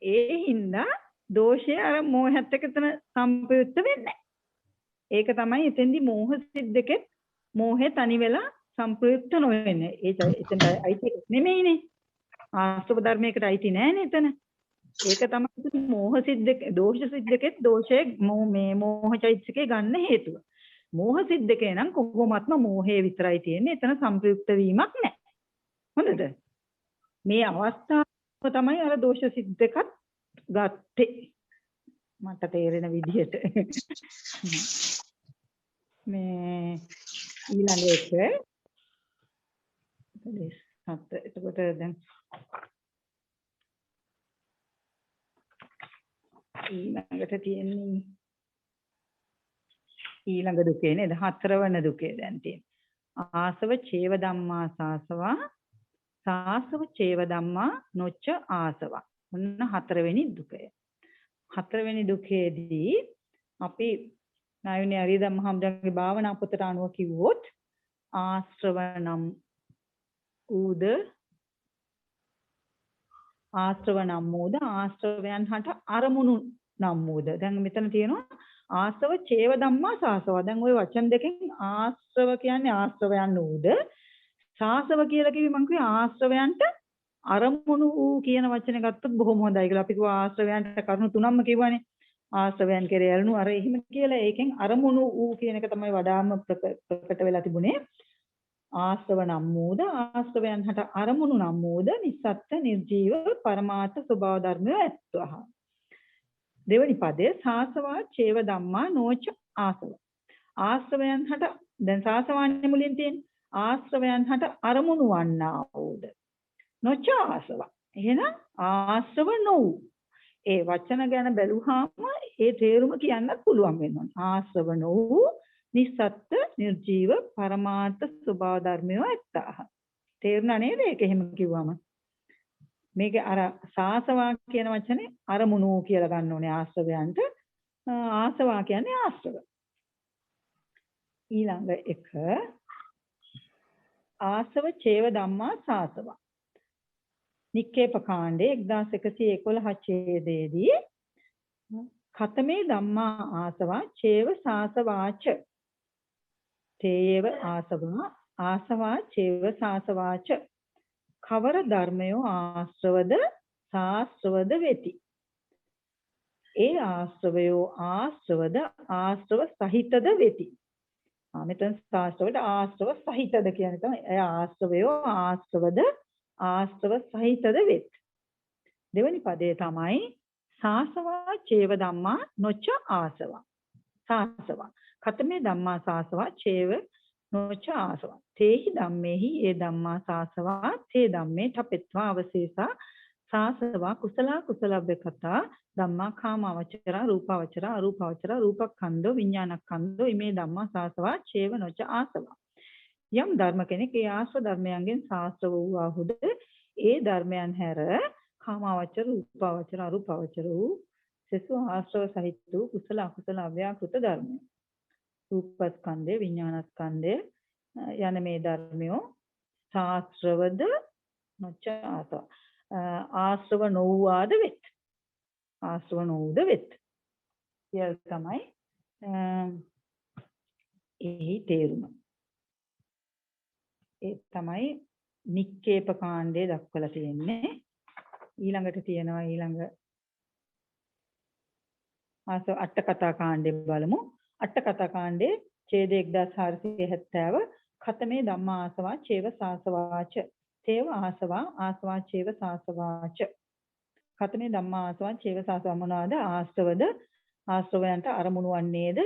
S2: ඒ හින්දා දෝෂය අර මෝහයත් එක්ක තන සංපයුක්ත වෙන්නේ. ඒක තමයි එතෙන්දි මෝහ සිත් දෙකෙත් මෝහය තනි වෙලා සංප්‍රයුක්ත නොවෙන්නේ. එතන අයිති නෙමෙයිනේ. ආශ්‍රව ධර්මයකට අයිති නෑනේ එතන. ඒක තමයි මෝහ සිත් දෙක දෝෂ සිත් දෙකෙත් දෝෂයේ මේ මෝහ චෛතසිකේ ගන්න හේතුව. මෝහ සිත් දෙකේ නම් කොහොමත්ම මෝහය විතරයි තියෙන්නේ. එතන සංප්‍රයුක්ත වීමක් නෑ. හොඳද? මේ අවස්ථාව තමයි අර දෝෂ සිත් දෙකත් ගත්තේ. මට තේරෙන විදිහට. මේ ඊළඟ එක එතකොට දැන් ඊළඟට තියෙන්නේ ඊළඟ දුකේ නේද? හතරවන දුකේ දැන් තියෙන්නේ. ආසව චේව ධම්මා සාසවා සාසව චේව ධම්මා නොච්ච ආසවා. ඔන්න හතරවෙනි දුකය. හතරවෙනි දුකේදී අපි නායුනේ අරියදම් මහම්දන්ගේ භාවනා පොතට අනුව කිව්වොත් ආශ්‍රව නම් ඌද ආශ්‍රව නම් ඌද ආශ්‍රවයන් හට අරමුණු නම් ඌද. දැන් මෙතන තියෙනවා ආශ්‍රව චේව ධම්මා සාසවා. දැන් ওই වචන දෙකෙන් ආශ්‍රව කියන්නේ ආශ්‍රවයන් ඌද සාසව කියලා කිව්වේ මං කිව්වේ ආශ්‍රවයන්ට අරමුණු ඌ කියන වචනේ ගත්තොත් බොහොම හොඳයි කියලා. අපි කිව්වා ආශ්‍රවයන්ට කරුණු තුනක්ම කිව්වනේ. ආශ්‍රවයන් කෙරේ ඇලුණු අර එහෙම කියලා ඒකෙන් අරමුණු ඌ කියන එක තමයි වඩාම ප්‍රකට වෙලා තිබුණේ. ආශ්‍රව නම් වූද ආශ්‍රවයන් හට අරමුණු නම් වූද නිස්සත්ත්‍ය නිර්ජීව පරමාර්ථ ස්වභාව ධර්මය ඇත්වහ. දෙවනි පදය සාසවා චේව ධම්මා නොච ආසව. ආශ්‍රවයන් හට දැන් සාසවාන්නේ මුලින් තියෙන ආශ්‍රවයන් හට අරමුණු වන්නා වූද නොච ආසව. එහෙනම් ආශ්‍රව නොවූ ඒ වචන ගැන බැලුවාම ඒ තේරුම කියන්නත් පුළුවන් වෙනවා. ආශ්‍රව නොවූ නිස්සත්ත්‍ය නිර්ජීව පරමාර්ථ ස්වභාව ධර්මය ඇත්තාහ. තේරුණා නේද? ඒක එහෙම කිව්වම මේක අර සාසවා කියන වචනේ අරමුණු කියලා ගන්න ඕනේ ආශ්‍රවයන්ට. ආසවා කියන්නේ ආශ්‍රව. ඊළඟ එක ආසව චේව ධම්මා සාසවා. නික්කේප කාණ්ඩේ 1111 ඡේදයේදී ඛතමේ ධම්මා ආසවා චේව සාසවාච තේයව ආසවා ආසවා චේව සාසවාච කවර ධර්මයෝ ආශ්‍රවද සාශ්‍රවද වෙති. ඒ ආශ්‍රවයෝ ආශ්‍රවද ආශ්‍රව සහිතද වෙති. මෙතන සාශ්‍රවද ආශ්‍රව සහිතද කියන්නේ තමයි. ඒ ආශ්‍රවයෝ ආශ්‍රවද ආශ්‍රව සහිතද වෙත්. දෙවනි පදේ තමයි සාසවා චේව ධම්මා නොච ආසවා. සාසවා ඛතමේ ධම්මා සාසවා චේව නොච ආසවා. තේහි ධම්මේහි ඒ ධම්මා සාසවා තේ ධම්මේ ඨපෙත්වා අවශේෂා සාසවා කුසල කුසලබ්බකතා ධම්මා කාමවචරා රූපවචරා අරූපවචරා රූපක්ඛන්‍දෝ විඥානක්ඛන්‍දෝ ඉමේ ධම්මා සාසවා චේව නොච ආසවා. යම් ධර්ම කෙනෙක් ඒ ආශ්‍රව ධර්මයන්ගෙන් සාස්ත්‍ර වූ ආහුද ඒ ධර්මයන් හැර කාමවචර රූපවචර අරූපවචර වූ සසු ආශ්‍රව සහිත වූ කුසල අකුසල අව්‍යාකෘත ධර්මය රූපස්කන්ධය විඥානස්කන්ධය යන මේ ධර්මයෝ සාස්ත්‍රවද නොච ආසවා. ආශ්‍රව නොවුවාද වෙත්. ආශ්‍රව නොවුද වෙත්. ඒ තමයි එහි තේරුම. ඒ තමයි නික්කේප කාණ්ඩයේ දක්වලා තියෙන්නේ. ඊළඟට තියෙනවා ඊළඟ අට කතා කාණ්ඩය බලමු. අට කතා කාණ්ඩයේ ඡේද 1470 ඛතමේ ධම්මා ආසවා චේව සාසවාච තේව ආසවා ආසවා චේව සාසවාච. ඛතමේ ධම්මා ආසවා චේව සාසවා මොනවාද? ආශ්‍රවද ආශ්‍රවයන්ට අරමුණු වන්නේද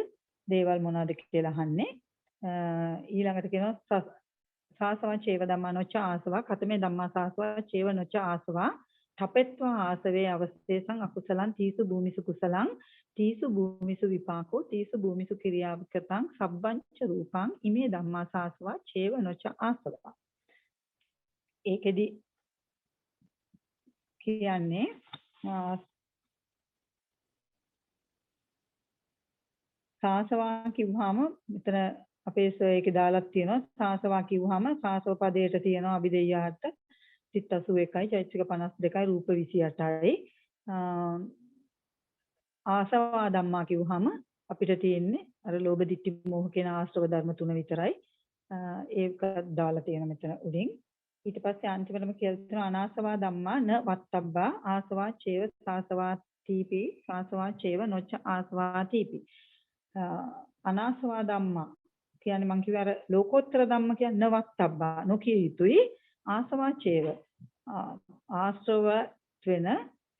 S2: දේවල් මොනවාද කියලා අහන්නේ. ඊළඟට කියනවා සාසවා චේව ධම්මා නොච ආසවා ඛතමේ ධම්මා සාසවා චේව නොච ආසවා ඨපෙත්වා ආසවේ අවස්තේසං අකුසලං තීසු භූමිසු කුසලං තීසු භූමිසු විපාකෝ තීසු භූමිසු ක්‍රියාවකතං සබ්බංච රූපං ඉමේ ධම්මා සාසවා චේව නොච ආසවා. ඒකෙදි කියන්නේ සාසවා කිව්වහම මෙතන අපේ ඒකේ දාලා තියෙනවා සාසවා කිව්වහම සාසව පදයට තියෙනවා අභිදෙය්‍යාට සිත් 81යි චෛත්‍යික 52යි රූප 28යි. ආසවා ධම්මා කිව්වහම අපිට තියෙන්නේ අර ලෝභ ditthi මෝහ කියන ආශ්‍රව ධර්ම තුන විතරයි. ඒක දාලා තියෙන මෙතන උඩින්. ඊට පස්සේ අන්තිමටම කියලා තියෙනවා අනාසවා ධම්මා න වත්තබ්බා ආසවා චේව සාසවා තීපි සාසවා චේව නොච ආසවා තීපි. අනාසවා ධම්මා කියන්නේ මං කිව්වේ අර ලෝකෝත්තර ධම්ම කියන්නේ නවත්තබ්බා නොකිය යුතුයි. ආසවා චේව ආශ්‍රව වෙන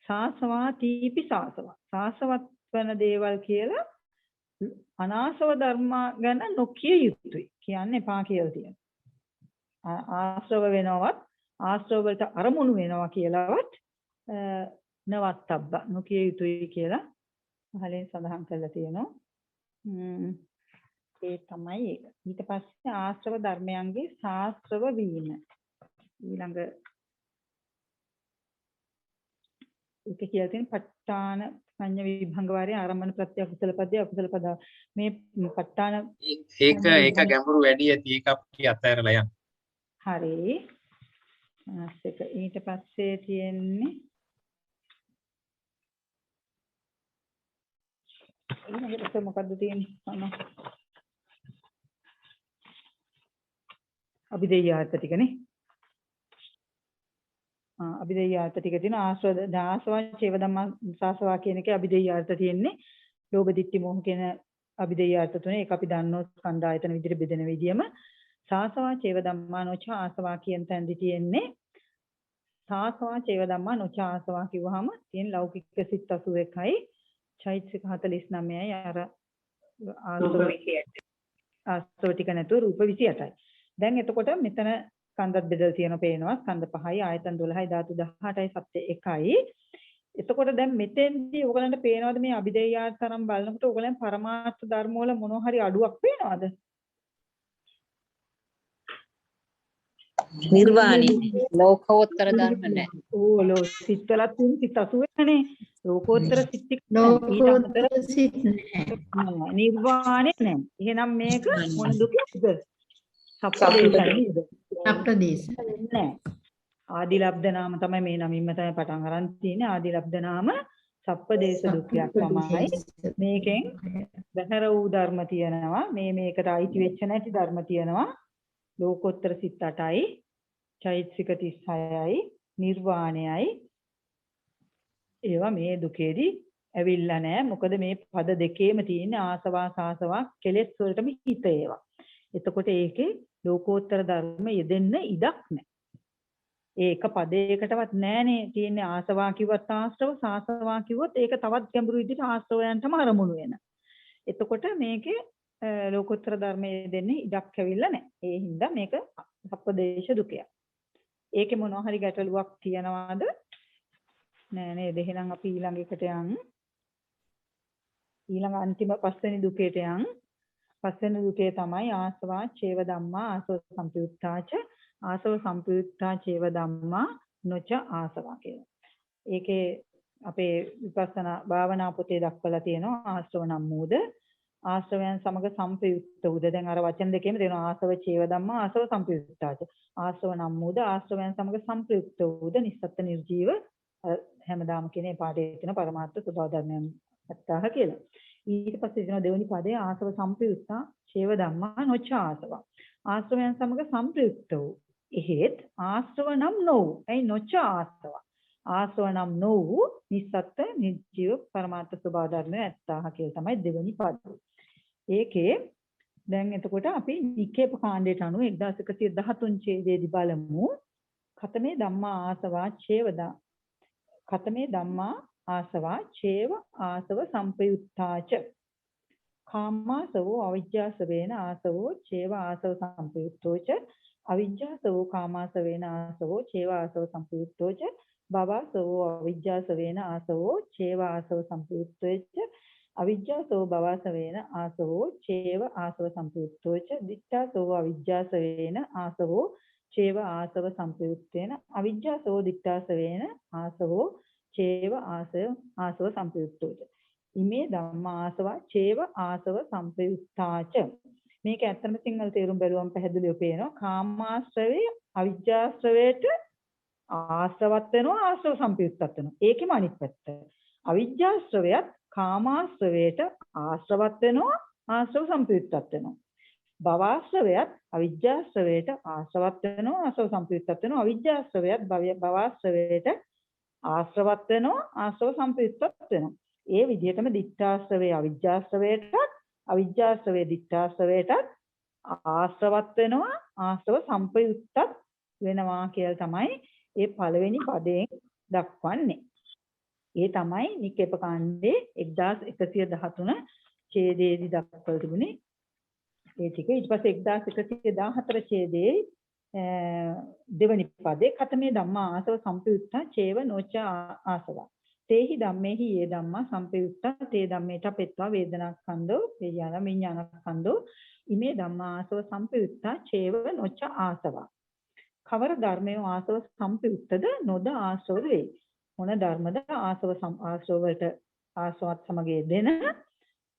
S2: සාසවා තීපි සාසවා සාසවත් වෙන දේවල් කියලා අනාසව ධර්ම ගැන නොකිය යුතුයි කියන්නේ එපා කියලා තියෙනවා. ආශ්‍රව වෙනවත් ආශ්‍රව වලට අරමුණු වෙනවා කියලාවත් නවත්තබ්බා නොකිය යුතුයි කියලා පහලින් සඳහන් කරලා තියෙනවා. ඒ තමයි ඒක. ඊට පස්සේ ආශ්‍රව ධර්මයන්ගේ සාස්ත්‍රව වීම. ඊළඟ ඒක කියලා තියෙන ප ဋ ාණ සංඤ්ඤ විභංග වාරයේ ආරම්භන ප්‍රත්‍ය අකුසල පදයේ අකුසල පද මේ ප ဋ ාණ
S1: ඒක ගැඹුරු වැඩි ඇති ඒක අපි අතහැරලා යන්න.
S2: හරි. ඊට පස්සේ තියෙන්නේ ඊළඟට මොකද්ද තියෙන්නේ? අභිදෙය්‍යාර්ථ ටිකනේ. අභිදෙය්‍යාර්ථ ටික තියෙන ආසවා චේව ධම්මා සාසවා කියන එකේ අභිදෙය්‍යාර්ථ තියෙන්නේ. ලෝභ ditthi මොහ කියන අභිදෙය්‍යාර්ථ තුනේ ඒක අපි දන්නෝ ස්කන්ධ ආයතන විදිහට බෙදෙන විදියම සාසවා චේව ධම්මා නොච ආසවා කියන තැනදී තියෙන්නේ සාසවා චේව ධම්මා නොච ආසවා කිව්වහම තියෙන ලෞකික සිත් 81යි චෛතසික 49යි අර ආස්තව ටික නැතුව රූප 28යි. දැන් එතකොට මෙතන ස්කන්ධත් බෙදලා තියෙනවා පේනවා. ස්කන්ධ 5යි ආයතන 12යි ධාතු 18යි සත්‍ය 1යි. එතකොට දැන් මෙතෙන්දී ඔයගලන්ට පේනවද මේ අභිදේයාතරම් බලනකොට ඔයගලන් පරමාර්ථ ධර්ම වල මොනවා හරි අඩුවක් පේනවද?
S11: නිර්වාණය
S5: ලෝකෝත්තර ධර්ම නැහැ.
S2: ඕ සිත්වලත් තියෙන සිත් 80නේ. ලෝකෝත්තර සිත් ටික
S3: ලෝකෝත්තර සිත්
S2: නිර්වාණය නැහැ. එහෙනම් මේක මොන දුකද? සප්පදේශ.
S3: සප්පදේශ
S2: නෑ. ආදිලබ්ධ නාම තමයි මේ නමින්ම තමයි පටන් අරන් තියෙන්නේ. ආදිලබ්ධ නාම සප්පදේශ දුක්ඛයක් තමයි. මේකෙන් බහැර වූ ධර්ම තියෙනවා. මේකට අයිති වෙච්ච නැති ධර්ම තියෙනවා. ලෝකෝත්තර සිත් 8යි, චෛතසික 36යි, නිර්වාණයයි. ඒවා මේ දුකේදී ඇවිල්ලා නැහැ. මොකද මේ පද දෙකේම තියෙන ආසවා සාසවා කෙලෙස් වලටම හිත ඒවා. එතකොට ඒකේ ලෝකෝත්තර ධර්ම යෙදෙන්න ඉඩක් නැහැ. ඒක පදයකටවත් නැහනේ තියෙන්නේ. ආසවා කිව්වත් ආශ්‍රව, සාසවා කිව්වොත් ඒක තවත් ගැඹුරු විදිහට ආශ්‍රවයන්ටම අරමුණු වෙන. එතකොට මේකේ ලෝකෝත්තර ධර්මයේ දෙන්නේ ඉඩක් ඇවිල්ලා නැහැ. ඒ හින්දා මේක සප්පදේශ දුකයක්. ඒකේ මොනවා හරි ගැටලුවක් තියනවාද? නෑ නේද? එහෙනම් අපි ඊළඟ එකට යන්. ඊළඟ අන්තිම පස්වෙනි දුකේට යන්. පස්වෙනි දුකේ තමයි ආසවා චේව ධම්මා ආසව සම්පයුත්තාච ආසව සම්පයුත්තා චේව ධම්මා නොච ආසවා කියලා. ඒකේ අපේ විපස්සනා භාවනා පොතේ දක්වලා තියෙනවා ආශ්‍රව නම් මූද ආශ්‍රවයන් සමග සම්පයුක්ත උද. දැන් අර වචන දෙකේම දෙනවා ආසව චේව ධම්මා ආසව සම්පයුත්තාච. ආශ්‍රව නම් මූද ආශ්‍රවයන් සමග සම්පයුක්ත උද නිස්සත්ත්‍ය නිර්ජීව හැමදාම කියන්නේ පාඩේ තියෙන පරමාර්ථ ස්වභාව ධර්මයන් 70 කියලා. ඊට පස්සේ දෙනවා දෙවෙනි පදේ ආසව සම්පයුක්තා චේව ධම්මා නොච ආසවා. ආශ්‍රවයන් සමග සම්ප්‍රයුක්ත වූ. එහෙත් ආශ්‍රව නම් නොවු. ඇයි නොච ආසවා. ආශ්‍රව නම් නොවු නිස්සත්ත්‍ය නිර්ජීව පරමාර්ථ ස්වභාව ධර්මය 70 කියලා තමයි දෙවෙනි පදේ. ඒකේ දැන් එතකොට අපි නිකේප කාණ්ඩයට අනුව 1113 ඡේදයේදී බලමු. ඛතමේ ධම්මා ආසවා ඡේවදා ඛතමේ ධම්මා ආසවා ඡේව ආසව සම්පයුත්තාච කාමාසවෝ අවිජ්ජාසවේන ආසවෝ ඡේව ආසව සම්පයුත්තෝච අවිජ්ජාසවෝ කාමාසවේන ආසවෝ ඡේව ආසව සම්පයුත්තෝච භවසවෝ අවිජ්ජාසවේන ආසවෝ ඡේව ආසව සම්පයුත්තෝච අවිජ්ජාසවෝ භවසවේන ආසවෝ ඡේව ආසව සම්පයුත්තෝච දිට්ඨාසවෝ අවිජ්ජාසවේන ආසවෝ ඡේව ආසව සම්පයුත්තේන අවිජ්ජාසවෝ දිට්ඨාසවේන ආසවෝ ඡේව ආසව සම්පයුත්තෝච ඉමේ ධම්මා ආසවා ඡේව ආසව සම්පයුත්තාච. මේක ඇත්තම සිංහල තේරුම් බැලුවම පැහැදිලිව පේනවා. කාමාශ්‍රවේ අවිජ්ජාශ්‍රවයට ආශ්‍රවත් වෙනවා ආශ්‍රව සම්පයුත්තත් වෙනවා. ඒකෙම අනිත් පැත්ත. අවිජ්ජාශ්‍රවයත් කාමාශ්‍රවයට ආශ්‍රවත් වෙනවා ආශ්‍රව සම්පයුත්තත් වෙනවා. භවආශ්‍රවයත් අවිජ්ජාශ්‍රවයට ආශ්‍රවත් වෙනවා ආශ්‍රව සම්පයුත්තත් වෙනවා. අවිජ්ජාශ්‍රවයත් භවආශ්‍රවයට ආශ්‍රවත් වෙනවා ආශ්‍රව සම්පයුත්තත් වෙනවා. ඒ විදිහටම දිට්ඨාශ්‍රවේ අවිජ්ජාශ්‍රවයටත් අවිජ්ජාශ්‍රවේ දිට්ඨාශ්‍රවයටත් ආශ්‍රවත් වෙනවා ආශ්‍රව සම්පයුත්තත් වෙනවා කියලා තමයි ඒ පළවෙනි පදයෙන් දක්වන්නේ. ඒ තමයි නිකේප කාණ්ඩේ 1113 ඡේදයේදී දක්වලා තිබුණේ. ඒ ටික ඊට පස්සේ 1114 ඡේදයේ දෙවනි පදේ ඛතමේ ධම්මා ආසව සම්පයුත්තා චේව නොච ආසවා. තේහි ධම්මේහි යේ ධම්මා සම්පයුත්තා තේ ධම්මේට පෙත්වා වේදනාස්කන්ධෝ වේඥාන විඥානස්කන්ධෝ ඉමේ ධම්මා ආසව සම්පයුත්තා චේව නොච ආසවා. කවර ධර්මයේ ආසව සම්පයුත්තද නොද ආශ්‍රව වේ. මොන ධර්මද ආසව ආශ්‍රව වලට ආශ්‍රවත් සමගයේ දෙන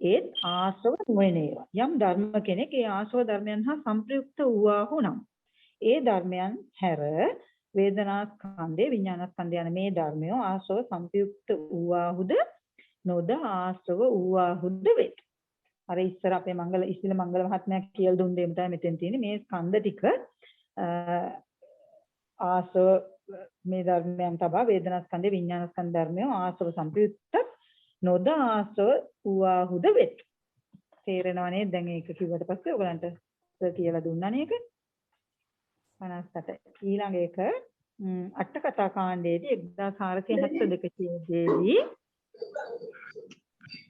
S2: ඒත් ආශ්‍රව නොවන ඒවා. යම් ධර්ම කෙනෙක් ඒ ආශ්‍රව ධර්මයන් හා සම්ප්‍රයුක්ත වූවා නම් ඒ ධර්මයන් හැර වේදනාස්කන්ධේ විඥානස්කන්ධය යන මේ ධර්මය ආශ්‍රව සම්පයුක්ත වූවාහුද නොද ආශ්‍රව වූවාහුද වේ. අර ඉස්සර අපේ ඉස්තිල මංගල මහත්මයා කියලා දුන්න දෙයක් තමයි මෙතෙන් තියෙන්නේ. මේ ස්කන්ධ ටික ආශ්‍රව මේ ධර්මයන් තබා වේදනාස්කන්ධේ විඥානස්කන්ධ ධර්මය ආශ්‍රව සම්පයුක්ත නොද ආශ්‍රව වූවාහුද වේ. තේරෙනව නේද? දැන් ඒක කිව්වට පස්සේ ඔයගලන්ට කියලා දුන්නානේ ඒක. 58. ඊළඟ එක අට කතා කාණ්ඩයේදී 1472 ඡේදයේදී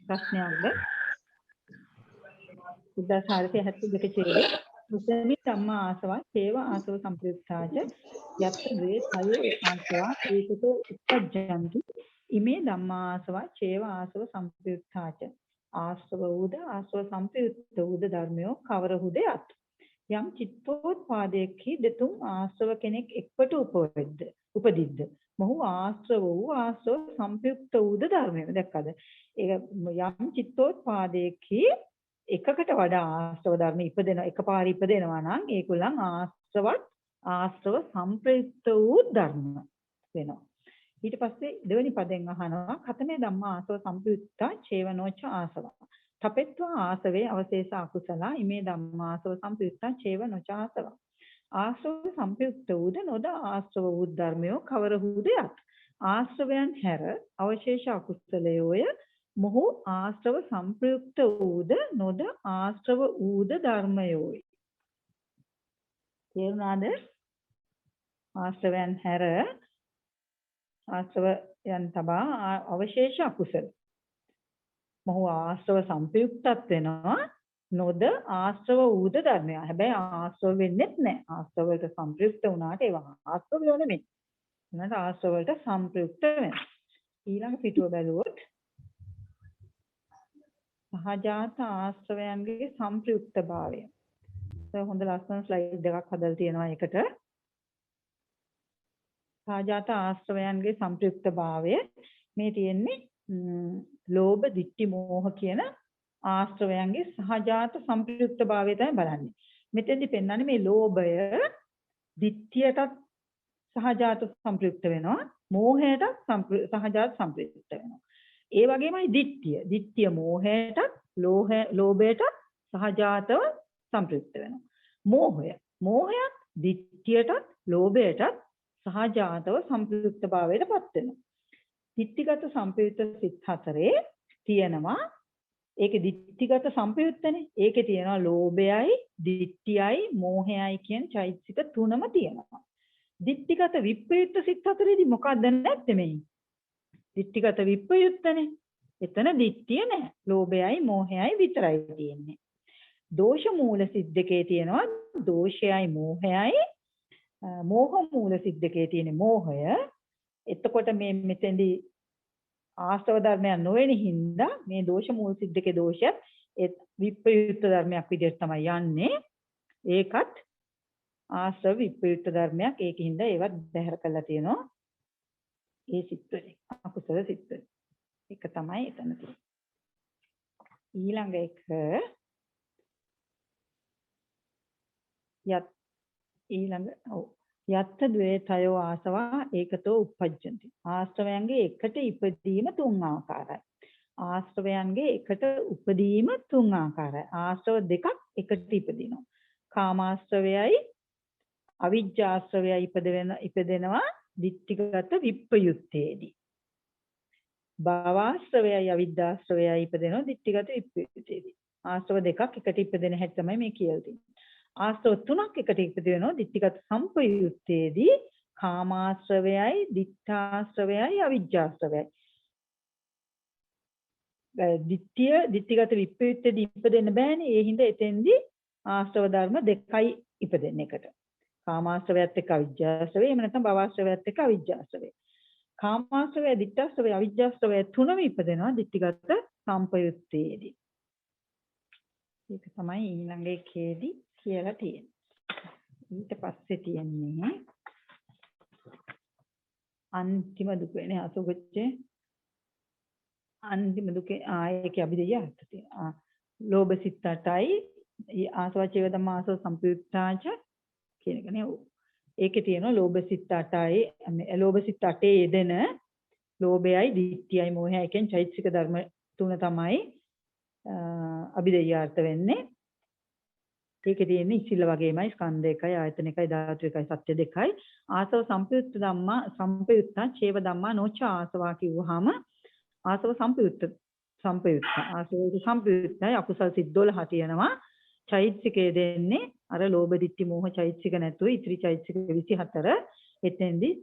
S2: ප්‍රශ්නයක්ද 1472 චේරේ උසමි ධම්මා ආසවා චේව ආසව සම්ප්‍රයුක්තාච යත්ත ද්වේ තයෝ ආසවා ඒකතෝ උපජ්ජන්ති ඉමේ ධම්මා ආසවා චේව ආසව සම්ප්‍රයුක්තාච ආශ්‍රව වූද ආශ්‍රව සම්ප්‍රයුක්ත වූද ධර්මයෝ කවරහුද යත් යම් චිත්තෝත්පාදයේහි දෙතුන් ආශ්‍රව කෙනෙක් එක්වට උපදිද්ද මොහු ආශ්‍රව වූ ආශ්‍රව සම්ප්‍රයුක්ත වූද ධර්මයෝ දැක්කද ඒක යම් චිත්තෝත්පාදයේහි එකකට වඩා ආශ්‍රව ධර්ම ඉපදෙන එකපාර ඉපදෙනවා නම් ඒකුලන් ආශ්‍රව සම්ප්‍රයුක්ත වූ ධර්ම වෙනවා ඊට පස්සේ දෙවෙනි පදෙන් අහනවා කතමේ ධම්මා ආසව සම්ප්‍රයුක්තා චේවනෝච ආසව තපෙත්වා ආසවේ අවශේෂ අකුසල ඉමේ ධම්මා ආසව සම්ප්‍රයුක්තා චේවනෝච ආසව ආශ්‍රව සම්ප්‍රයුක්ත වූද නොද ආශ්‍රව වූ ධර්මයෝ කවරහුද යත් ආශ්‍රවයන් හැර අවශේෂ අකුසලයෝය මොහු ආශ්‍රව සම්ප්‍රයුක්ත වූද නොද ආශ්‍රව වූද ධර්මයෝයි තේරුණාද ආශ්‍රවයන් හැර ආශ්‍රවයන් තබා අවශේෂ අකුසල මොහු ආශ්‍රව සම්ප්‍රයුක්තත් වෙනවා නොද ආශ්‍රව වූද ධර්මය හැබැයි ආශ්‍රව වෙන්නේත් නැහැ ආශ්‍රව වලට සම්ප්‍රයුක්ත වුණාට ඒවා ආශ්‍රව නෙමෙයි එනට ආශ්‍රව වලට සම්ප්‍රයුක්ත වෙනවා ඊළඟ පිටුව බැලුවොත් සහජාත ආශ්‍රවයන්ගේ සම්ප්‍රයුක්තභාවය හොඳ ලස්සන ස්ලයිඩ් එකක් හදලා තියෙනවා ඒකට සහජාත ආශ්‍රවයන්ගේ සම්ප්‍රයුක්තභාවය මේ තියෙන්නේ ලෝභ ditthi මෝහ කියන ආශ්‍රවයන්ගේ සහජාත සම්ප්‍රයුක්තභාවය තමයි බලන්නේ මෙතෙන්දි පෙන්නන්නේ මේ ලෝභය ditthියටත් සහජාත සම්ප්‍රයුක්ත වෙනවා මෝහයටත් සහජාත සම්ප්‍රයුක්ත වෙනවා ඒ වගේමයි ditthිය මෝහයටත් ලෝභයටත් සහජාතව සම්ප්‍රයුක්ත වෙනවා මෝහයත් ditthියටත් ලෝභයටත් සහජාතව සම්ප්‍රයුක්ත භාවයට පත් වෙනවා. ditthිගත සම්ප්‍රයුක්ත සිත් හතරේ තියෙනවා ඒකේ ditthිගත සම්ප්‍රයුක්තනේ. ඒකේ තියෙනවා ලෝභයයි, ditthියයි, මෝහයයි කියන චෛතසික තුනම තියෙනවා. ditthිගත විප්‍රයුක්ත සිත් හතරේදී මොකක්ද නැත්තේ මේ? ditthිගත විප්‍රයුක්තනේ. එතන ditthිය නැහැ. ලෝභයයි, මෝහයයි විතරයි තියෙන්නේ. දෝෂ මූල සිත් දෙකේ තියෙනවා දෝෂයයි, මෝහයයි. මෝහ මූල සිත් දෙකේ තියෙන මෝහය. එතකොට මේ මෙතෙන්දී ආශ්‍රව ධර්මයන් නොවන හින්දා මේ දෝෂ මූල සිත් දෙකේ දෝෂයත් ඒ විප්‍රයුක්ත ධර්මයක් විදිහට තමයි යන්නේ. ඒකත් ආශ්‍රව විප්‍රයුක්ත ධර්මයක්. ඒකින්ද ඒවත් බැහැර කරලා තියෙනවා. ඒ සිත්වලින් අකුසල සිත්වලින්. ඒක තමයි එතන තියෙන්නේ. ඊළඟ එක යත්ත ද්වේතයෝ ආසවා ඒකතෝ උපජ්ජන්ති. ආශ්‍රවයන්ගේ එකට ඉපදීම තුන් ආකාරයි. ආශ්‍රවයන්ගේ එකට උපදීම තුන් ආකාරයි. ආශ්‍රව දෙකක් එකට ඉපදිනවා. කාමාශ්‍රවයයි අවිජ්ජාශ්‍රවයයි ඉපදෙනවා ditthිගත විප්‍රයුක්තේදී. භවආශ්‍රවයයි අවිද්‍යාශ්‍රවයයි ඉපදෙනවා ditthිගත විප්‍රයුක්තේදී. ආශ්‍රව දෙකක් එකට ඉපදෙන හැටි තමයි මේ කියලා තියෙන්නේ. ආශ්‍රව තුනක් එකට ඉපදෙනවා ditthිගත සම්ප්‍රයුක්තේදී. කාමාශ්‍රවයයි, ditthාශ්‍රවයයි, අවිජ්ජාශ්‍රවයයි. ditthිගත විප්‍රයුක්තේදී ඉපදෙන්න බෑනේ. ඒ හින්දා එතෙන්දී ආශ්‍රව ධර්ම දෙකයි ඉපදෙන්නේ එකට. කාමාශ්‍රවයත් එක්ක අවිජ්ජාශ්‍රවය, එහෙම නැත්නම් භවආශ්‍රවයත් එක්ක අවිජ්ජාශ්‍රවය. කාමාශ්‍රවය, ditthාශ්‍රවය, අවිජ්ජාශ්‍රවය තුනම ඉපදෙනවා ditthිගත සම්ප්‍රයුක්තේදී. ඒක තමයි ඊළඟ එකේදී කියලා තියෙන්නේ. ඊට පස්සේ තියෙන්නේ අන්තිම දුක වෙන්නේ අසුගච්ඡේ අන්තිම දුකේ ආයේකේ අභිදේය අර්ථ තියෙනවා. ලෝභ සිත් 8යි ආසවචේව ධම්මා ආසව සම්ප්‍රයුක්තාච කියන එක නේ. ඒකේ තියෙනවා ලෝභ සිත් 8යි ලෝභ සිත් 8 යෙදෙන ලෝභයයි, ditthියයි, මෝහයයි කියන චෛතසික ධර්ම තුන තමයි අභිදේය අර්ථ වෙන්නේ. ඒකේ තියෙන්නේ ඉසිල වගේමයි ස්කන්ධ එකයි, ආයතන එකයි, ධාතු එකයි, සත්‍ය දෙකයි. ආසව සම්ප්‍රයුක්ත ධම්මා සම්ප්‍රයුක්තා චේව ධම්මා නොච ආසවා කිව්වහම ආසව සම්ප්‍රයුක්ත ආසව සම්ප්‍රයුක්තයි අකුසල් සිත් 12 තියෙනවා. චෛතසිකයේ දෙන්නේ අර ලෝභ ditthi මෝහ චෛතසික නැතුව ඉතිරි චෛතසික 24. එතෙන්දී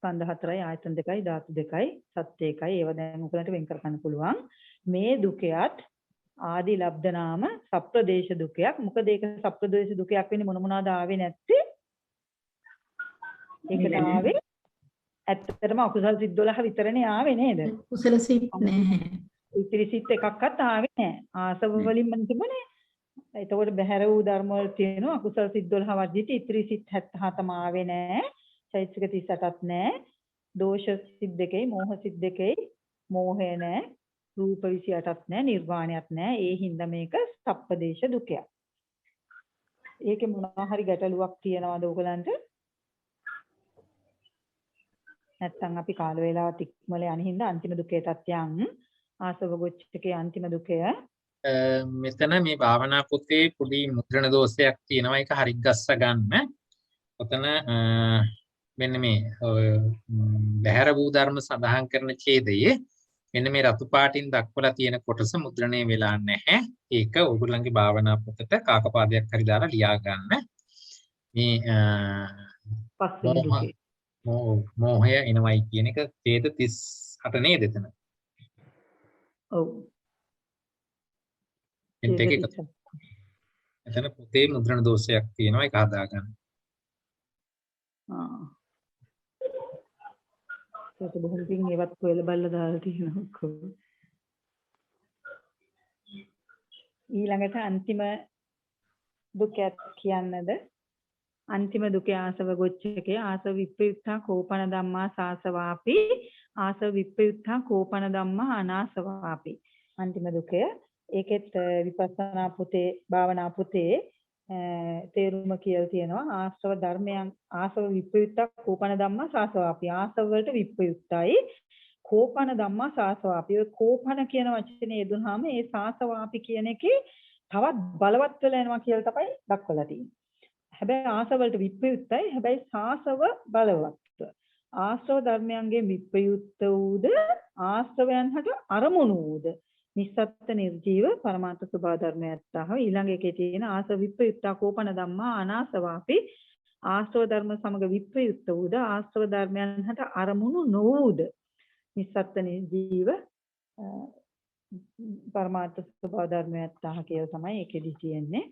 S2: ස්කන්ධ 4යි ආයතන 2යි ධාතු 2යි සත්‍ය 1යි ඒව දැන් උකලට වෙන් කර ගන්න පුළුවන්. මේ දුකයත් ආදි ලබ්ධ නාම සප්‍රදේශ දුකයක්. මොකද ඒක සප්‍රදේශ දුකයක් වෙන්නේ මොනවාද ආවේ නැත්තේ? ඒකට ආවේ ඇත්තටම අකුසල් සිත් 12 විතරනේ ආවේ නේද?
S3: කුසල සිත් නැහැ.
S2: ඉතිරි සිත් එකක්වත් ආවේ නැහැ. ආසව වලින්ම තිබුණේ. එතකොට බහැර වූ ධර්ම වල තියෙනවා අකුසල සිත් 12 වර්ජිත ඉතිරි සිත් 77ම ආවේ නැහැ. චෛතසික 38ක් නැහැ. දෝෂ සිත් දෙකයි මෝහ සිත් දෙකයි මෝහය නැහැ. රූප 28ක් නැහැ. නිර්වාණයක් නැහැ. ඒ හින්දා මේක සප්පදේශ දුකයක්. ඒකේ මොනවා හරි ගැටලුවක් තියනවද ඔයගලන්ට? නැත්තම් අපි කාල වේලාවත් ඉක්මල යන හින්දා අන්තිම දුකේටත් යන්. ආසව ගොච්චකේ අන්තිම දුකය.
S1: මෙතන මේ භාවනා පොතේ පොඩි මුද්‍රණ දෝෂයක් තියෙනවා. ඒක හරි ගස්ස ගන්න. ඔතන මෙන්න මේ බහැර වූ ධර්ම සඳහන් කරන ඡේදයේ මෙන්න මේ රතු පාටින් දක්වලා තියෙන කොටස මුද්‍රණය වෙලා නැහැ. ඒක ඔයගොල්ලන්ගේ භාවනා පොතට කාකපාදයක් හරි දාලා ලියා ගන්න. මේ මෝහය එනවයි කියන එක ඡේද 38 නේද එතන?
S2: ඔව්.
S1: එතන පොතේ මුද්‍රණ දෝෂයක් තියෙනවා. ඒක හදා ගන්න.
S2: ඒක බොහොම පිං ඒවත් කොහෙල බල්ල දාලා තියෙනවා කොහොම. ඊළඟට අන්තිම දුකක් කියන්නද? අන්තිම දුකේ ආසව ගොච්චකේ ආසව විප්‍රයුක්තා කෝපන ධම්මා සාසවාපි ආසව විප්‍රයුක්තා කෝපන ධම්මා අනාසවාපි. අන්තිම දුකය. ඒකෙත් විපස්සනා පොතේ භාවනා පොතේ තේරුම කියලා තියෙනවා. ආශ්‍රව ධර්මයන් ආසව විප්‍රයුක්ත කෝපන ධම්මා සාසවාපි. ආසව වලට විප්‍රයුක්තයි කෝපන ධම්මා සාසවාපි. ඔය කෝපන කියන වචනේ යෙදුනහම ඒ සාසවාපි කියන එකේ තවත් බලවත් වෙලා යනවා කියලා තමයි දක්වලා තියෙන්නේ. හැබැයි ආසව වලට විප්‍රයුක්තයි. හැබැයි සාසව බලවත්. ආශ්‍රව ධර්මයන්ගේ විප්‍රයුක්ත වූද ආශ්‍රවයන් හට අරමුණු වූද නිස්සත්ත්‍ය නිර්ජීව පරමාර්ථ ස්වභාව ධර්මයත්තාව ඊළඟ එකේ තියෙන ආස විප්‍රයුක්ත කෝපන ධම්මා අනාසවාපි ආශ්‍රව ධර්ම සමග විප්‍රයුක්ත වූද ආශ්‍රව ධර්මයන් හට අරමුණු නොවූද නිස්සත්ත්‍ය නිර්ජීව පරමාර්ථ ස්වභාව ධර්මයත්තාව කියලා තමයි ඒකෙදි තියෙන්නේ.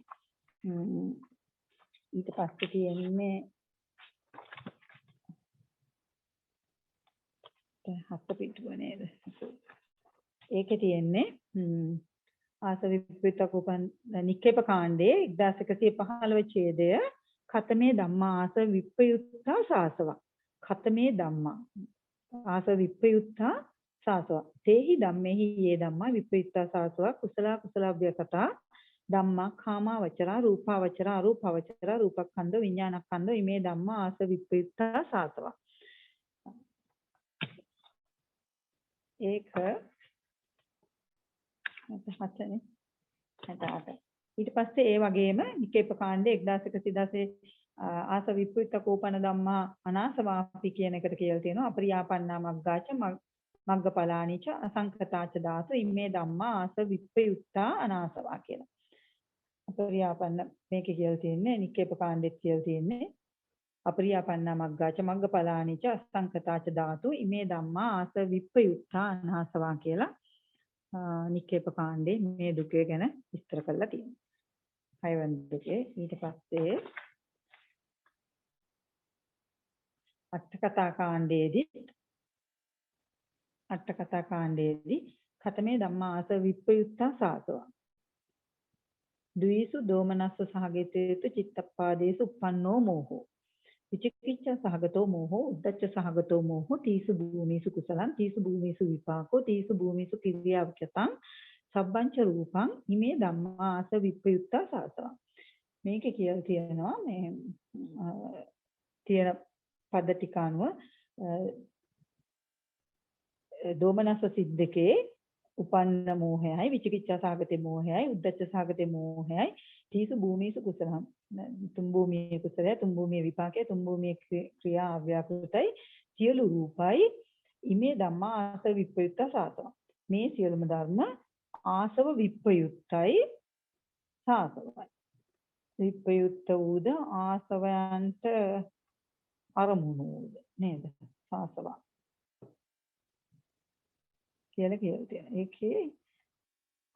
S2: ඊට පස්සේ තියෙන්නේ හත් පිටුව නේද? ඒකේ තියෙන්නේ ආස විප්‍රිත කෝපන නික්කේප කාණ්ඩයේ 1115 ඡේදය ඛතමේ ධම්මා ආස විප්‍රයුක්තා සාසව. ඛතමේ ධම්මා ආස විප්‍රයුක්තා සාසව. තේහි ධම්මේහි යේ ධම්මා විප්‍රයුක්තා සාසව කුසල කුසලව්‍යකතා ධම්මා කාමාවචරා රූපාවචරා අරූපාවචරා රූපක්ඛන්ධ විඥානක්ඛන්ධ ඉමේ ධම්මා ආස විප්‍රයුක්තා සාසව. ඒක හතනේ 68. ඊට පස්සේ ඒ වගේම නිකේප කාණ්ඩයේ 1116 ආස විප්‍රිත කෝපන ධම්මා අනාසවාපි කියන එකට කියලා තියෙනවා. අපරියාපන්නා මග්ගාච මග්ගපලානිච අසංකතාච ධාතු ඉමේ ධම්මා ආස විප්‍රයුක්තා අනාසවා කියලා. අපරියාපන්න මේකේ කියලා තියෙන්නේ නිකේප කාණ්ඩෙත් කියලා තියෙන්නේ අපරියාපන්නා මග්ගාච මග්ගපලානිච අසංකතාච ධාතු ඉමේ ධම්මා ආස විප්‍රයුක්තා අනාසවා කියලා. නික්කේප කාණ්ඩේ මේ දුකේ ගැන විස්තර කරලා තියෙනවා. හයවන දුකේ ඊට පස්සේ අට්ඨකථා කාණ්ඩයේදී ඛතමේ ධම්මා ආස විප්‍රයුක්තා සාසව. ද්විසු දෝමනස්ස සහගතේතු චිත්තප්පාදේසු uppannෝ මෝහෝ. විචිකිච්ඡා සහගතෝ මෝහෝ උද්දච්ච සහගතෝ මෝහෝ තීසු භූමිසු කුසලං තීසු භූමිසු විපාකෝ තීසු භූමිසු කිරියාවචතං සබ්බංච රූපං ඉමේ ධම්මා ආස විප්‍රයුක්තා සාසව. මේකේ කියලා තියෙනවා මේ තියෙන පද ටික අනුව දෝමනස්ස සිද්දකේ උපන්න මෝහයයි විචිකිච්ඡා සහගතේ මෝහයයි උද්දච්ච සහගතේ මෝහයයි තීසු භූමිසු කුසලං තුන් භූමියේ කුසලය තුන් භූමියේ විපාකය තුන් භූමියේ ක්‍රියා අව්‍යාකෘතයි සියලු රූපයි ඉමේ ධම්මා ආස විප්‍රයුක්ත සාසව. මේ සියලුම ධර්ම ආසව විප්‍රයුක්තයි සාසවයි. විප්‍රයුක්ත වූද ආසවයන්ට අරමුණු වූද නේද? සාසවා කියලා කියලා තියෙනවා. ඒකේ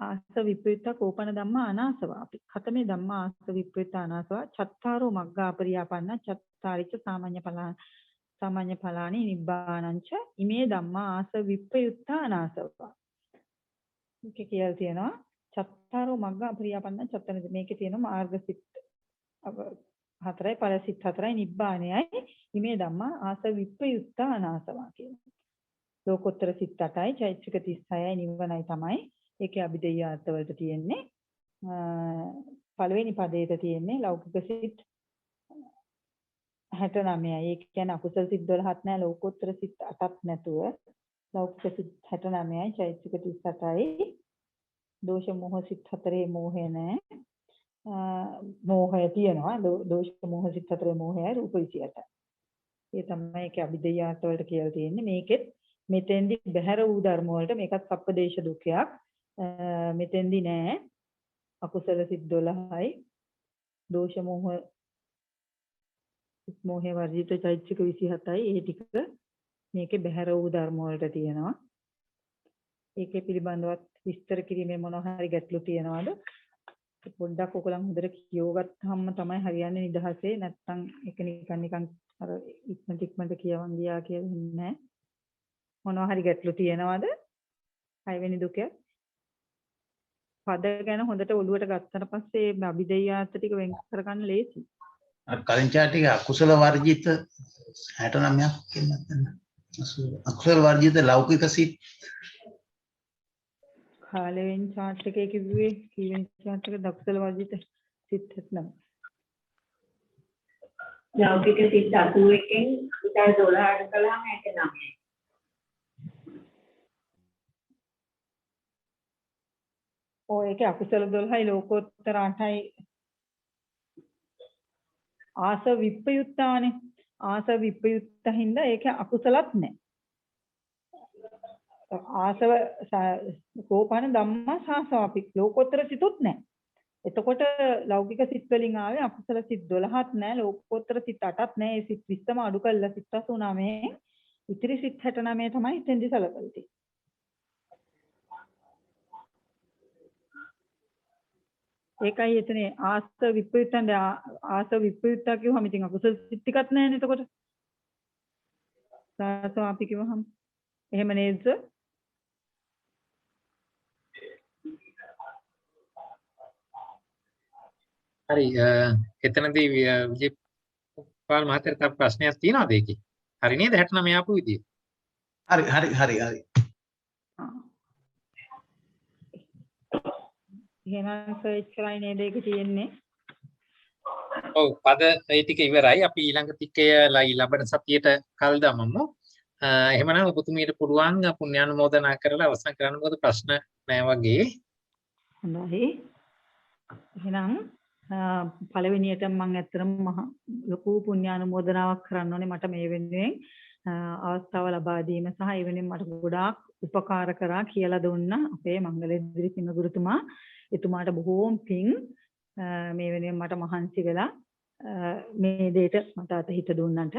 S2: ආස විප්‍රයුක්ත කෝපන ධම්මා අනාසවා. අපි කතමේ ධම්මා ආස විප්‍රයුක්ත අනාසවා චත්තාරෝ මග්ගා අපරියාපන්න චත්තාරිච සාමාන්‍ය ඵලානි නිබ්බානංච ඉමේ ධම්මා ආස විප්‍රයුක්ත අනාසවා. මේක කියලා තියෙනවා චත්තාරෝ මග්ගා අපරියාපන්න චත්තන මේකේ තියෙන මාර්ගසිත හතරයි ඵලසිත හතරයි නිබ්බානයයි ඉමේ ධම්මා ආස විප්‍රයුක්ත අනාසවා කියනවා. ලෝකෝත්තර සිත් 8යි චෛත්‍යික 36යි නිවනයි තමයි. ඒකේ අභිදේය අර්ථ වලට තියෙන්නේ පළවෙනි පදයට තියෙන්නේ ලෞකික සිත් 69යි. ඒක කියන්නේ අකුසල සිත් 12ක් නැහැ ලෝකෝත්තර සිත් 8ක් නැතුව ලෞකික සිත් 69යි චෛත්‍යික 38යි දෝෂ මොහ සිත් 4 මොහය නැහැ. මොහය තියෙනවා දෝෂ මොහ සිත් 4 මොහයයි රූප 28යි. ඒ තමයි ඒකේ අභිදේය අර්ථ වලට කියලා තියෙන්නේ. මේකෙත් මෙතෙන්දි බහැර වූ ධර්ම වලට මේකත් සප්පදේශ දුක්ඛයක්. මෙතෙන්දි නෑ අකුසල සිත් 12යි දෝෂ මොහේ වර්ජිත චෛත්‍යික 27යි. ඒ ටික මේකේ බහැර වූ ධර්ම වලට තියෙනවා. ඒකේ පිළිබඳවත් විස්තර කිරීමේ මොනවා හරි ගැටලු තියනවාද? පොඩ්ඩක් ඔයගොල්ලන් හොඳට කියවගත්තාම තමයි හරියන්නේ නිදහසේ. නැත්තම් ඒක නිකන් අර ඉක්මනට කියවන් ගියා කියලා වෙන්නේ නැහැ. මොනවා හරි ගැටලු තියෙනවද? 6 වෙනි දුකේ පද ගැන හොඳට ඔළුවට ගත්තට පස්සේ මේ අභිදේයාර්ථ ටික වෙන් කරගන්න ලේසි.
S4: අර කලින් chart එකේ අකුසල වර්ජිත 69ක් කියන්නත් අකුසල වර්ජිත ලෞකික සිත්
S2: කාලෙන් chart එකේ කිව්වේ කීවෙන් chart එක දක්ෂල වර්ජිත සිත් 79.
S9: ලෞකික සිත් 81කින් ඉතින් 12ට කළාම ඒක 9යි.
S2: ඒකේ අකුසල 12යි ලෝකෝත්තර 8යි ආස විප්‍රයුක්තානේ. ආස විප්‍රයුක්ත හින්දා ඒකේ අකුසලත් නැහැ. ආසව කෝපන ධම්මා සාසවාපි ලෝකෝත්තර සිතුත් නැහැ. එතකොට ලෞකික සිත් වලින් ආවේ අකුසල සිත් 12ක් නැහැ ලෝකෝත්තර සිත් 8ක් නැහැ. ඒ සිත් 20ම අඩු කළා සිත් 89 ඉතිරි සිත් 69 තමයි එතෙන්දි සලකලා තියෙන්නේ. ඒකයි එතන ආස විප්‍රයුක්තෙන් ආස විප්‍රයුක්ත කිව්වම ඉතින් අකුසල සිත් ටිකක් නැහැනේ එතකොට. සාසවාපි කිව්වහම එහෙම නේද?
S1: හරි එතනදී විජේපාල් මහත්තයාට තව ප්‍රශ්නයක් තියෙනවද ඒකේ? හරි නේද 69 ආපු විදිය?
S4: හරි.
S2: එහෙනම් සර්ච් නේද ඒක තියෙන්නේ?
S1: ඔව් පද ඒ ටික ඉවරයි. අපි ඊළඟ ටිකේ ලබන සතියේට කල් දමමු. එහෙමනම් ඔබතුමියට පුළුවන් පුණ්‍යානුමෝදනා කරලා අවසන් කරන්න. මොකද ප්‍රශ්න නැහැ වගේ.
S2: හොඳයි. එහෙනම් පළවෙනියට මම ඇත්තටම මහ ලොකු පුණ්‍යානුමෝදනාවක් කරන්න ඕනේ මට මේ වෙනුවෙන් අවස්ථාව ලබා දීම සහ ඒ වෙනුවෙන් මට ගොඩාක් උපකාර කරා කියලා දුන්න අපේ මංගලෙද්දිරි සිංහ ගුරුතුමා. එතුමාට බොහෝම පිං මේ වෙනුවෙන් මට මහන්සි වෙලා මේ දෙයට මට අතහිත දුන්නට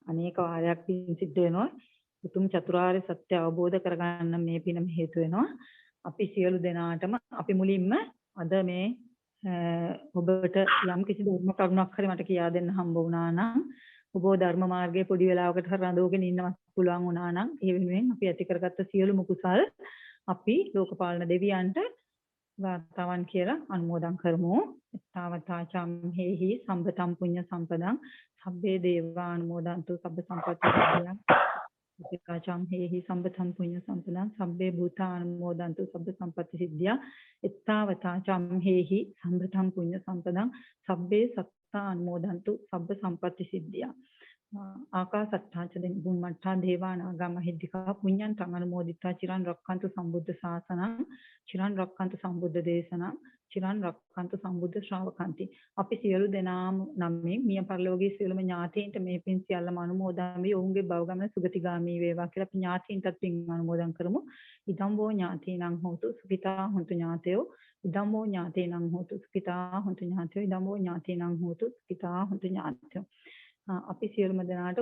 S2: අනේක වාරයක් පිං සිද්ධ වෙනවා. උතුම් චතුරාර්ය සත්‍ය අවබෝධ කරගන්න මේ පිනම හේතු වෙනවා. අපි සියලු දෙනාටම අපි මුලින්ම අද මේ ඔබට යම් කිසි ධර්ම කරුණක් හරි මට කියා දෙන්න හම්බ වුණා නම් ඔබ ධර්ම මාර්ගයේ පොඩි වෙලාවකට හරි රඳවගෙන ඉන්නවත් පුළුවන් වුණා නම් ඒ වෙනුවෙන් අපි ඇති කරගත්ත සියලුම කුසල් අපි ලෝකපාලන දෙවියන්ට වාතාවන් කියලා අනුමෝදන් කරමු. තාවතාචම් හේහි සම්පතම් පුඤ්ඤ සම්පදං සබ්බේ දේවානුමෝදන්තු සබ්බ සම්පත්ති සිද්ධියං. තාවතාචම් හේහි සම්පතම් පුඤ්ඤ සම්පදං සබ්බේ භූතානුමෝදන්තු සබ්බ සම්පත්ති සිද්ධියං. ත්තාවතාචම් හේහි සම්පතම් පුඤ්ඤ සම්පදං සබ්බේ සත්තානුමෝදන්තු සබ්බ සම්පත්ති සිද්ධියං. ආකාසත්තාච බුම්මත්තා දේවානාගා මහිද්దికා පුඤ්ඤන්තං අනුමෝදිතා චිරන් රක්칸තු සම්බුද්ධ ශාසනං චිරන් රක්칸තු සම්බුද්ධ දේශනං චිරන් රක්칸තු සම්බුද්ධ ශ්‍රාවකන්ති. අපි සියලු දෙනාම නම්මින් මිය පරලෝකයේ සියලුම ඥාතීන්ට මේ පින් සියල්ලම අනුමෝදන් වී ඔවුන්ගේ භව ගමන සුගතිගාමී වේවා කියලා අපි ඥාතීන්ටත් පින් අනුමෝදන් කරමු. ඉදම්බෝ ඥාතීනං හෝතු සුඛිතා හොන්තු ඥාතයෝ ඉදම්බෝ ඥාතීනං හෝතු සුඛිතා හොන්තු ඥාතයෝ ඉදම්බෝ ඥාතීනං හෝතු සුඛිතා හොන්තු ඥාතයෝ. අපි සියලුම දෙනාට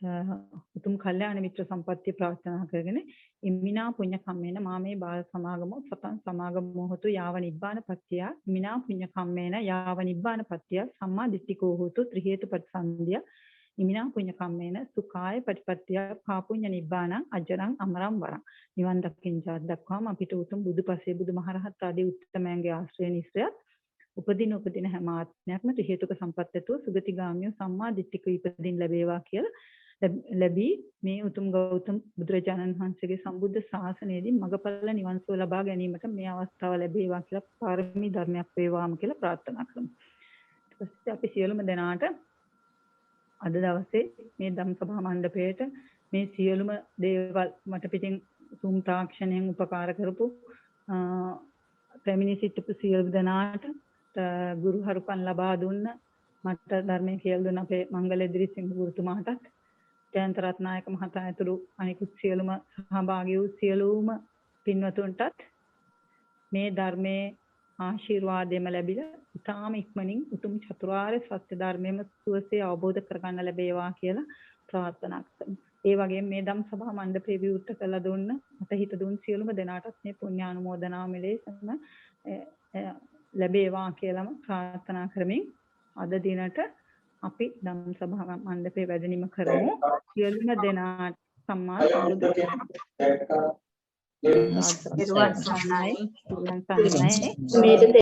S2: උතුම් කල්යාණ මිත්‍ර සම්පත්තිය ප්‍රාර්ථනා කරගෙන ඉමිනා පුඤ්ඤ කම්මේන මාමේ බාල සමාගමෝ සතං සමාගමෝ හොතු යාව නිබ්බාන පත්‍ය ඉමිනා පුඤ්ඤ කම්මේන යාව නිබ්බාන පත්‍ය සම්මා දිට්ඨිකෝ හොතු ත්‍රි හේතු ප්‍රතිසන්දිය ඉමිනා පුඤ්ඤ කම්මේන සුඛාය පටිපත්‍ය පාපුඤ්ඤ නිබ්බානං අජරං අමරං වරං නිවන් දකින් ජාත දක්වාම අපිට උතුම් බුදුපසේ බුදුමහරහත් ආදී උත්තමයන්ගේ ආශ්‍රය නිස්සයත් උපදින හැම ආත්මයක්ම ත්‍රි හේතුක සම්පත්තතුව සුගතිගාමිය සම්මා දිට්ඨික ඉපදින් ලැබේවා කියලා ලැබී මේ උතුම් ගෞතම බුදුරජාණන් වහන්සේගේ සම්බුද්ධ ශාසනයේදී මගපල නිවන් සුව ලබා ගැනීමට මේ අවස්ථාව ලැබේවා කියලා පාරමී ධර්මයක් වේවාම කියලා ප්‍රාර්ථනා කරමු. ඊට පස්සේ අපි සියලුම දෙනාට අද දවසේ මේ ධම්සභා මණ්ඩපයේට මේ සියලුම දේවල් මට පිටින් සූම් තාක්ෂණයෙන් උපකාර කරපු පැමිණි සිටපු සියලු දෙනාට ගුරු හරුකම් ලබා දුන්න මට ධර්මයේ කියලා දුන්න අපේ මංගල දිරිසිංහ ගුරුතුමාටත් ජයන්ත රත්නායක මහතා ඇතුළු අනිකුත් සියලුම සහභාගී වූ සියලුම පින්වතුන්ටත් මේ ධර්මයේ ආශිර්වාදයම ලැබිලා ඉතාම ඉක්මනින් උතුම් චතුරාර්ය සත්‍ය ධර්මයම සුවසේ අවබෝධ කරගන්න ලැබේවා කියලා ප්‍රාර්ථනා කරමු. ඒ වගේම මේ ධම් සභා මණ්ඩපේ විවෘත කළ දුන්න මට හිත දුන් සියලුම දෙනාටත් මේ පුණ්‍යානුමෝදනාව මෙලෙසම ලැබේවා කියලාම ප්‍රාර්ථනා කරමින් අද දිනට අපි ධම් සභා මණ්ඩපේ වැඩනිම කරමු. සියලුම දෙනාට සම්මා සම්බුද්ධ